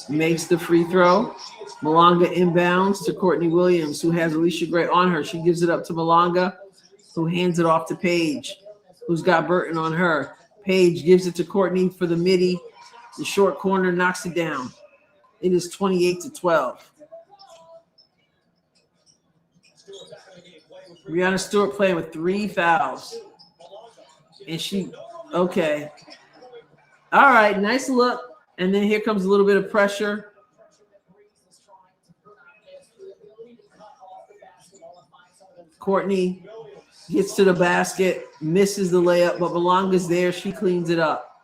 makes the free throw. Malonga inbounds to Courtney Williams, who has Alicia Gray on her. She gives it up to Malonga, who hands it off to Paige, who's got Burton on her. Paige gives it to Courtney for the midi. The short corner knocks it down. It is 28-12. Brianna Stewart playing with 3 fouls. And she, okay. All right, nice look. And then here comes a little bit of pressure. Courtney gets to the basket, misses the layup, but Malonga's there. She cleans it up.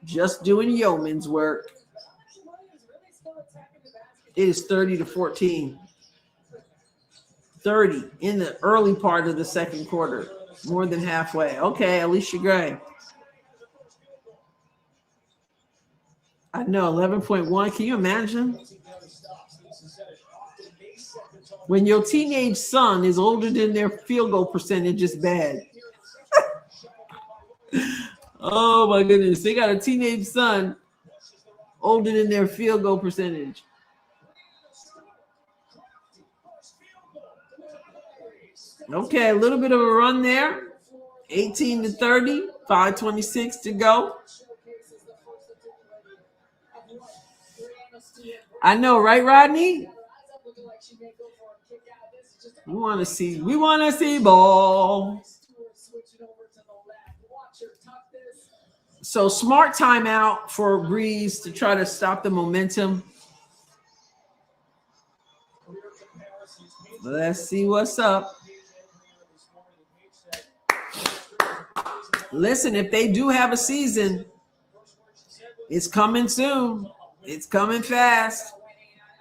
Just doing yeoman's work. It is 30-14. 30 in the early part of the second quarter. More than halfway. Okay, Alicia Gray. I know, 11.1. Can you imagine? When your teenage son is older than their field goal percentage, it's bad. Oh, my goodness. They got a teenage son older than their field goal percentage. Okay, a little bit of a run there. 18-30, 5:26 to go. I know, right, Rodney? We want to see ball. So smart timeout for Breeze to try to stop the momentum. Let's see what's up. Listen, if they do have a season, it's coming soon. It's coming fast.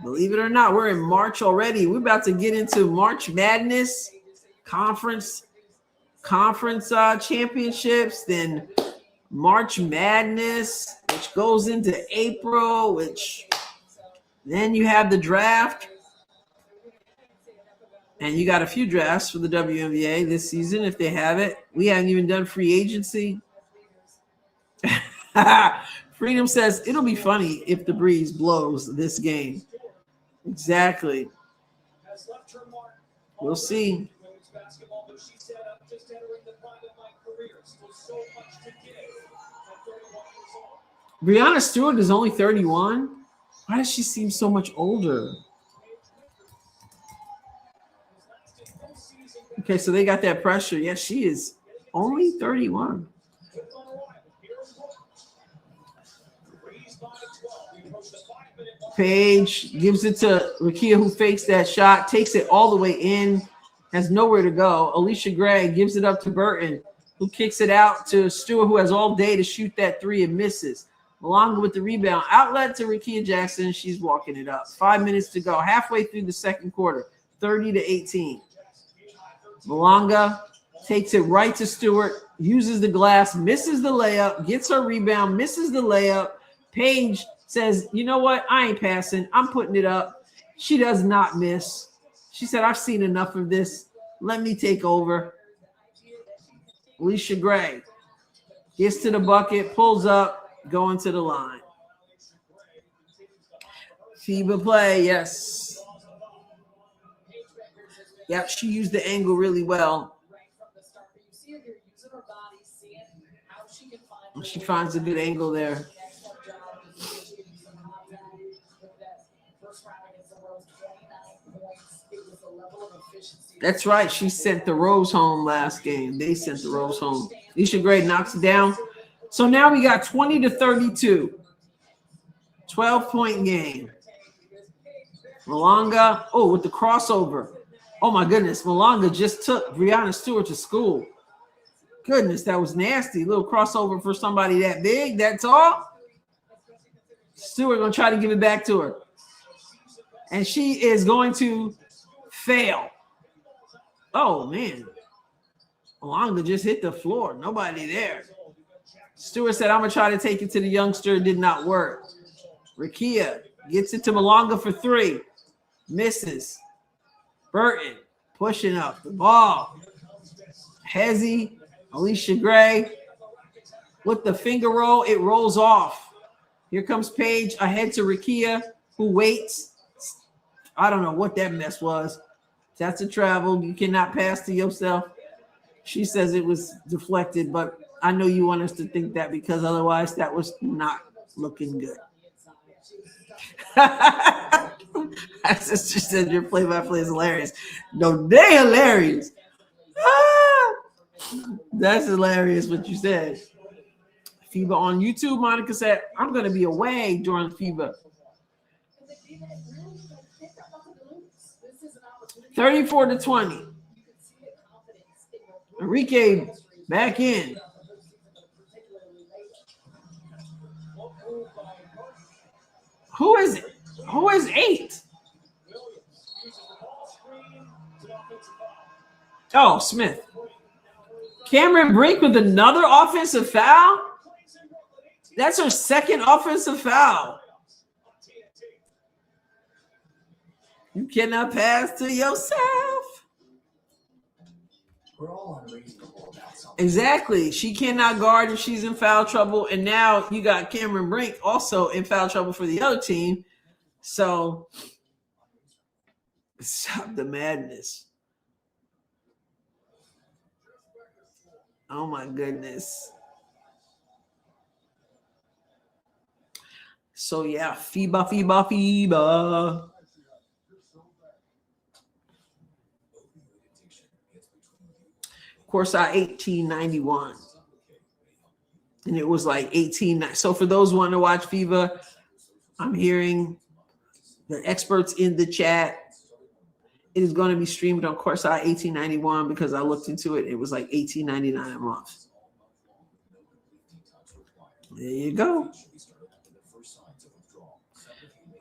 Believe it or not, we're in March already. We're about to get into March Madness, conference championships, then March Madness, which goes into April, which then you have the draft. And you got a few drafts for the WNBA this season if they have it. We haven't even done free agency. Freedom says it'll be funny if the Breeze blows this game. Exactly. We'll see. Brianna Stewart is only 31. Why does she seem so much older? Okay, so they got that pressure. Yes, she is only 31. Paige gives it to Rakia, who fakes that shot, takes it all the way in, has nowhere to go. Alicia Gray gives it up to Burton, who kicks it out to Stewart, who has all day to shoot that three and misses. Malonga with the rebound. Outlet to Rakia Jackson. She's walking it up. 5 minutes to go. Halfway through the second quarter. 30-18. Malonga takes it right to Stewart, uses the glass, misses the layup, gets her rebound, misses the layup. Paige says, you know what? I ain't passing. I'm putting it up. She does not miss. She said, I've seen enough of this. Let me take over. Alicia Gray gets to the bucket, pulls up, going to the line. FIBA play, yes. Yep, she used the angle really well. She finds a good angle there. That's right. She sent the Rose home last game. They sent the Rose home. Alicia Gray knocks it down. So now we got 20-32. 12-point game. Malonga, oh, with the crossover. Oh my goodness, Malonga just took Brianna Stewart to school. Goodness, that was nasty. Little crossover for somebody that big, that tall. Stewart gonna try to give it back to her. And she is going to fail. Oh man. Malonga just hit the floor. Nobody there. Stewart said, I'm gonna try to take it to the youngster. It did not work. Rakia gets it to Malonga for 3. Misses. Burton pushing up the ball. Hezzy, Alicia Gray with the finger roll. It rolls off. Here comes Paige ahead to Rakia, who waits. I don't know what that mess was. That's a travel. You cannot pass to yourself. She says it was deflected, but I know you want us to think that because otherwise that was not looking good. My sister said your play-by-play is hilarious. No, they hilarious. Ah, that's hilarious what you said. FIBA on YouTube, Monica said, I'm going to be away during FIBA. 34-20. Enrique back in. Who is it? Who is 8? Oh, Smith. Cameron Brink with another offensive foul? That's her second offensive foul. You cannot pass to yourself. We're all unreasonable about something. Exactly. She cannot guard if she's in foul trouble. And now you got Cameron Brink also in foul trouble for the other team. So stop the madness. Oh my goodness. So yeah, FIBA. Course I 1891. And it was like 18. So for those wanting to watch FIBA, I'm hearing the experts in the chat. It is going to be streamed on Course I 1891 because I looked into it. It was like $18.99 a month. There you go.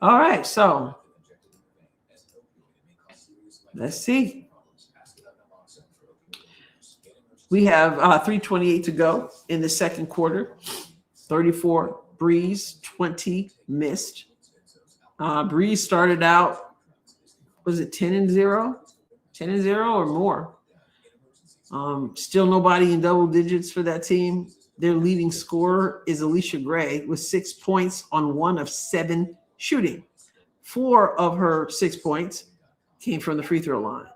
All right, so let's see. We have 3:28 to go in the second quarter. 34 Breeze, 20 missed. Breeze started out, was it 10-0? 10-0 or more. Still nobody in double digits for that team. Their leading scorer is Alicia Gray with 6 points on 1 of 7 shooting. 4 of her 6 points came from the free throw line.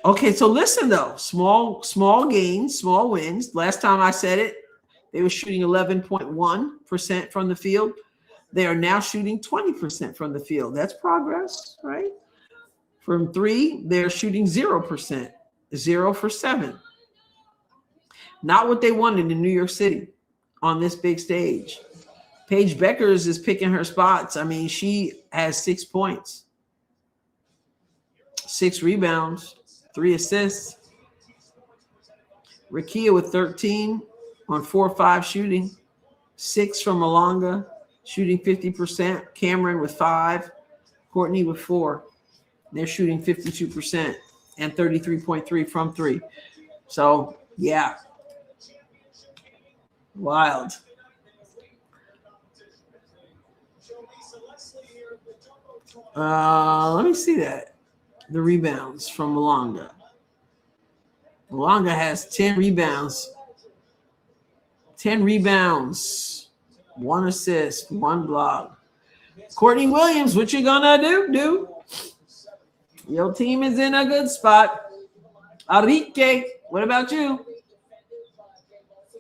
Okay, so listen though, small gains, small wins. Last time I said it, they were shooting 11.1% from the field. They are now shooting 20% from the field. That's progress, right? From 3, they're shooting 0%, 0 for 7. Not what they wanted in New York City on this big stage. Paige Beckers is picking her spots. I mean, she has 6 points, 6 rebounds, 3 assists. Rakia with 13 on 4-5 shooting, 6 from Malonga, shooting 50%. Cameron with 5, Courtney with 4. They're shooting 52% and 33.3 from 3. So, yeah. Wild. Let me see that. The rebounds from Malonga. Malonga has 10 rebounds. 10 rebounds. 1 assist, 1 block. Courtney Williams, what you gonna do? Your team is in a good spot. Enrique, what about you?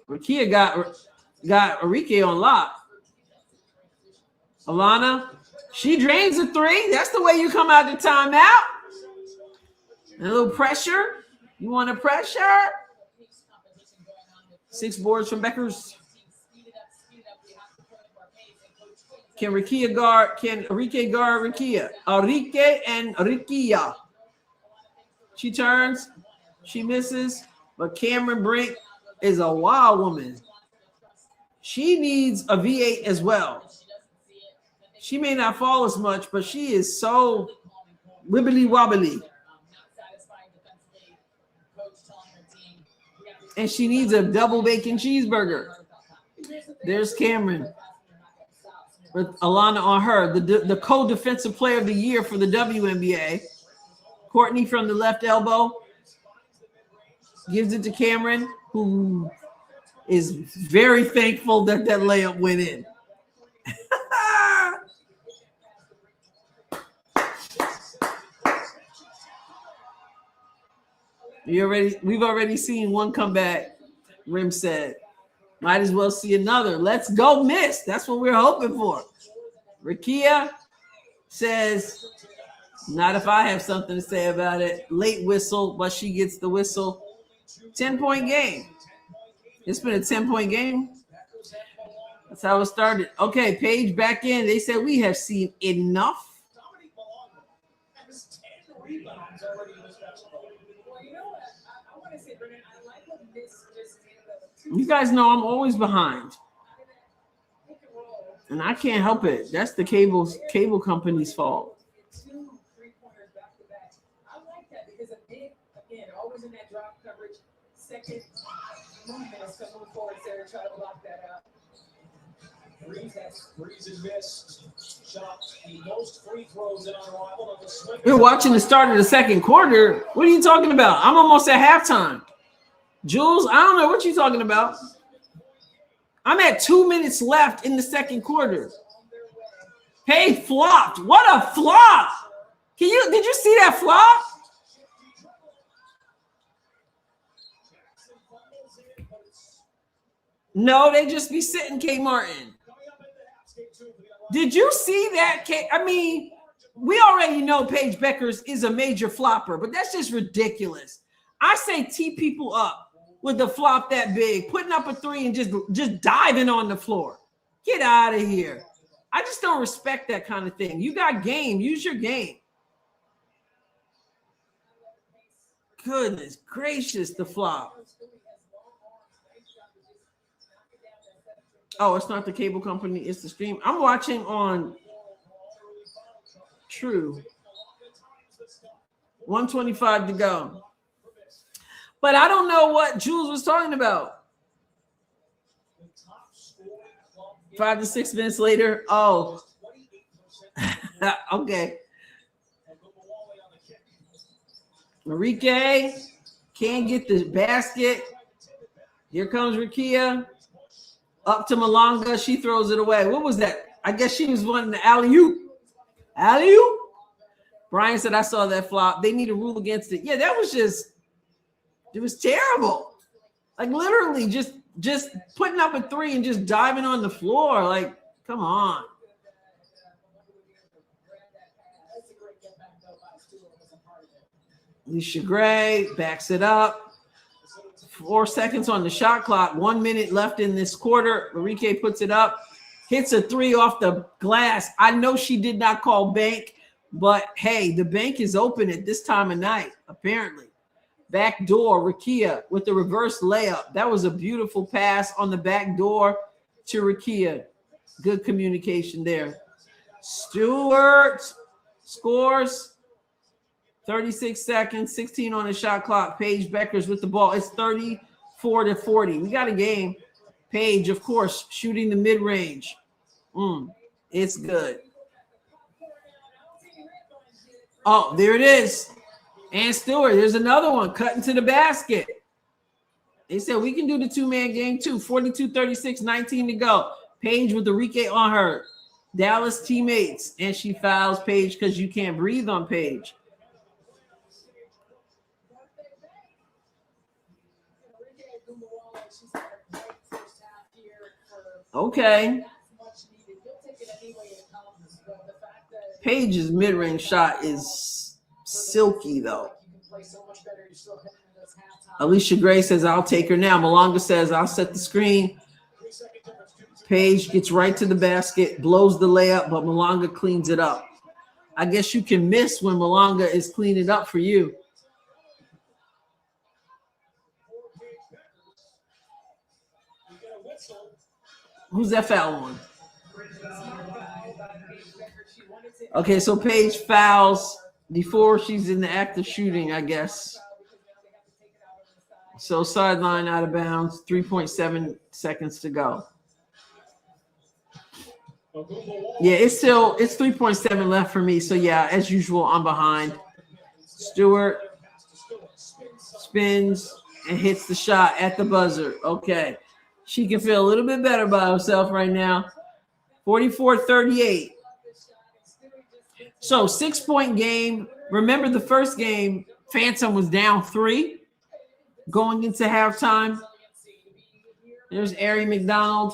Rakia got Enrique on lock. Alana, she drains a 3. That's the way you come out the timeout. A little pressure. You want to pressure? 6 boards from Beckers. Can Rikia guard? Can Enrique guard Rikia? Enrique and Rikia. She turns. She misses. But Cameron Brink is a wild woman. She needs a V8 as well. She may not fall as much, but she is so wibbly wobbly. And she needs a double bacon cheeseburger. There's Cameron with Alana on her, the co-defensive player of the year for the WNBA. Courtney from the left elbow gives it to Cameron, who is very thankful that that layup went in. We've already seen one comeback, Rim said. Might as well see another. Let's go, miss. That's what we're hoping for. Rikia says, not if I have something to say about it. Late whistle, but she gets the whistle. 10-point game. It's been a 10-point game. That's how it started. Okay, Paige back in. They said we have seen enough. You guys know I'm always behind. And I can't help it. That's the cable company's fault. 2 3-pointers back to back. I like that because a big, again, always in that drop coverage, second movement is to move forward there and try to block that out. Breeze and missed. Shot the most free throws in Unrivaled on the swing. We're watching the start of the second quarter. What are you talking about? I'm almost at halftime. Jules, I don't know what you're talking about. I'm at 2 minutes left in the second quarter. Hey, flopped. What a flop. Did you see that flop? No, they just be sitting K Martin. Did you see that? I mean, we already know Paige Beckers is a major flopper, but that's just ridiculous. I say tee people up with the flop that big, putting up a 3 and just diving on the floor. Get out of here. I just don't respect that kind of thing. You got game. Use your game. Goodness gracious, the flop. Oh, it's not the cable company. It's the stream. I'm watching on True. 125 to go. But I don't know what Jules was talking about. 5 to 6 minutes later. Oh. Okay. Enrique can't get the basket. Here comes Rikia. Up to Malanga. She throws it away. What was that? I guess she was wanting the alley-oop. Alley-oop? Brian said, I saw that flop. They need a rule against it. Yeah, that was just, it was terrible. Like literally just putting up a 3 and just diving on the floor. Like, come on. Alicia Gray backs it up. 4 seconds on the shot clock. 1 minute left in this quarter. Enrique puts it up. Hits a 3 off the glass. I know she did not call bank, but hey, the bank is open at this time of night, apparently. Back door, Rikia with the reverse layup. That was a beautiful pass on the back door to Rikia. Good communication there. Stewart scores. 36 seconds, 16 on the shot clock. Paige Beckers with the ball. It's 34 to 40. We got a game. Paige, of course, shooting the mid-range. It's good. Oh, there it is. And Stewart, there's another one cutting to the basket. They said we can do the 2-man game too. 42-36, 19 to go. Paige with Enrique on her. Dallas teammates. And she fouls Paige because you can't breathe on Paige. Okay. Paige's mid-range shot is silky, though. Alicia Gray says, I'll take her now. Malonga says, I'll set the screen. Paige gets right to the basket, blows the layup, but Malonga cleans it up. I guess you can miss when Malonga is cleaning up for you. Who's that foul on? Okay, so Paige fouls before she's in the act of shooting, I guess. So sideline out of bounds, 3.7 seconds to go. Yeah, it's 3.7 left for me. So yeah, as usual, I'm behind. Stewart spins and hits the shot at the buzzer. Okay. She can feel a little bit better by herself right now. 44-38. So 6-point game. Remember the first game, Phantom was down 3 going into halftime. There's Ari McDonald.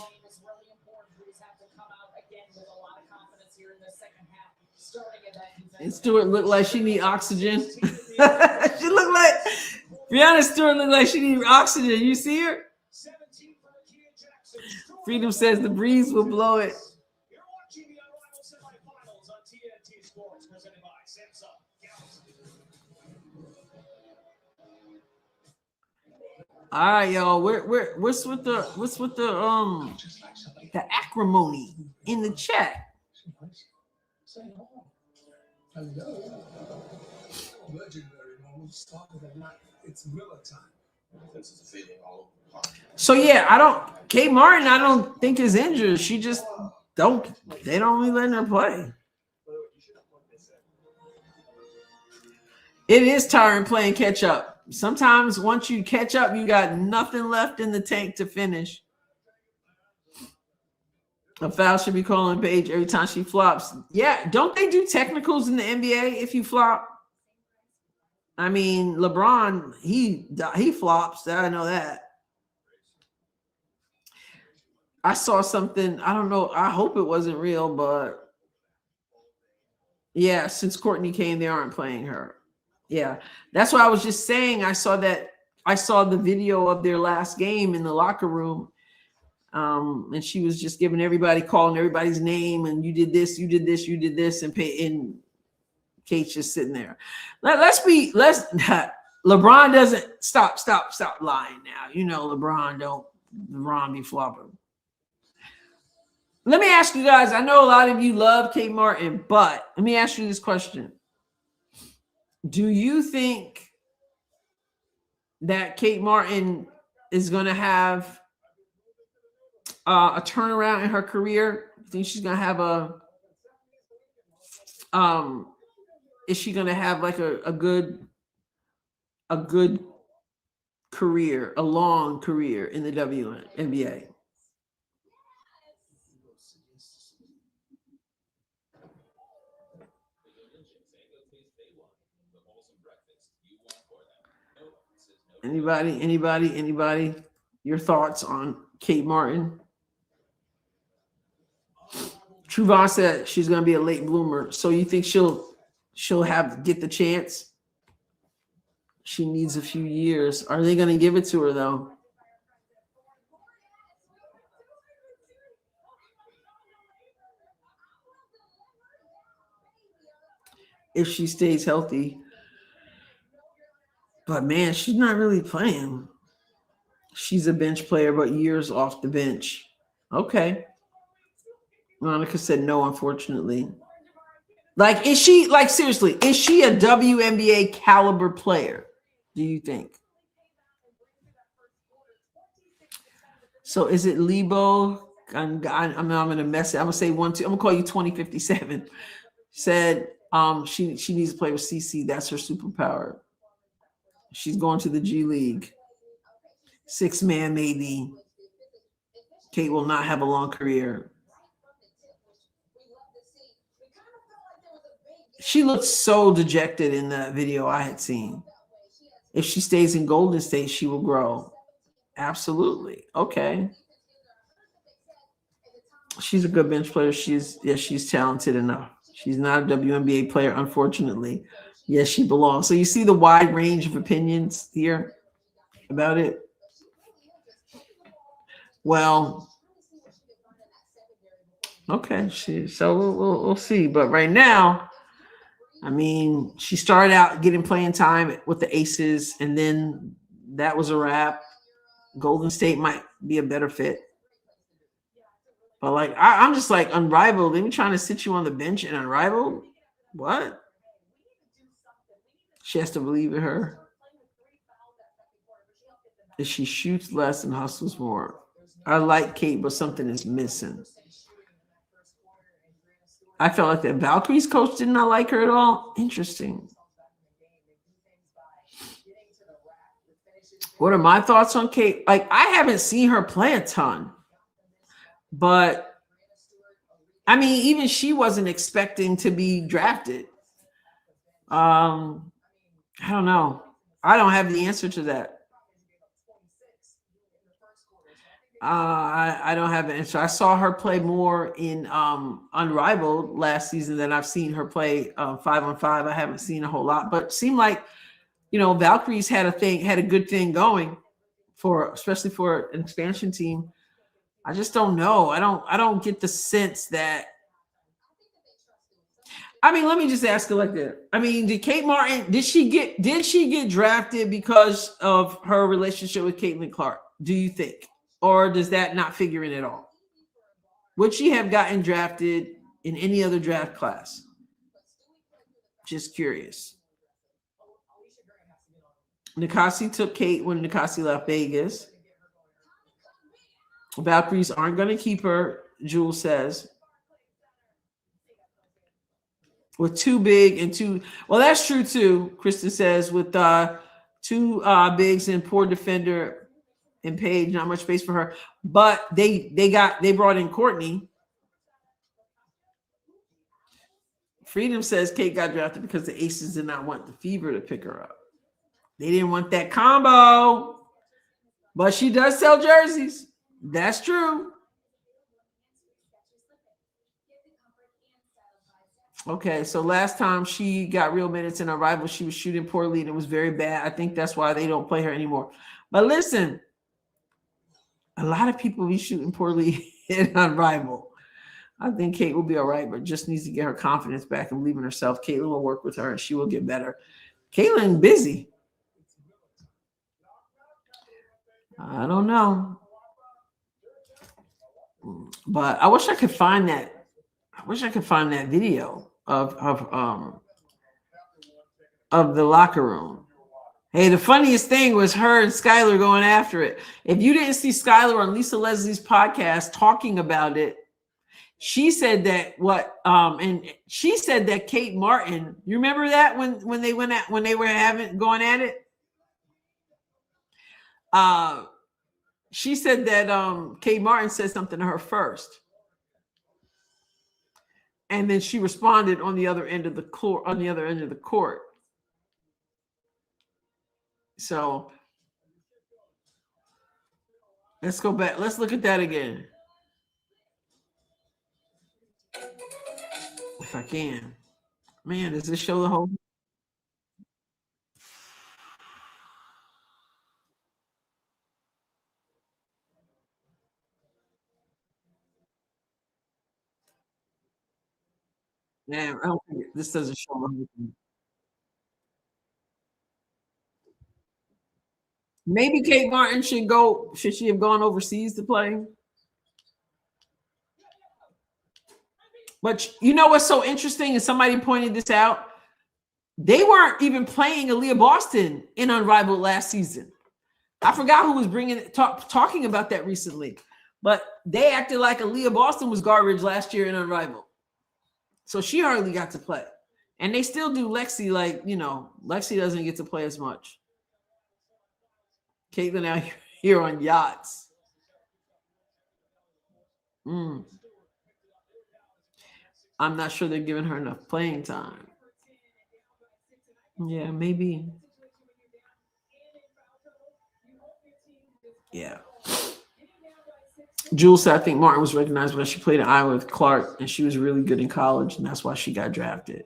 And Stewart looked like she need oxygen. She looked like Brianna Stewart looked like she needed oxygen. You see her? Freedom says the breeze will blow it. You're watching the Unrivaled Semifinals on TNT Sports, presented by Samsung Galaxy. All right, y'all. What's with the acrimony in the chat? Hello. Legendary moments talking about it's Miller time. This is a feeling all over. So yeah, Kate Martin, I don't think is injured. She just they don't really let her play. It is tiring playing catch up. Sometimes once you catch up, you got nothing left in the tank to finish. A foul should be calling Paige every time she flops. Yeah, don't they do technicals in the NBA if you flop? I mean, LeBron, he flops. I know that. I saw something. I don't know. I hope it wasn't real, but yeah, since Courtney came, they aren't playing her. Yeah, that's what I was just saying. I saw the video of their last game in the locker room. And she was just giving everybody, calling everybody's name, and you did this, you did this, you did this, and Kate's just sitting there. LeBron doesn't stop lying now. You know LeBron be flopping. Let me ask you guys, I know a lot of you love Kate Martin, but let me ask you this question. Do you think that Kate Martin is going to have a turnaround in her career? You think she's going to have is she going to have like a good career, a long career in the WNBA? Anybody? Your thoughts on Kate Martin? Truvon said she's going to be a late bloomer. So you think she'll get the chance? She needs a few years. Are they going to give it to her though? If she stays healthy. But man, she's not really playing. She's a bench player, but years off the bench. Okay. Monica said no, unfortunately. Like, seriously, is she a WNBA caliber player, do you think? So is it Lebo? I'm going to mess it. I'm going to say 1, 2. I'm going to call you 2057. Said she needs to play with CC. That's her superpower. She's going to the G League. 6-man maybe. Kate will not have a long career. She looked so dejected in the video I had seen. If she stays in Golden State, she will grow. Absolutely. Okay. She's a good bench player. She's talented enough. She's not a WNBA player, unfortunately. Yes, she belongs. So you see the wide range of opinions here about it. Well, Okay, so we'll see. But right now, I mean, she started out getting playing time with the Aces, and then that was a wrap. Golden State might be a better fit. But like I'm just like Unrivaled. They be trying to sit you on the bench and Unrivaled. What? She has to believe in her. If she shoots less and hustles more. I like Kate, but something is missing. I felt like that Valkyrie's coach did not like her at all. Interesting. What are my thoughts on Kate? Like, I haven't seen her play a ton, but I mean, even she wasn't expecting to be drafted. I don't know. I don't have the answer to that. I don't have an answer. I saw her play more in Unrivaled last season than I've seen her play 5-on-5. I haven't seen a whole lot, but it seemed like, you know, Valkyrie's had a good thing going especially for an expansion team. I just don't know. I don't get the sense that. I mean, let me just ask you like that. I mean, did Kate Martin, did she get drafted because of her relationship with Caitlin Clark? Do you think? Or does that not figure in at all? Would she have gotten drafted in any other draft class? Just curious. Nikasi took Kate when Nikasi left Vegas. Valkyries aren't going to keep her, Jules says. With too big and too, well, that's true too. Kristen says with two bigs and poor defender and Paige, not much space for her. But they brought in Courtney. Freedom says Kate got drafted because the Aces did not want the Fever to pick her up. They didn't want that combo. But she does sell jerseys. That's true. Okay, so last time she got real minutes in Unrivaled, she was shooting poorly and it was very bad. I think that's why they don't play her anymore. But listen, a lot of people be shooting poorly in Unrivaled. I think Kate will be all right, but just needs to get her confidence back and believe in herself. Caitlin will work with her and she will get better. Caitlin busy. I don't know. But I wish I could find that. I wish I could find that video of the locker room. Hey, the funniest thing was her and Skylar going after it. If you didn't see Skylar on Lisa Leslie's podcast talking about it, she said that and she said that Kate Martin, you remember that when they were going at it? She said that Kate Martin said something to her first. And then she responded on the other end of the court. So let's go back. Let's look at that again. If I can. Man, does this show the whole? Man, I don't think this doesn't show the whole thing. Maybe Kate Martin should she have gone overseas to play? But you know what's so interesting, and somebody pointed this out, they weren't even playing Aaliyah Boston in Unrivaled last season. I forgot who was talking about that recently, but they acted like Aaliyah Boston was garbage last year in Unrivaled. So she hardly got to play. And they still do Lexi, like, you know, Lexi doesn't get to play as much. Caitlin out here on yachts. I'm not sure they're giving her enough playing time. Yeah, maybe. Yeah. Jules said, I think Martin was recognized when she played in Iowa with Clark, and she was really good in college, and that's why she got drafted.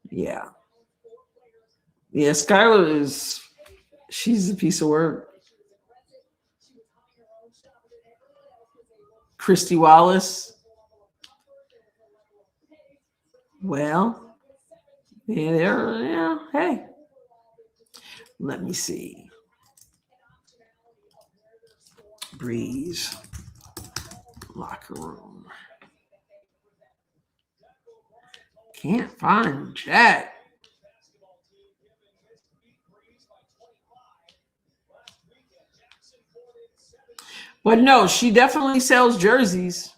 Yeah. Yeah, Skylar she's a piece of work. Christy Wallace. Well, yeah, hey. Let me see. Breeze. Locker room. Can't find chat. But no, she definitely sells jerseys.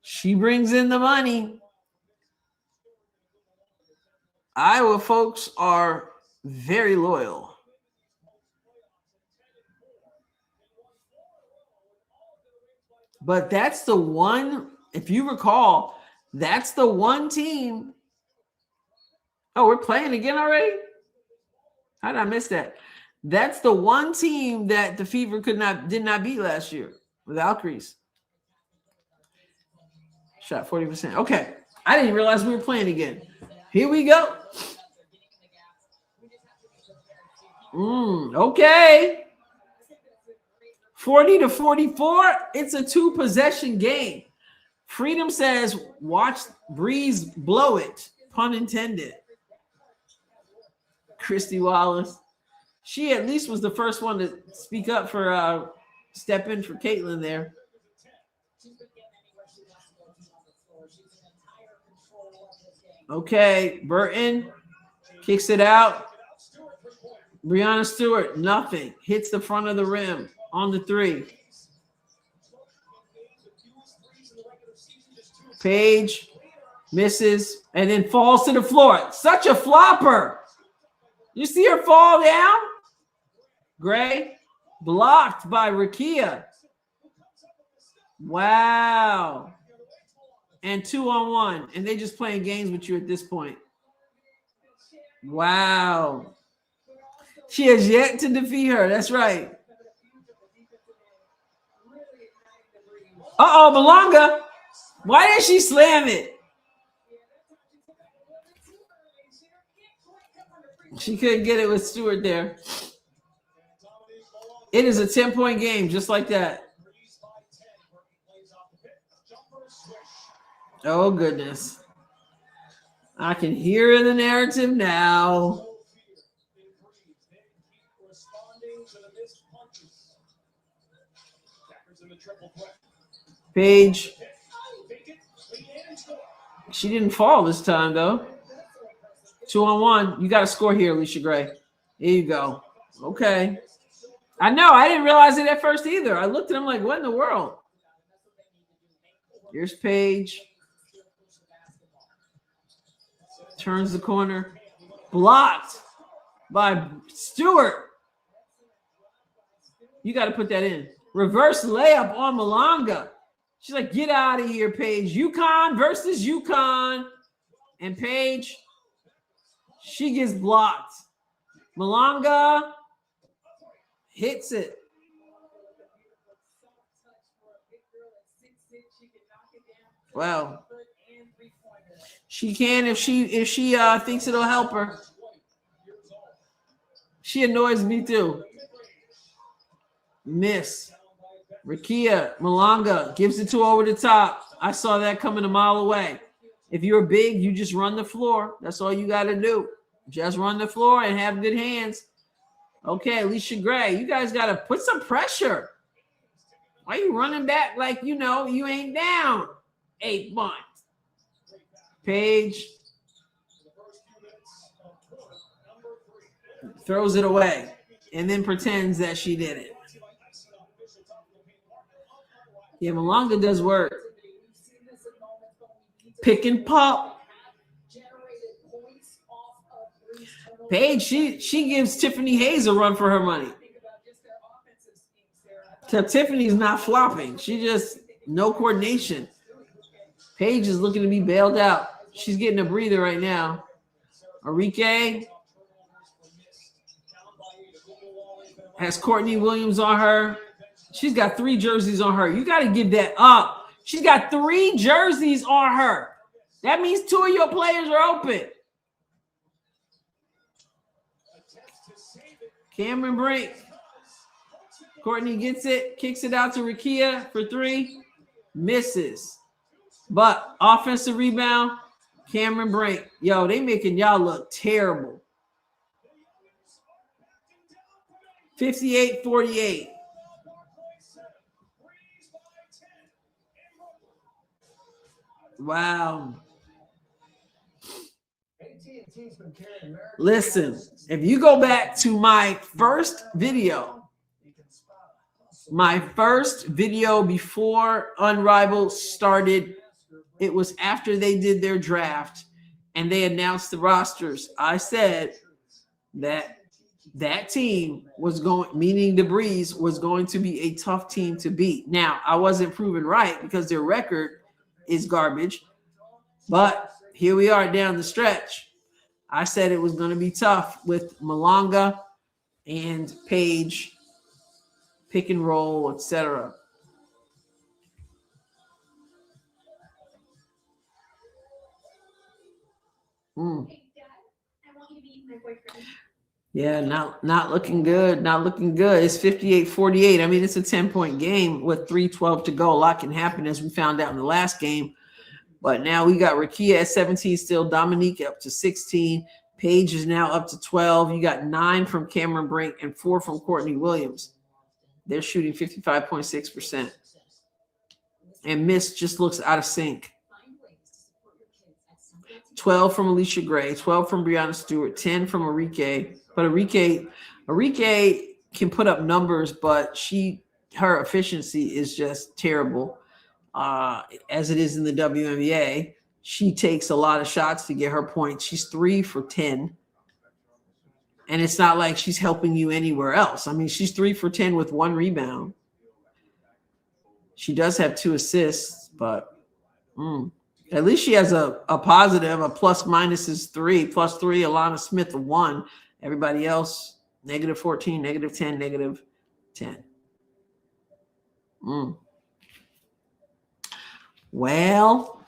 She brings in the money. Iowa folks are very loyal. But that's the one, if you recall, that's the one team. Oh, we're playing again already? How did I miss that? That's the one team that the Fever did not beat last year with Alcrease. Shot 40%. Okay. I didn't realize we were playing again. Here we go. Okay. 40-44. It's a 2-possession game. Freedom says, watch Breeze blow it. Pun intended. Christy Wallace. She at least was the first one to speak up for step in for Caitlin there. Okay, Burton kicks it out. Breanna Stewart, nothing. Hits the front of the rim on the 3. Paige misses and then falls to the floor. Such a flopper. You see her fall down? Gray blocked by Rakia. Wow. And 2-on-1. And they just playing games with you at this point. Wow. She has yet to defeat her. That's right. Uh-oh, Malonga. Why did she slam it? She couldn't get it with Stewart there. It is a 10-point game, just like that. Oh, goodness. I can hear the narrative now. Paige. She didn't fall this time, though. 2-on-1. You got to score here, Alicia Gray. There you go. Okay. I know. I didn't realize it at first either. I looked at him like, what in the world? Here's Paige. Turns the corner. Blocked by Stewart. You got to put that in. Reverse layup on Malonga. She's like, get out of here, Paige. UConn versus UConn. And Paige, she gets blocked. Malonga hits it. Wow. She can if she thinks it'll help her. She annoys me too. Miss. Rakia Malonga gives it to over the top. I saw that coming a mile away. If you're big, you just run the floor. That's all you got to do. Just run the floor and have good hands. Okay, Alicia Gray, you guys got to put some pressure. Why are you running back like, you ain't down 8 months? Paige throws it away and then pretends that she did it. Yeah, Malonga does work. Pick and pop. Paige, she gives Tiffany Hayes a run for her money. Tiffany's not flopping. She just no coordination. Paige is looking to be bailed out. She's getting a breather right now. Enrique has Courtney Williams on her. She's got 3 jerseys on her. You got to give that up. She's got 3 jerseys on her. That means 2 of your players are open. Cameron Brink. Courtney gets it, kicks it out to Rakia for 3. misses. But offensive rebound, Cameron Brink. Yo, they making y'all look terrible. 58-48. Wow. Listen, if you go back to my first video before Unrivaled started, it was after they did their draft and they announced the rosters. I said that team was going, meaning the Breeze, was going to be a tough team to beat. Now, I wasn't proven right because their record is garbage, but here we are down the stretch. I said it was going to be tough with Malonga and Page, pick and roll, etc. Yeah, not looking good. Not looking good. It's 58-48. I mean, it's a 10-point game with 3:12 to go. A lot can happen, as we found out in the last game. But now we got Rakia at 17 still, Dominique up to 16. Paige is now up to 12. You got 9 from Cameron Brink and 4 from Courtney Williams. They're shooting 55.6%. And Miss just looks out of sync. 12 from Alicia Gray, 12 from Brianna Stewart, 10 from Arike. But Arike can put up numbers, but her efficiency is just terrible. As it is in the WNBA, she takes a lot of shots to get her points. She's 3 for 10. And it's not like she's helping you anywhere else. I mean, she's 3 for 10 with 1 rebound. She does have 2 assists, but at least she has a positive. A plus minus is 3. Plus 3, Alana Smith, 1. Everybody else, -14, -10, -10. Well,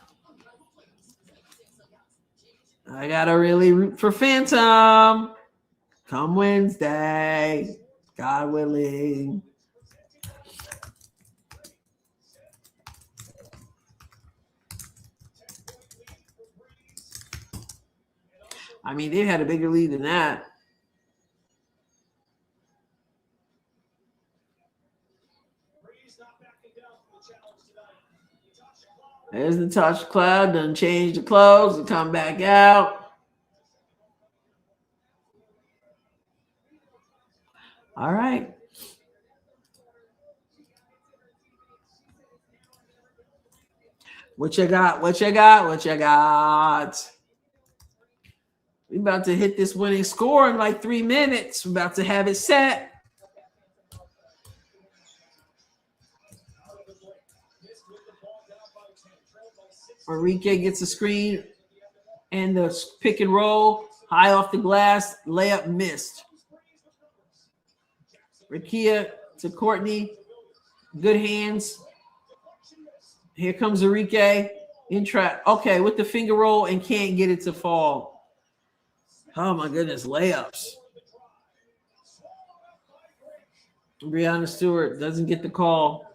I gotta really root for Phantom come Wednesday, God willing. I mean, they had a bigger lead than that. There's the touch cloud, done change the clothes and come back out. All right. What you got? What you got? What you got? We about to hit this winning score in like 3 minutes. We're about to have it set. Enrique gets a screen and the pick and roll, high off the glass, layup missed. Rakia to Courtney, good hands. Here comes Enrique in trap. Okay, with the finger roll and can't get it to fall. Oh my goodness, layups. Brianna Stewart doesn't get the call.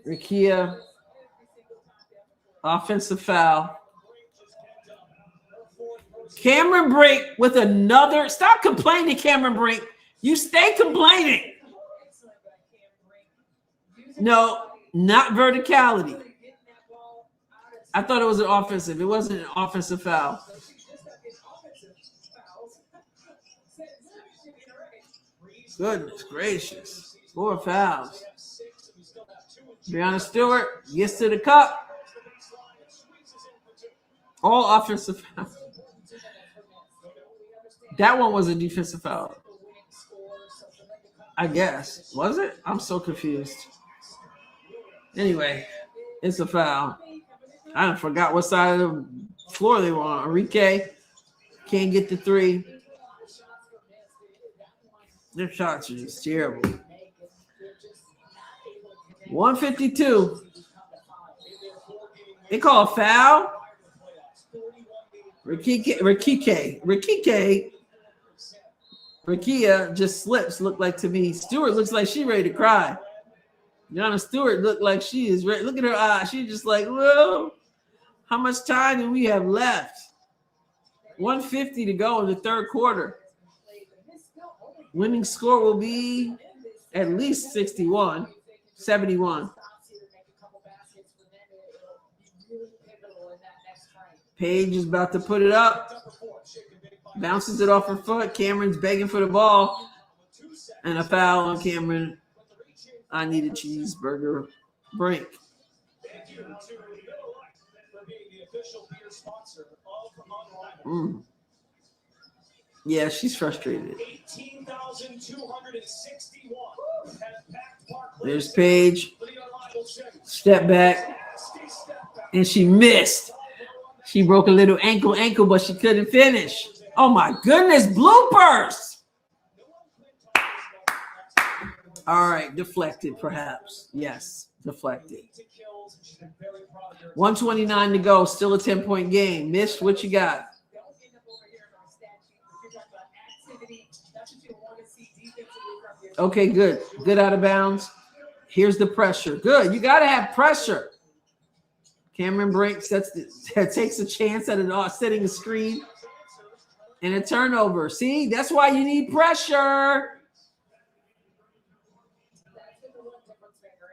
Rakia, offensive foul. Cameron Brink with another. Stop complaining, Cameron Brink. You stay complaining. No, not verticality. I thought it was an offensive. It wasn't an offensive foul. Goodness gracious. 4 fouls. Brianna Stewart gets to the cup. All offensive fouls. That one was a defensive foul. I guess. Was it? I'm so confused. Anyway, it's a foul. I forgot what side of the floor they were on. Enrique can't get the 3. Their shots are just terrible. 152. They call a foul. Rakia just slips, look like to me. Stewart looks like she ready to cry. Yana Stewart looked like she is ready. Look at her eyes. She's just like, well, how much time do we have left? 150 to go in the third quarter. Winning score will be at least 71, 71. Paige is about to put it up. Bounces it off her foot. Cameron's begging for the ball. And a foul on Cameron. I need a cheeseburger. Brink. Yeah, she's frustrated. 18,261. There's Paige. Step back. And she missed. She broke a little ankle, but she couldn't finish. Oh my goodness, bloopers. All right, deflected perhaps. Yes, deflected. 129 to go, still a 10-point game. Missed, what you got? Okay, good. Good out of bounds. Here's the pressure. Good. You got to have pressure. Cameron breaks. That takes a chance at setting a screen and a turnover. See, that's why you need pressure.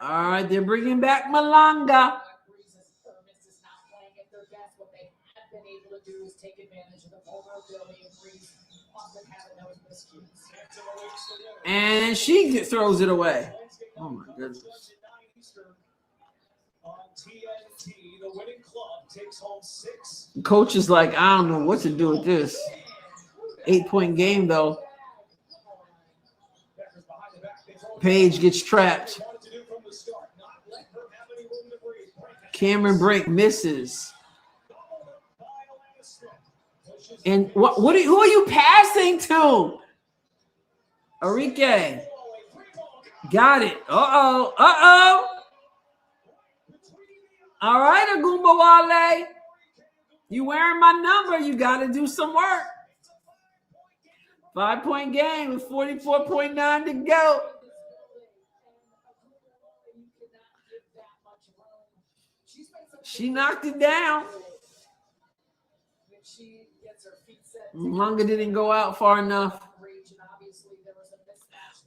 All right, they're bringing back Malanga. And she throws it away. Oh my goodness. Coach is like, I don't know what to do with this. 8-point game though. Paige gets trapped. Cameron Brink misses. And who are you passing to? Enrique. Got it. Uh-oh. Uh-oh. All right, Agumba Wale. You wearing my number. You got to do some work. 5-point game with 44.9 to go. She knocked it down. Malanga didn't go out far enough.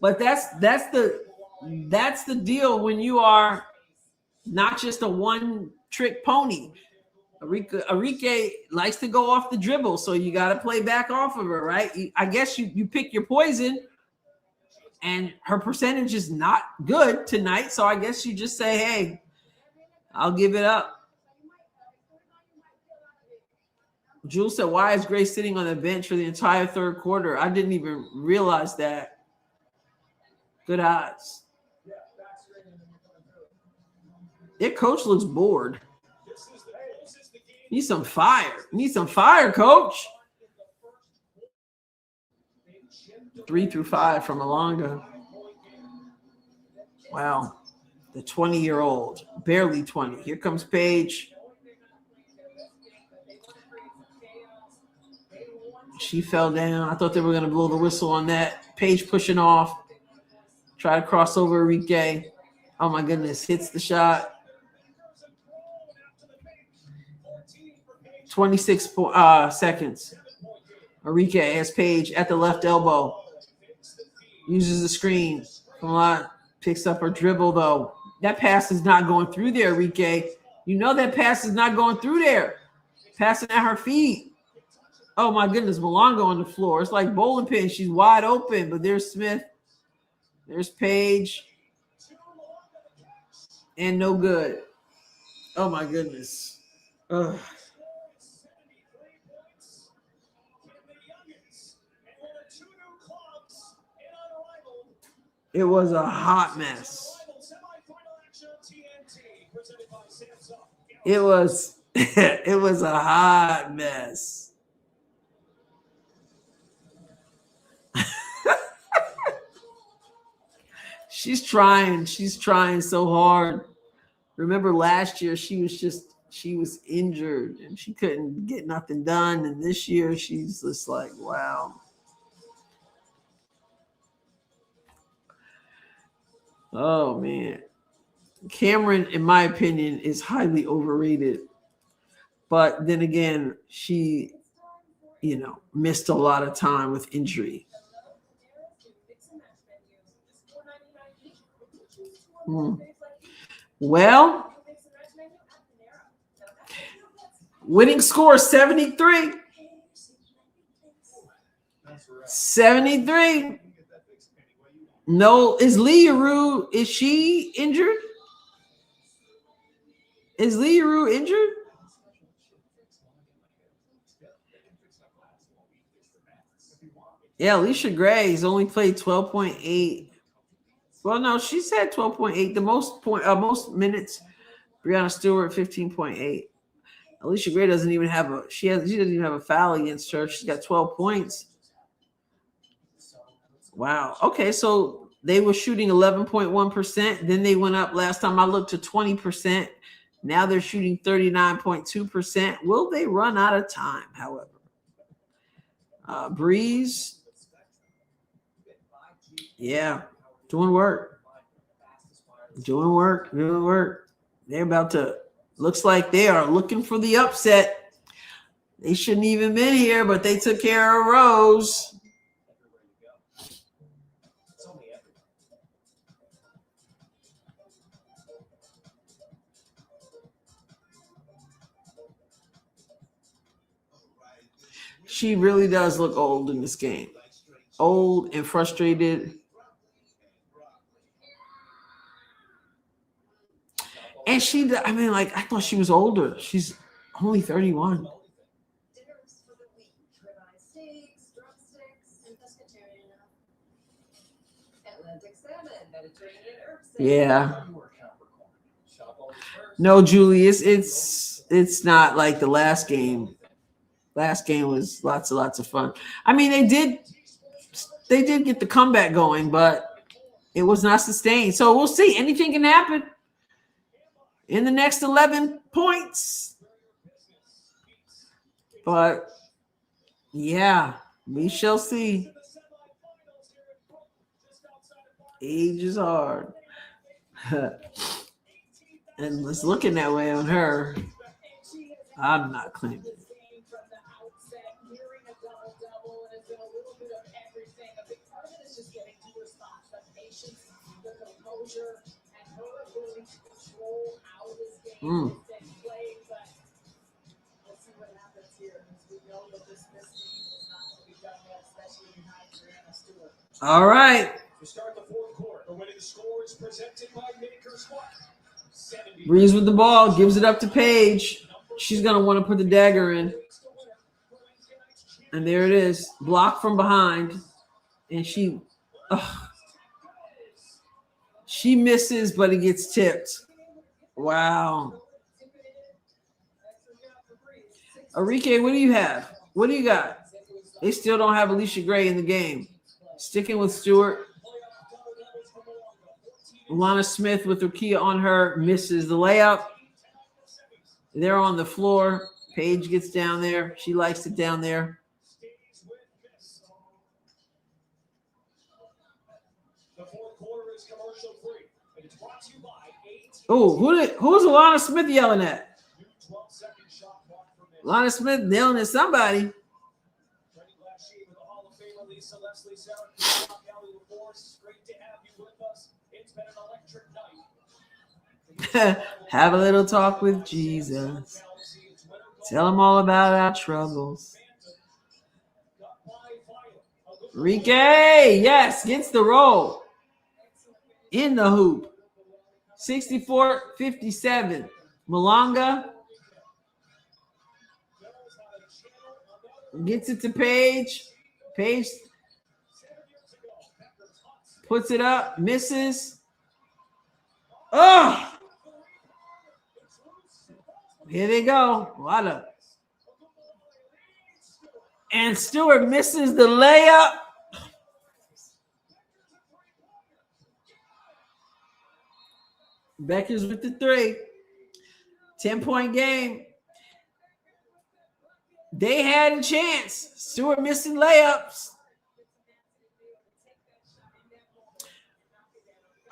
But that's the deal when you are not just a one-trick pony. Enrique likes to go off the dribble, so you got to play back off of her, right? I guess you pick your poison, and her percentage is not good tonight, so I guess you just say, hey, I'll give it up. Jules said, why is Grace sitting on the bench for the entire third quarter? I didn't even realize that. Good odds. Their coach looks bored. Need some fire. Need some fire, coach. 3 through 5 from Malanga. Wow. The 20-year-old. Barely 20. Here comes Paige. She fell down. I thought they were going to blow the whistle on that. Paige pushing off. Try to cross over Enrique. Oh, my goodness. Hits the shot. 26 seconds. Enrique has Paige at the left elbow. Uses the screen. Picks up her dribble, though. That pass is not going through there, Enrique. You know that pass is not going through there. Passing at her feet. Oh, my goodness. Malanga on the floor. It's like bowling pin. She's wide open, but there's Smith. There's Paige. And no good. Oh, my goodness. Ugh. It was a hot mess. It was a hot mess. She's trying so hard. Remember last year she was injured and she couldn't get nothing done. And this year she's just like, wow. Oh man. Cameron, in my opinion, is highly overrated. But then again, she, missed a lot of time with injury. Well, winning score 73. 73. No, is Lee Rue, is she injured? Is Lee Rue injured? Yeah, Alicia Gray's only played 12.8. Well, no, she said 12.8. The most minutes, Breonna Stewart 15.8. Alicia Gray doesn't even have she doesn't even have a foul against her. She's got 12 points. Wow. Okay, so they were shooting 11.1%. Then they went up last time I looked to 20%. Now they're shooting 39.2%. Will they run out of time, however? Breeze. Yeah, doing work. They're about to, looks like they are looking for the upset. They shouldn't even been here, but they took care of Rose. She really does look old in this game. Old and frustrated. And I thought she was older. She's only 31. Yeah. No, Julie, it's not like the last game. Last game was lots of fun. I mean, they did get the comeback going, but it was not sustained. So we'll see. Anything can happen in the next 11 points. But yeah, we shall see. Age is hard. And it's looking that way on her. I'm not claiming it. All right. Breeze with the ball, gives it up to Paige. She's going to want to put the dagger in. And there it is. Blocked from behind. And she misses, but it gets tipped. Wow. Enrique, what do you have? What do you got? They still don't have Alicia Gray in the game. Sticking with Stewart. Lana Smith with Rukia on her misses the layup. They're on the floor. Paige gets down there. She likes it down there. Oh, who's Lana Smith yelling at? Lana Smith yelling at somebody. Have a little talk with Jesus. Tell him all about our troubles. Enrique, yes, gets the roll. In the hoop. 64-57. Malanga gets it to Paige. Paige puts it up, misses. Oh! Here they go. Voila. And Stewart misses the layup. Becker's with the 3. 10-point game. They had a chance. Stewart missing layups.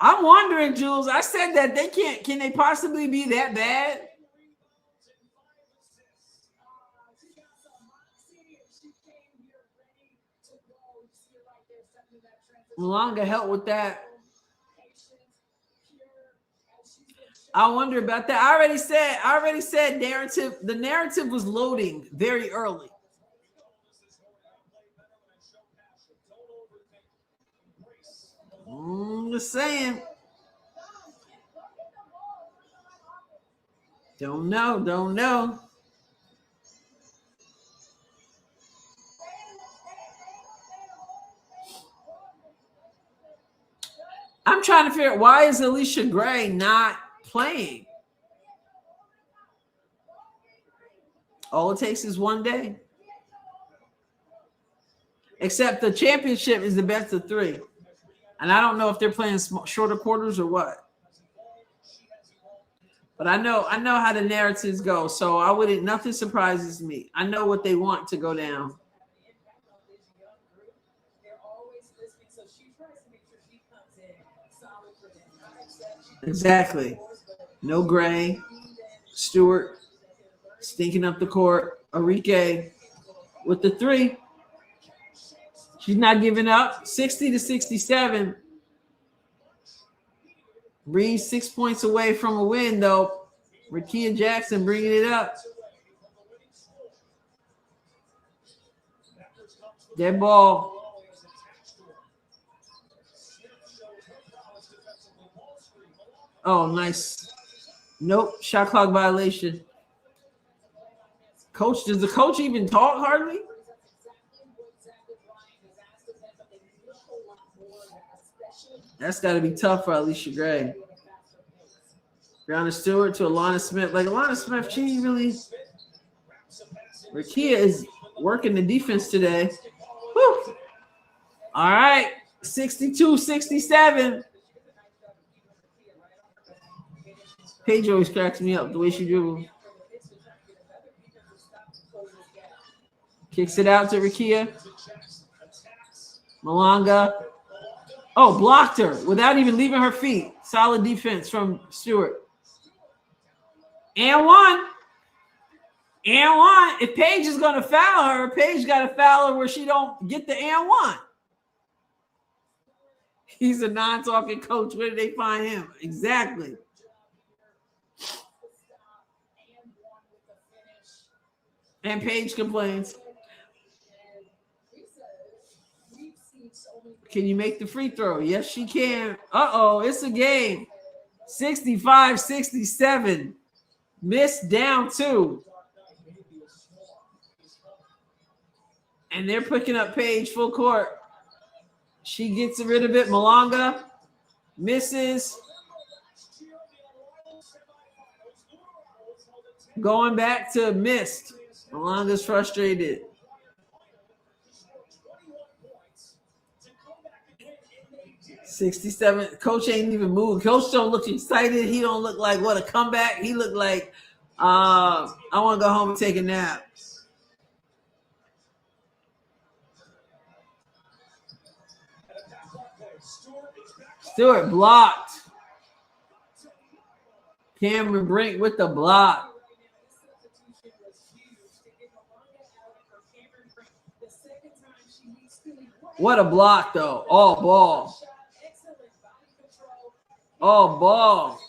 I'm wondering, Jules. I said that they can't. Can they possibly be that bad? Malonga helped with that. I wonder about that. I already said narrative. The narrative was loading very early. Just saying. Don't know. I'm trying to figure out why is Alicia Gray not playing? All it takes is one day. Except the championship is the best of 3. And I don't know if they're playing shorter quarters or what. But I know how the narratives go. So nothing surprises me. I know what they want to go down. Exactly. No Gray. Stewart stinking up the court. Enrique with the 3. She's not giving up. 60-67. Breeze 6 points away from a win, though. Rickea Jackson bringing it up. Dead ball. Oh, nice. Nope. Shot clock violation. Coach, does the coach even talk hardly? That's got to be tough for Alicia Gray. Brianna Stewart to Alana Smith. Like, Alana Smith, she really... Rickea is working the defense today. Whew. All right. 62-67. Paige always cracks me up the way she dribbles. Kicks it out to Rickea. Malonga. Oh, blocked her without even leaving her feet. Solid defense from Stewart. And one. If Paige is going to foul her, Paige got to foul her where she don't get the and one. He's a non-talking coach. Where did they find him? Exactly. And Paige complains. Can you make the free throw? Yes, she can. Uh-oh, it's a game. 65-67. Missed down 2. And they're picking up Paige full court. She gets rid of it. Malonga misses. Going back to missed. Malonga's frustrated. 67. Coach ain't even moved. Coach don't look excited. He don't look like what a comeback. He looked like I want to go home and take a nap. Stewart blocked. Cameron Brink with the block. What a block, though. All ball. All ball.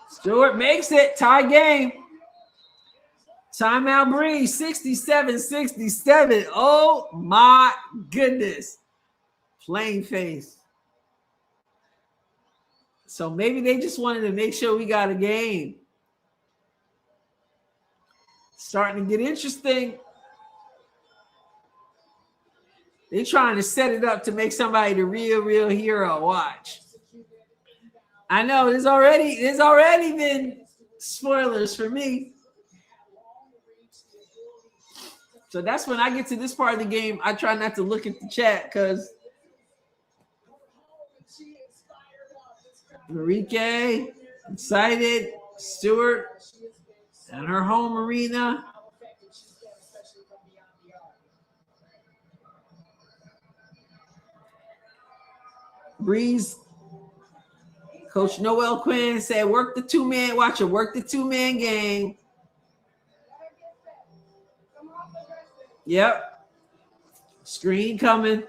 Stewart makes it. Tie game. Timeout Breeze. 67-67. Oh, my goodness. Plain face. So maybe they just wanted to make sure we got a game. Starting to get interesting. They're trying to set it up to make somebody the real hero. Watch. I know there's already been spoilers for me. So that's when I get to this part of the game. I try not to look at the chat because Enrique, excited, Stewart, and her home arena. Breeze. Coach Noel Quinn said, work the two-man. Watch it. Work the two-man game. Yep. Screen coming.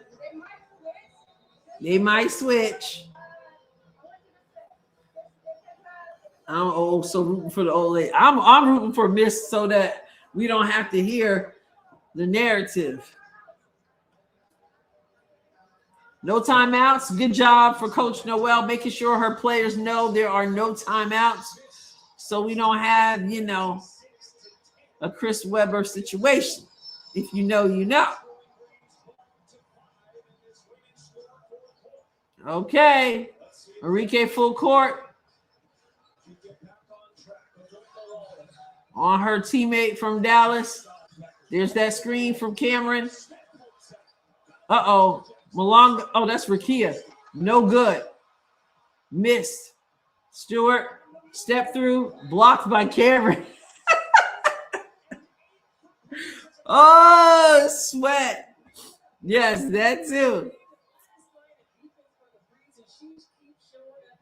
They might switch. I'm so rooting for the old lady. I'm rooting for Miss so that we don't have to hear the narrative. No timeouts. Good job for Coach Noel, making sure her players know there are no timeouts, so we don't have, a Chris Webber situation. If you know, you know. Okay. Enrique full court. On her teammate from Dallas. There's that screen from Cameron. Uh-oh. Malonga. Oh, that's Rakia. No good. Missed. Stewart. Step through. Blocked by Cameron. Oh, Sweat. Yes, that too.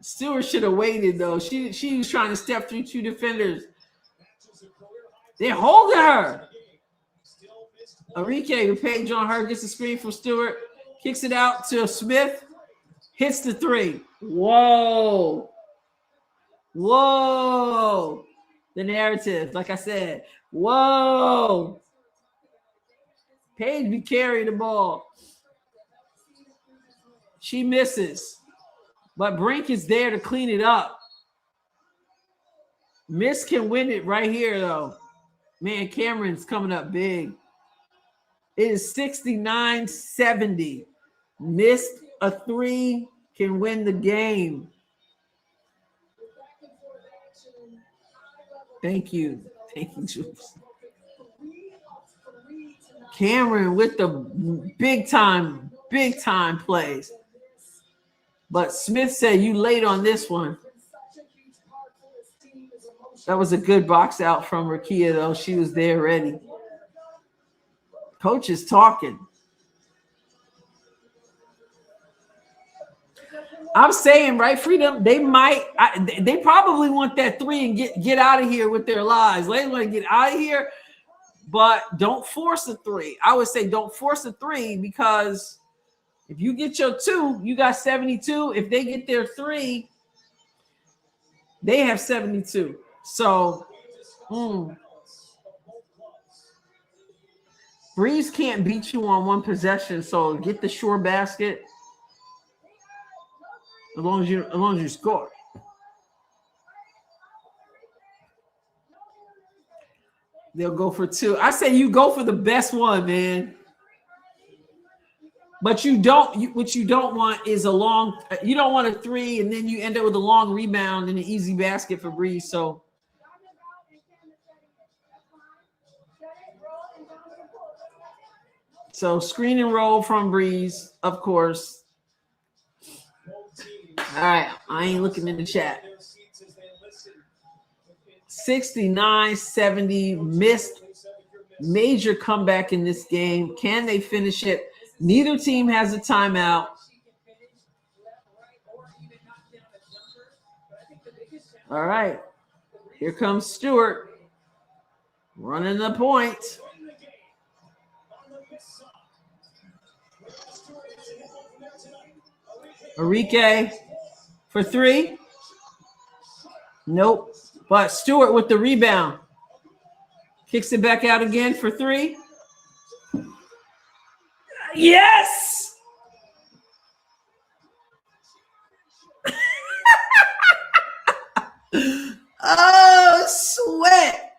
Stewart should have waited, though. She was trying to step through two defenders. They're holding her. Enrique, the page on her, gets the screen from Stewart. Kicks it out to Smith. Hits the three. Whoa. Whoa. The narrative, like I said. Whoa. Paige be carrying the ball. She misses. But Brink is there to clean it up. Miss can win it right here, though. Man, Cameron's coming up big. It is 69-70. Missed a three, can win the game. Thank you. Thank you, Jules. Cameron with the big time plays. But Smith said you late on this one. That was a good box out from Rakia, though. She was there ready. Coach is talking. I'm saying, right, Freedom, they probably want that three and get out of here with their lives. They want to get out of here, but don't force a three. I would say don't force a three, because if you get your two, you got 72. If they get their three, they have 72. So, Breeze can't beat you on one possession, so get the sure basket as long as you score. They'll go for two. I say you go for the best one, man. But what you don't want is a long, you don't want a three and then you end up with a long rebound and an easy basket for Breeze. So screen and roll from Breeze, of course. All right, I ain't looking in the chat. 69-70, missed major comeback in this game. Can they finish it? Neither team has a timeout. All right, here comes Stewart running the point. Enrique for three. Nope. But Stewart with the rebound. Kicks it back out again for three. Yes! Oh, Sweat.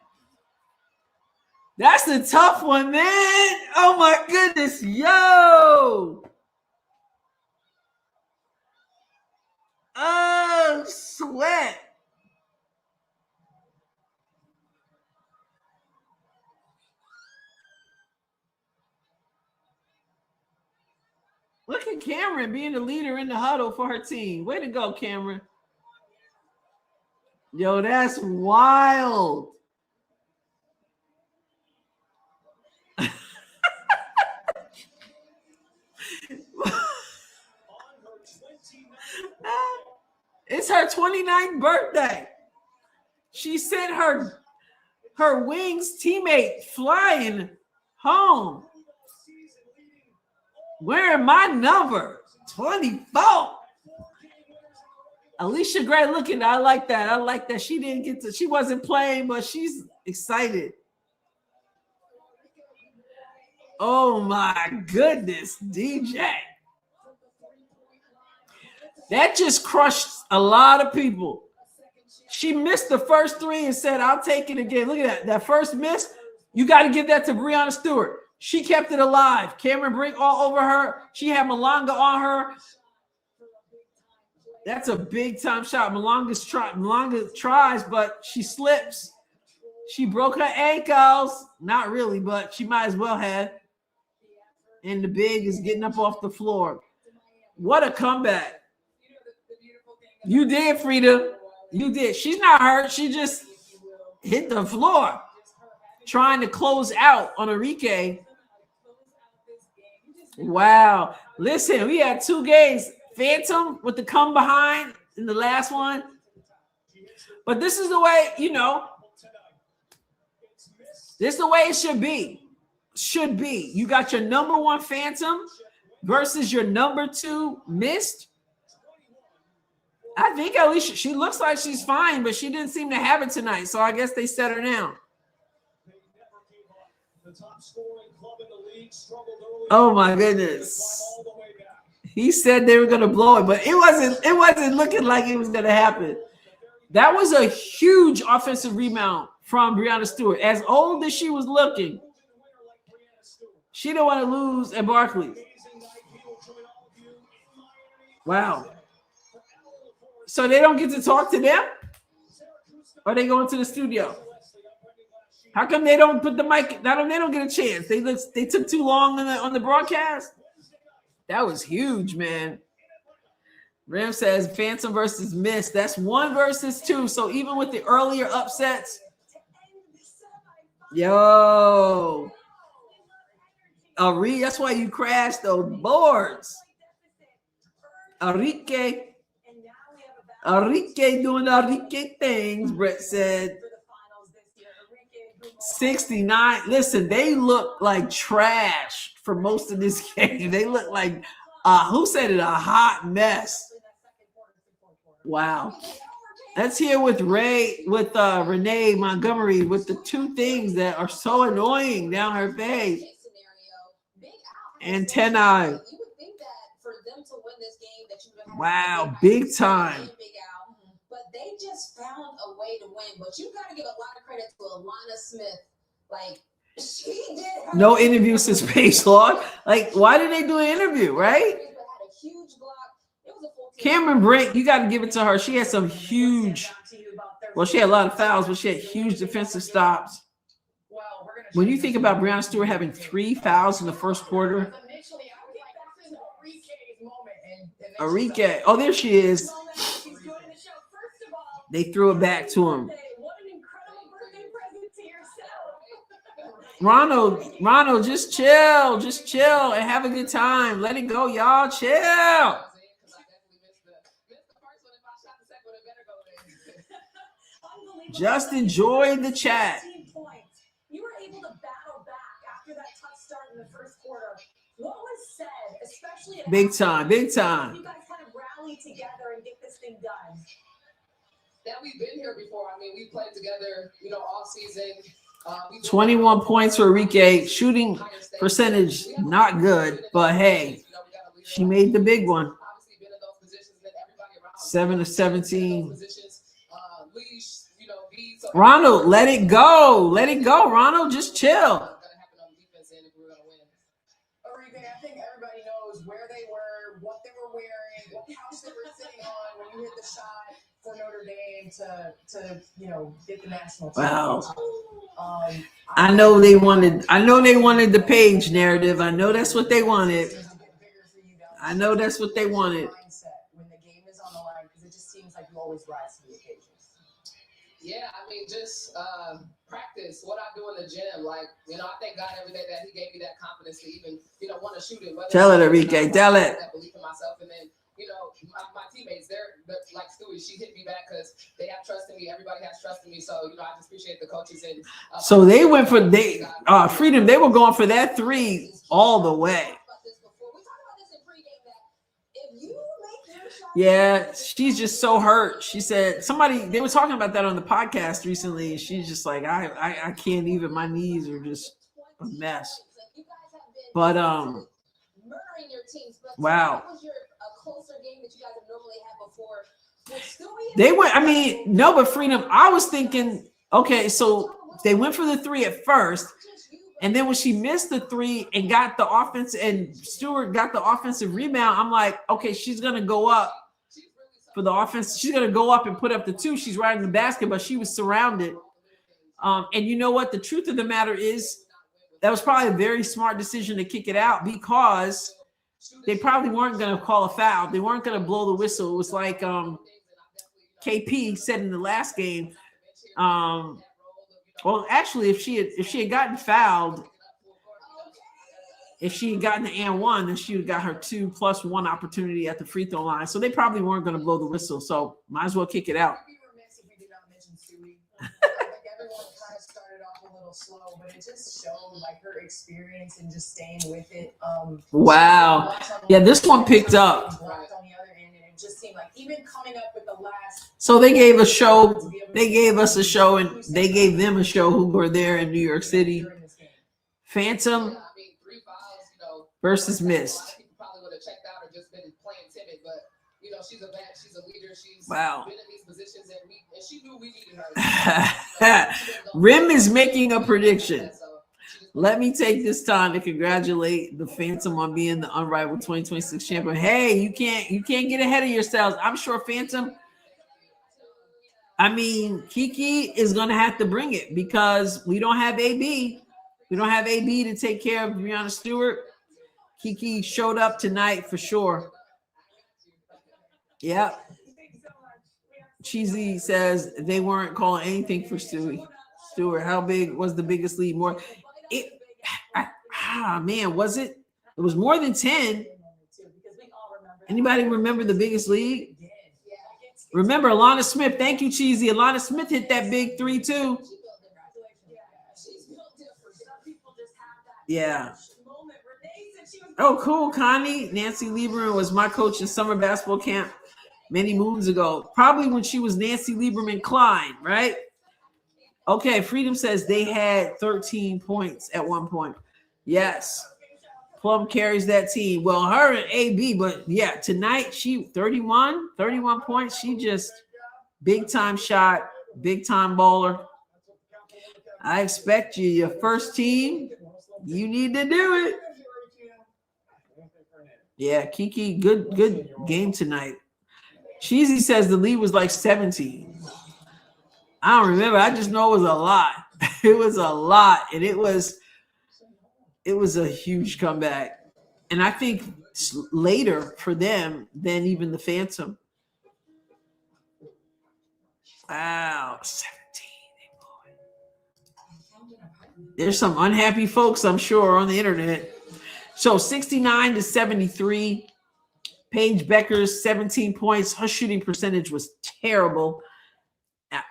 That's a tough one, man. Oh, my goodness. Yo. Oh, Sweat. Look at Cameron being the leader in the huddle for her team. Way to go, Cameron. Yo, that's wild. It's her 29th birthday. She sent her Wings teammate flying home, wearing my number 24. Alicia Gray looking. I like that. I like that. She didn't get to. She wasn't playing, but she's excited. Oh my goodness, DJ. That just crushed a lot of people. She missed the first three and said, I'll take it again. Look at that. That first miss, you got to give that to Breonna Stewart. She kept it alive. Cameron Brink all over her. She had Malanga on her. That's a big-time shot. Malanga tries, but she slips. She broke her ankles. Not really, but she might as well have. And the big is getting up off the floor. What a comeback. You did, Frida. You did. She's not hurt. She just hit the floor trying to close out on Enrique. Wow. Listen, we had 2 games. Phantom with the come behind in the last one. But this is the way, this is the way it should be. Should be. You got your number 1 Phantom versus your number 2 Mist. I think at least she looks like she's fine, but she didn't seem to have it tonight. So I guess they set her down. Oh my goodness. He said they were going to blow it, but it wasn't looking like it was going to happen. That was a huge offensive rebound from Breonna Stewart. As old as she was looking, she didn't want to lose at Barclays. Wow. So they don't get to talk to them? Or they go into the studio? How come they don't put the mic? They don't get a chance. They took too long on the broadcast. That was huge, man. Ram says Phantom versus Mist. That's 1 versus 2. So even with the earlier upsets, yo, that's why you crashed those boards. Enrique doing Enrique things, Brett said. 69. Listen, they look like trash for most of this game. They look like, who said it? A hot mess. Wow. Let's hear with Renee Montgomery with the 2 things that are so annoying down her face. Antennae. Wow, big time. But they just found a way to win. But you got to give a lot of credit to Alana Smith. Like, she did. No interview since Pace Log. Like, why did they do an interview, right? Cameron Brink, you got to give it to her. She had some huge, well, she had a lot of fouls, but she had huge defensive stops. When you think about Breonna Stewart having 3 fouls in the first quarter. Enrique. Oh, there she is. They threw it back to him. Ronald, just chill and have a good time. Let it go, y'all. Chill. Just enjoy the chat. You were able to battle back after that tough start in the first quarter. What was said, especially big time. You guys kind of rally together and get this thing done. That we've been here before. I mean, we played together, all season. 21 points for Enrique. Shooting percentage not good, but hey, she made the big one. 7 of 17. Ronald, let it go. Let it go, Ronald. Just chill. Enrique, I think everybody knows where they were, what they were wearing, what couch they were sitting on when you hit the shot for Notre Dame to get the national title. Wow. I know they wanted the Page narrative. I know that's what they wanted. When the game is on the line, because it just seems like you always rise to the occasion. Yeah, I mean, just practice what I do in the gym. Like, I thank God every day that He gave me that confidence to even, want to shoot it. Tell it, Enrique. Tell it. That belief in myself, and then, my teammates, they're like Stu Stewie. She hit me back because they have trust in me. Everybody has trust in me. So, you know, I just appreciate the coaches. And so they went for Freedom. They were going for that three all the way. Yeah, she's just so hurt. She said they were talking about that on the podcast recently. She's just like, I can't even, my knees are just a mess. But wow. They went, I mean, no, but Freedom, I was thinking, okay, so they went for the three at first. And then when she missed the three and got the offense, and Stewart got the offensive rebound, I'm like, okay, she's going to go up for the offense. She's going to go up and put up the two. She's right in the basket, but she was surrounded. And you know what? The truth of the matter is that was probably a very smart decision to kick it out because they probably weren't going to call a foul. They weren't going to blow the whistle. It was like KP said in the last game. Well, actually, if she had gotten fouled, if she had gotten the and one, then she would have got her 2+1 opportunity at the free throw line. So they probably weren't going to blow the whistle. So might as well kick it out. Everyone kind of started off a little slow, but it just showed like her experience and just staying with it. Wow. Yeah, this one picked up. Just seemed like even coming up with the last. So they gave a show. They gave us a show, and they gave them a show who were there in New York City. Phantom versus Mist. People probably would have checked out or just been playing timid, but you know she's a vet, she's a leader, she's been in these positions, and she knew we needed her. Rim is making a prediction. Let me take this time to congratulate the Phantom on being the Unrivaled 2026 champion. Hey, you can't get ahead of yourselves. I'm sure Phantom. I mean, Kiki is going to have to bring it because we don't have AB. We don't have AB to take care of Breonna Stewart. Kiki showed up tonight for sure. Yeah. Cheesy says they weren't calling anything for Stewart. How big was the biggest lead? More. Man, was it? It was more than 10. Anybody remember the biggest lead? Remember Alana Smith. Thank you, Cheesy. Alana Smith hit that big 3 too. Yeah. Oh, cool, Connie. Nancy Lieberman was my coach in summer basketball camp many moons ago. Probably when she was Nancy Lieberman Klein, right? Okay, Freedom says they had 13 points at one point. Yes. Plum carries that team. Well, her and AB, but yeah, tonight she 31 points. She just big time shot, big time baller. I expect you, your first team, you need to do it. Yeah, Kiki, good game tonight. Cheesy says the lead was like 17. I don't remember. I just know it was a lot. It was a lot, and it was a huge comeback. And I think later for them than even the Phantom. Wow, 17. There's some unhappy folks, I'm sure, on the internet. So 69-73. Paige Becker's 17 points. Her shooting percentage was terrible.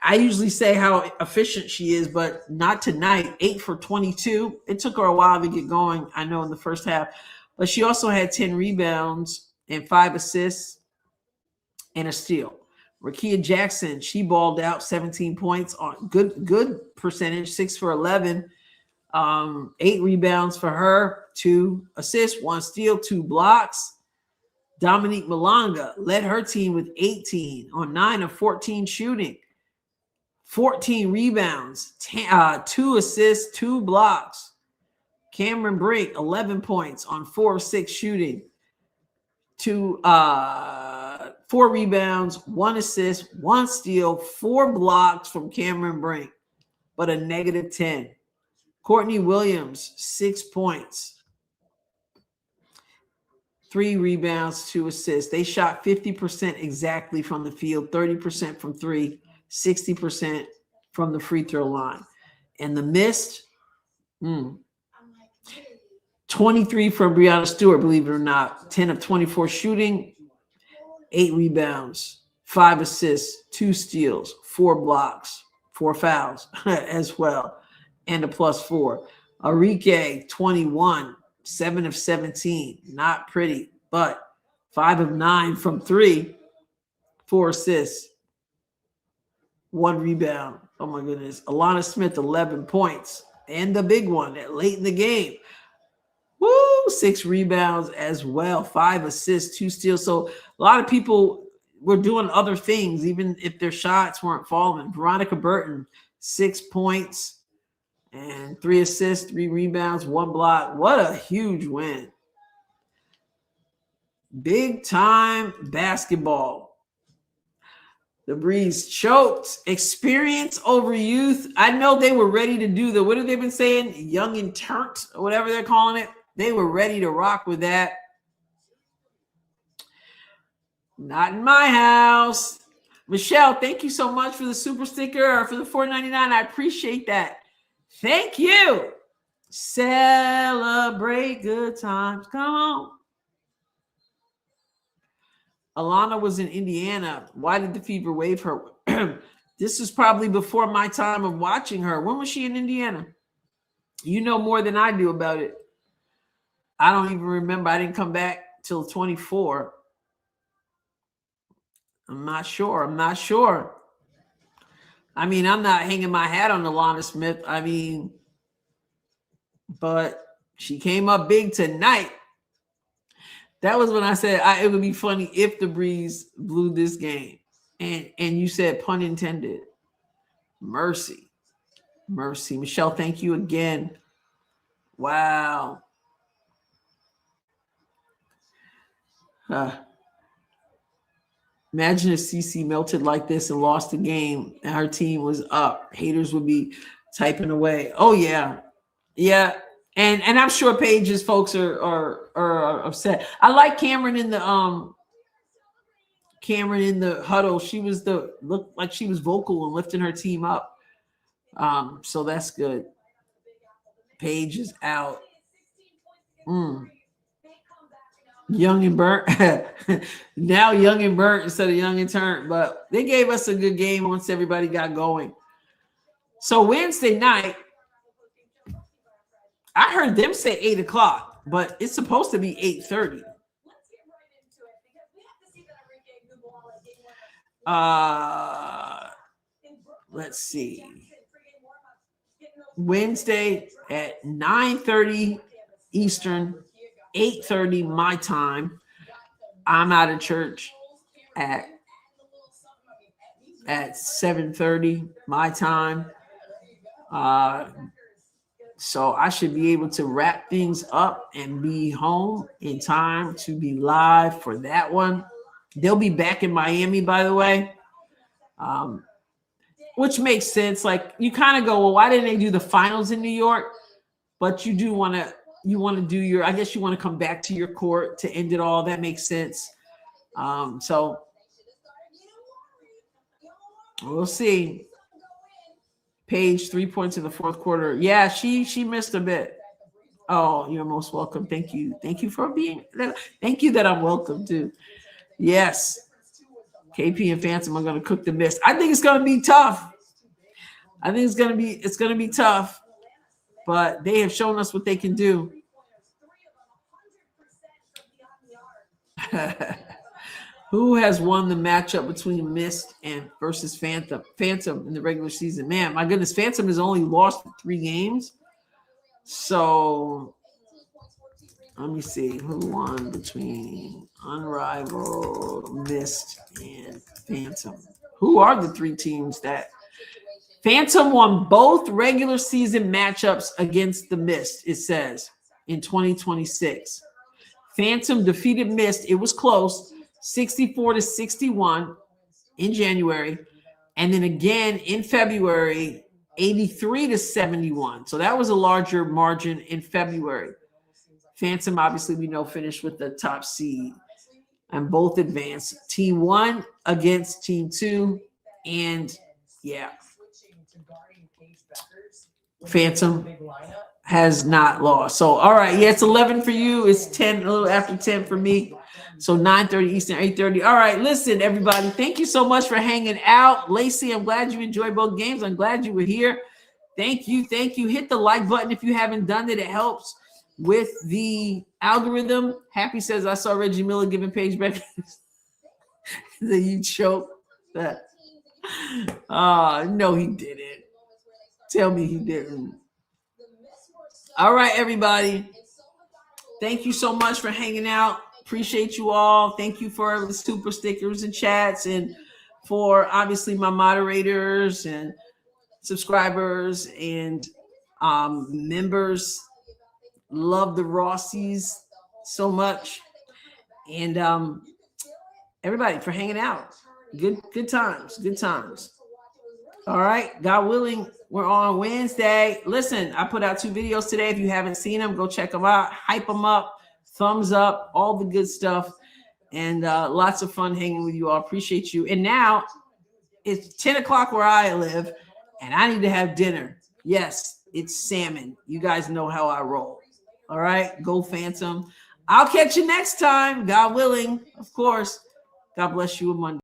I usually say how efficient she is, but not tonight. 8 for 22. It took her a while to get going, I know, in the first half. But she also had 10 rebounds and 5 assists and a steal. Rakia Jackson, she balled out 17 points on good percentage, 6 for 11. 8 rebounds for her, 2 assists, 1 steal, 2 blocks. Dominique Malanga led her team with 18 on 9 of 14 shooting. 14 rebounds, 2 assists, 2 blocks. Cameron Brink, 11 points on 4 of 6 shooting. 4 rebounds, 1 assist, 1 steal, 4 blocks from Cameron Brink, but a -10. Courtney Williams, 6 points. 3 rebounds, 2 assists. They shot 50% exactly from the field, 30% from 3, 60% from the free throw line. And the missed, 23 from Breonna Stewart, believe it or not. 10 of 24 shooting, 8 rebounds, 5 assists, 2 steals, 4 blocks, 4 fouls as well, and a +4. Arike, 21, 7 of 17. Not pretty, but 5 of 9 from 3, 4 assists, 1 rebound. Oh my goodness. Alana Smith, 11 points. And the big one late in the game. Woo! 6 rebounds as well. 5 assists, 2 steals. So a lot of people were doing other things, even if their shots weren't falling. Veronica Burton, 6 points and 3 assists, 3 rebounds, 1 block. What a huge win. Big time basketball. The Breeze choked. Experience over youth. I know they were ready to do what have they been saying? Young and turnt, or whatever they're calling it. They were ready to rock with that. Not in my house. Michelle, thank you so much for the super sticker or for the $4.99. I appreciate that. Thank you. Celebrate good times. Come on. Alana was in Indiana. Why did the Fever waive her? This is probably before my time of watching her. When was she in Indiana? You know more than I do about it. I don't even remember. I didn't come back till 24. I'm not sure. I mean, I'm not hanging my hat on Alana Smith. I mean, but she came up big tonight. That was when I said it would be funny if the Breeze blew this game. And you said pun intended. Mercy. Michelle, thank you again. Wow. Imagine if CC melted like this and lost the game and her team was up. Haters would be typing away. Oh, yeah. Yeah. And I'm sure Paige's folks are upset. I like Cameron in the huddle. She looked like she was vocal and lifting her team up. So that's good. Paige is out. Young and burnt. Now young and burnt instead of young and turned. But they gave us a good game once everybody got going. So Wednesday night, I heard them say 8 o'clock, but it's supposed to be 8:30. Let's see. Wednesday at 9:30 Eastern, 8:30 my time. I'm out of church at 7:30 my time. So I should be able to wrap things up and be home in time to be live for that one. They'll be back in Miami, by the way, which makes sense. Like you kind of go, well, why didn't they do the finals in New York? But you want to do your, I guess you want to come back to your court to end it all. That makes sense. So we'll see. Paige, 3 points in the fourth quarter. Yeah, she missed a bit. Oh, you're most welcome. Thank you. Thank you for being. Thank you that I'm welcome too. Yes. KP and Phantom are going to cook the miss. I think it's going to be tough. I think it's going to be tough. But they have shown us what they can do. Who has won the matchup between Mist and versus Phantom in the regular season? Man, my goodness, Phantom has only lost 3 games. So let me see who won between Unrivaled, Mist, and Phantom. Who are the 3 teams that Phantom won both regular season matchups against the Mist, it says, in 2026. Phantom defeated Mist. It was close. 64-61 in January, and then again in February, 83-71. So that was a larger margin in February. Phantom, obviously, we know, finished with the top seed, and both advanced. Team 1 against Team 2, and yeah, Phantom has not lost. So all right, yeah, it's 11 for you. It's 10, a little after 10 for me. So 9:30 Eastern, 8:30. All right, listen, everybody. Thank you so much for hanging out. Lacey, I'm glad you enjoyed both games. I'm glad you were here. Thank you. Thank you. Hit the like button if you haven't done it. It helps with the algorithm. Happy says, I saw Reggie Miller giving Paige back. That you choked. That. No, he didn't. Tell me he didn't. All right, everybody. Thank you so much for hanging out. Appreciate you all. Thank you for the super stickers and chats, and for obviously my moderators and subscribers and members. Love the Rossies so much. And everybody for hanging out. Good times. Good times. All right. God willing, we're on Wednesday. Listen, I put out 2 videos today. If you haven't seen them, go check them out. Hype them up. Thumbs up. All the good stuff. And lots of fun hanging with you all. Appreciate you. And now it's 10 o'clock where I live, and I need to have dinner. Yes, it's salmon. You guys know how I roll. All right. Go Phantom. I'll catch you next time. God willing, of course. God bless you on Monday.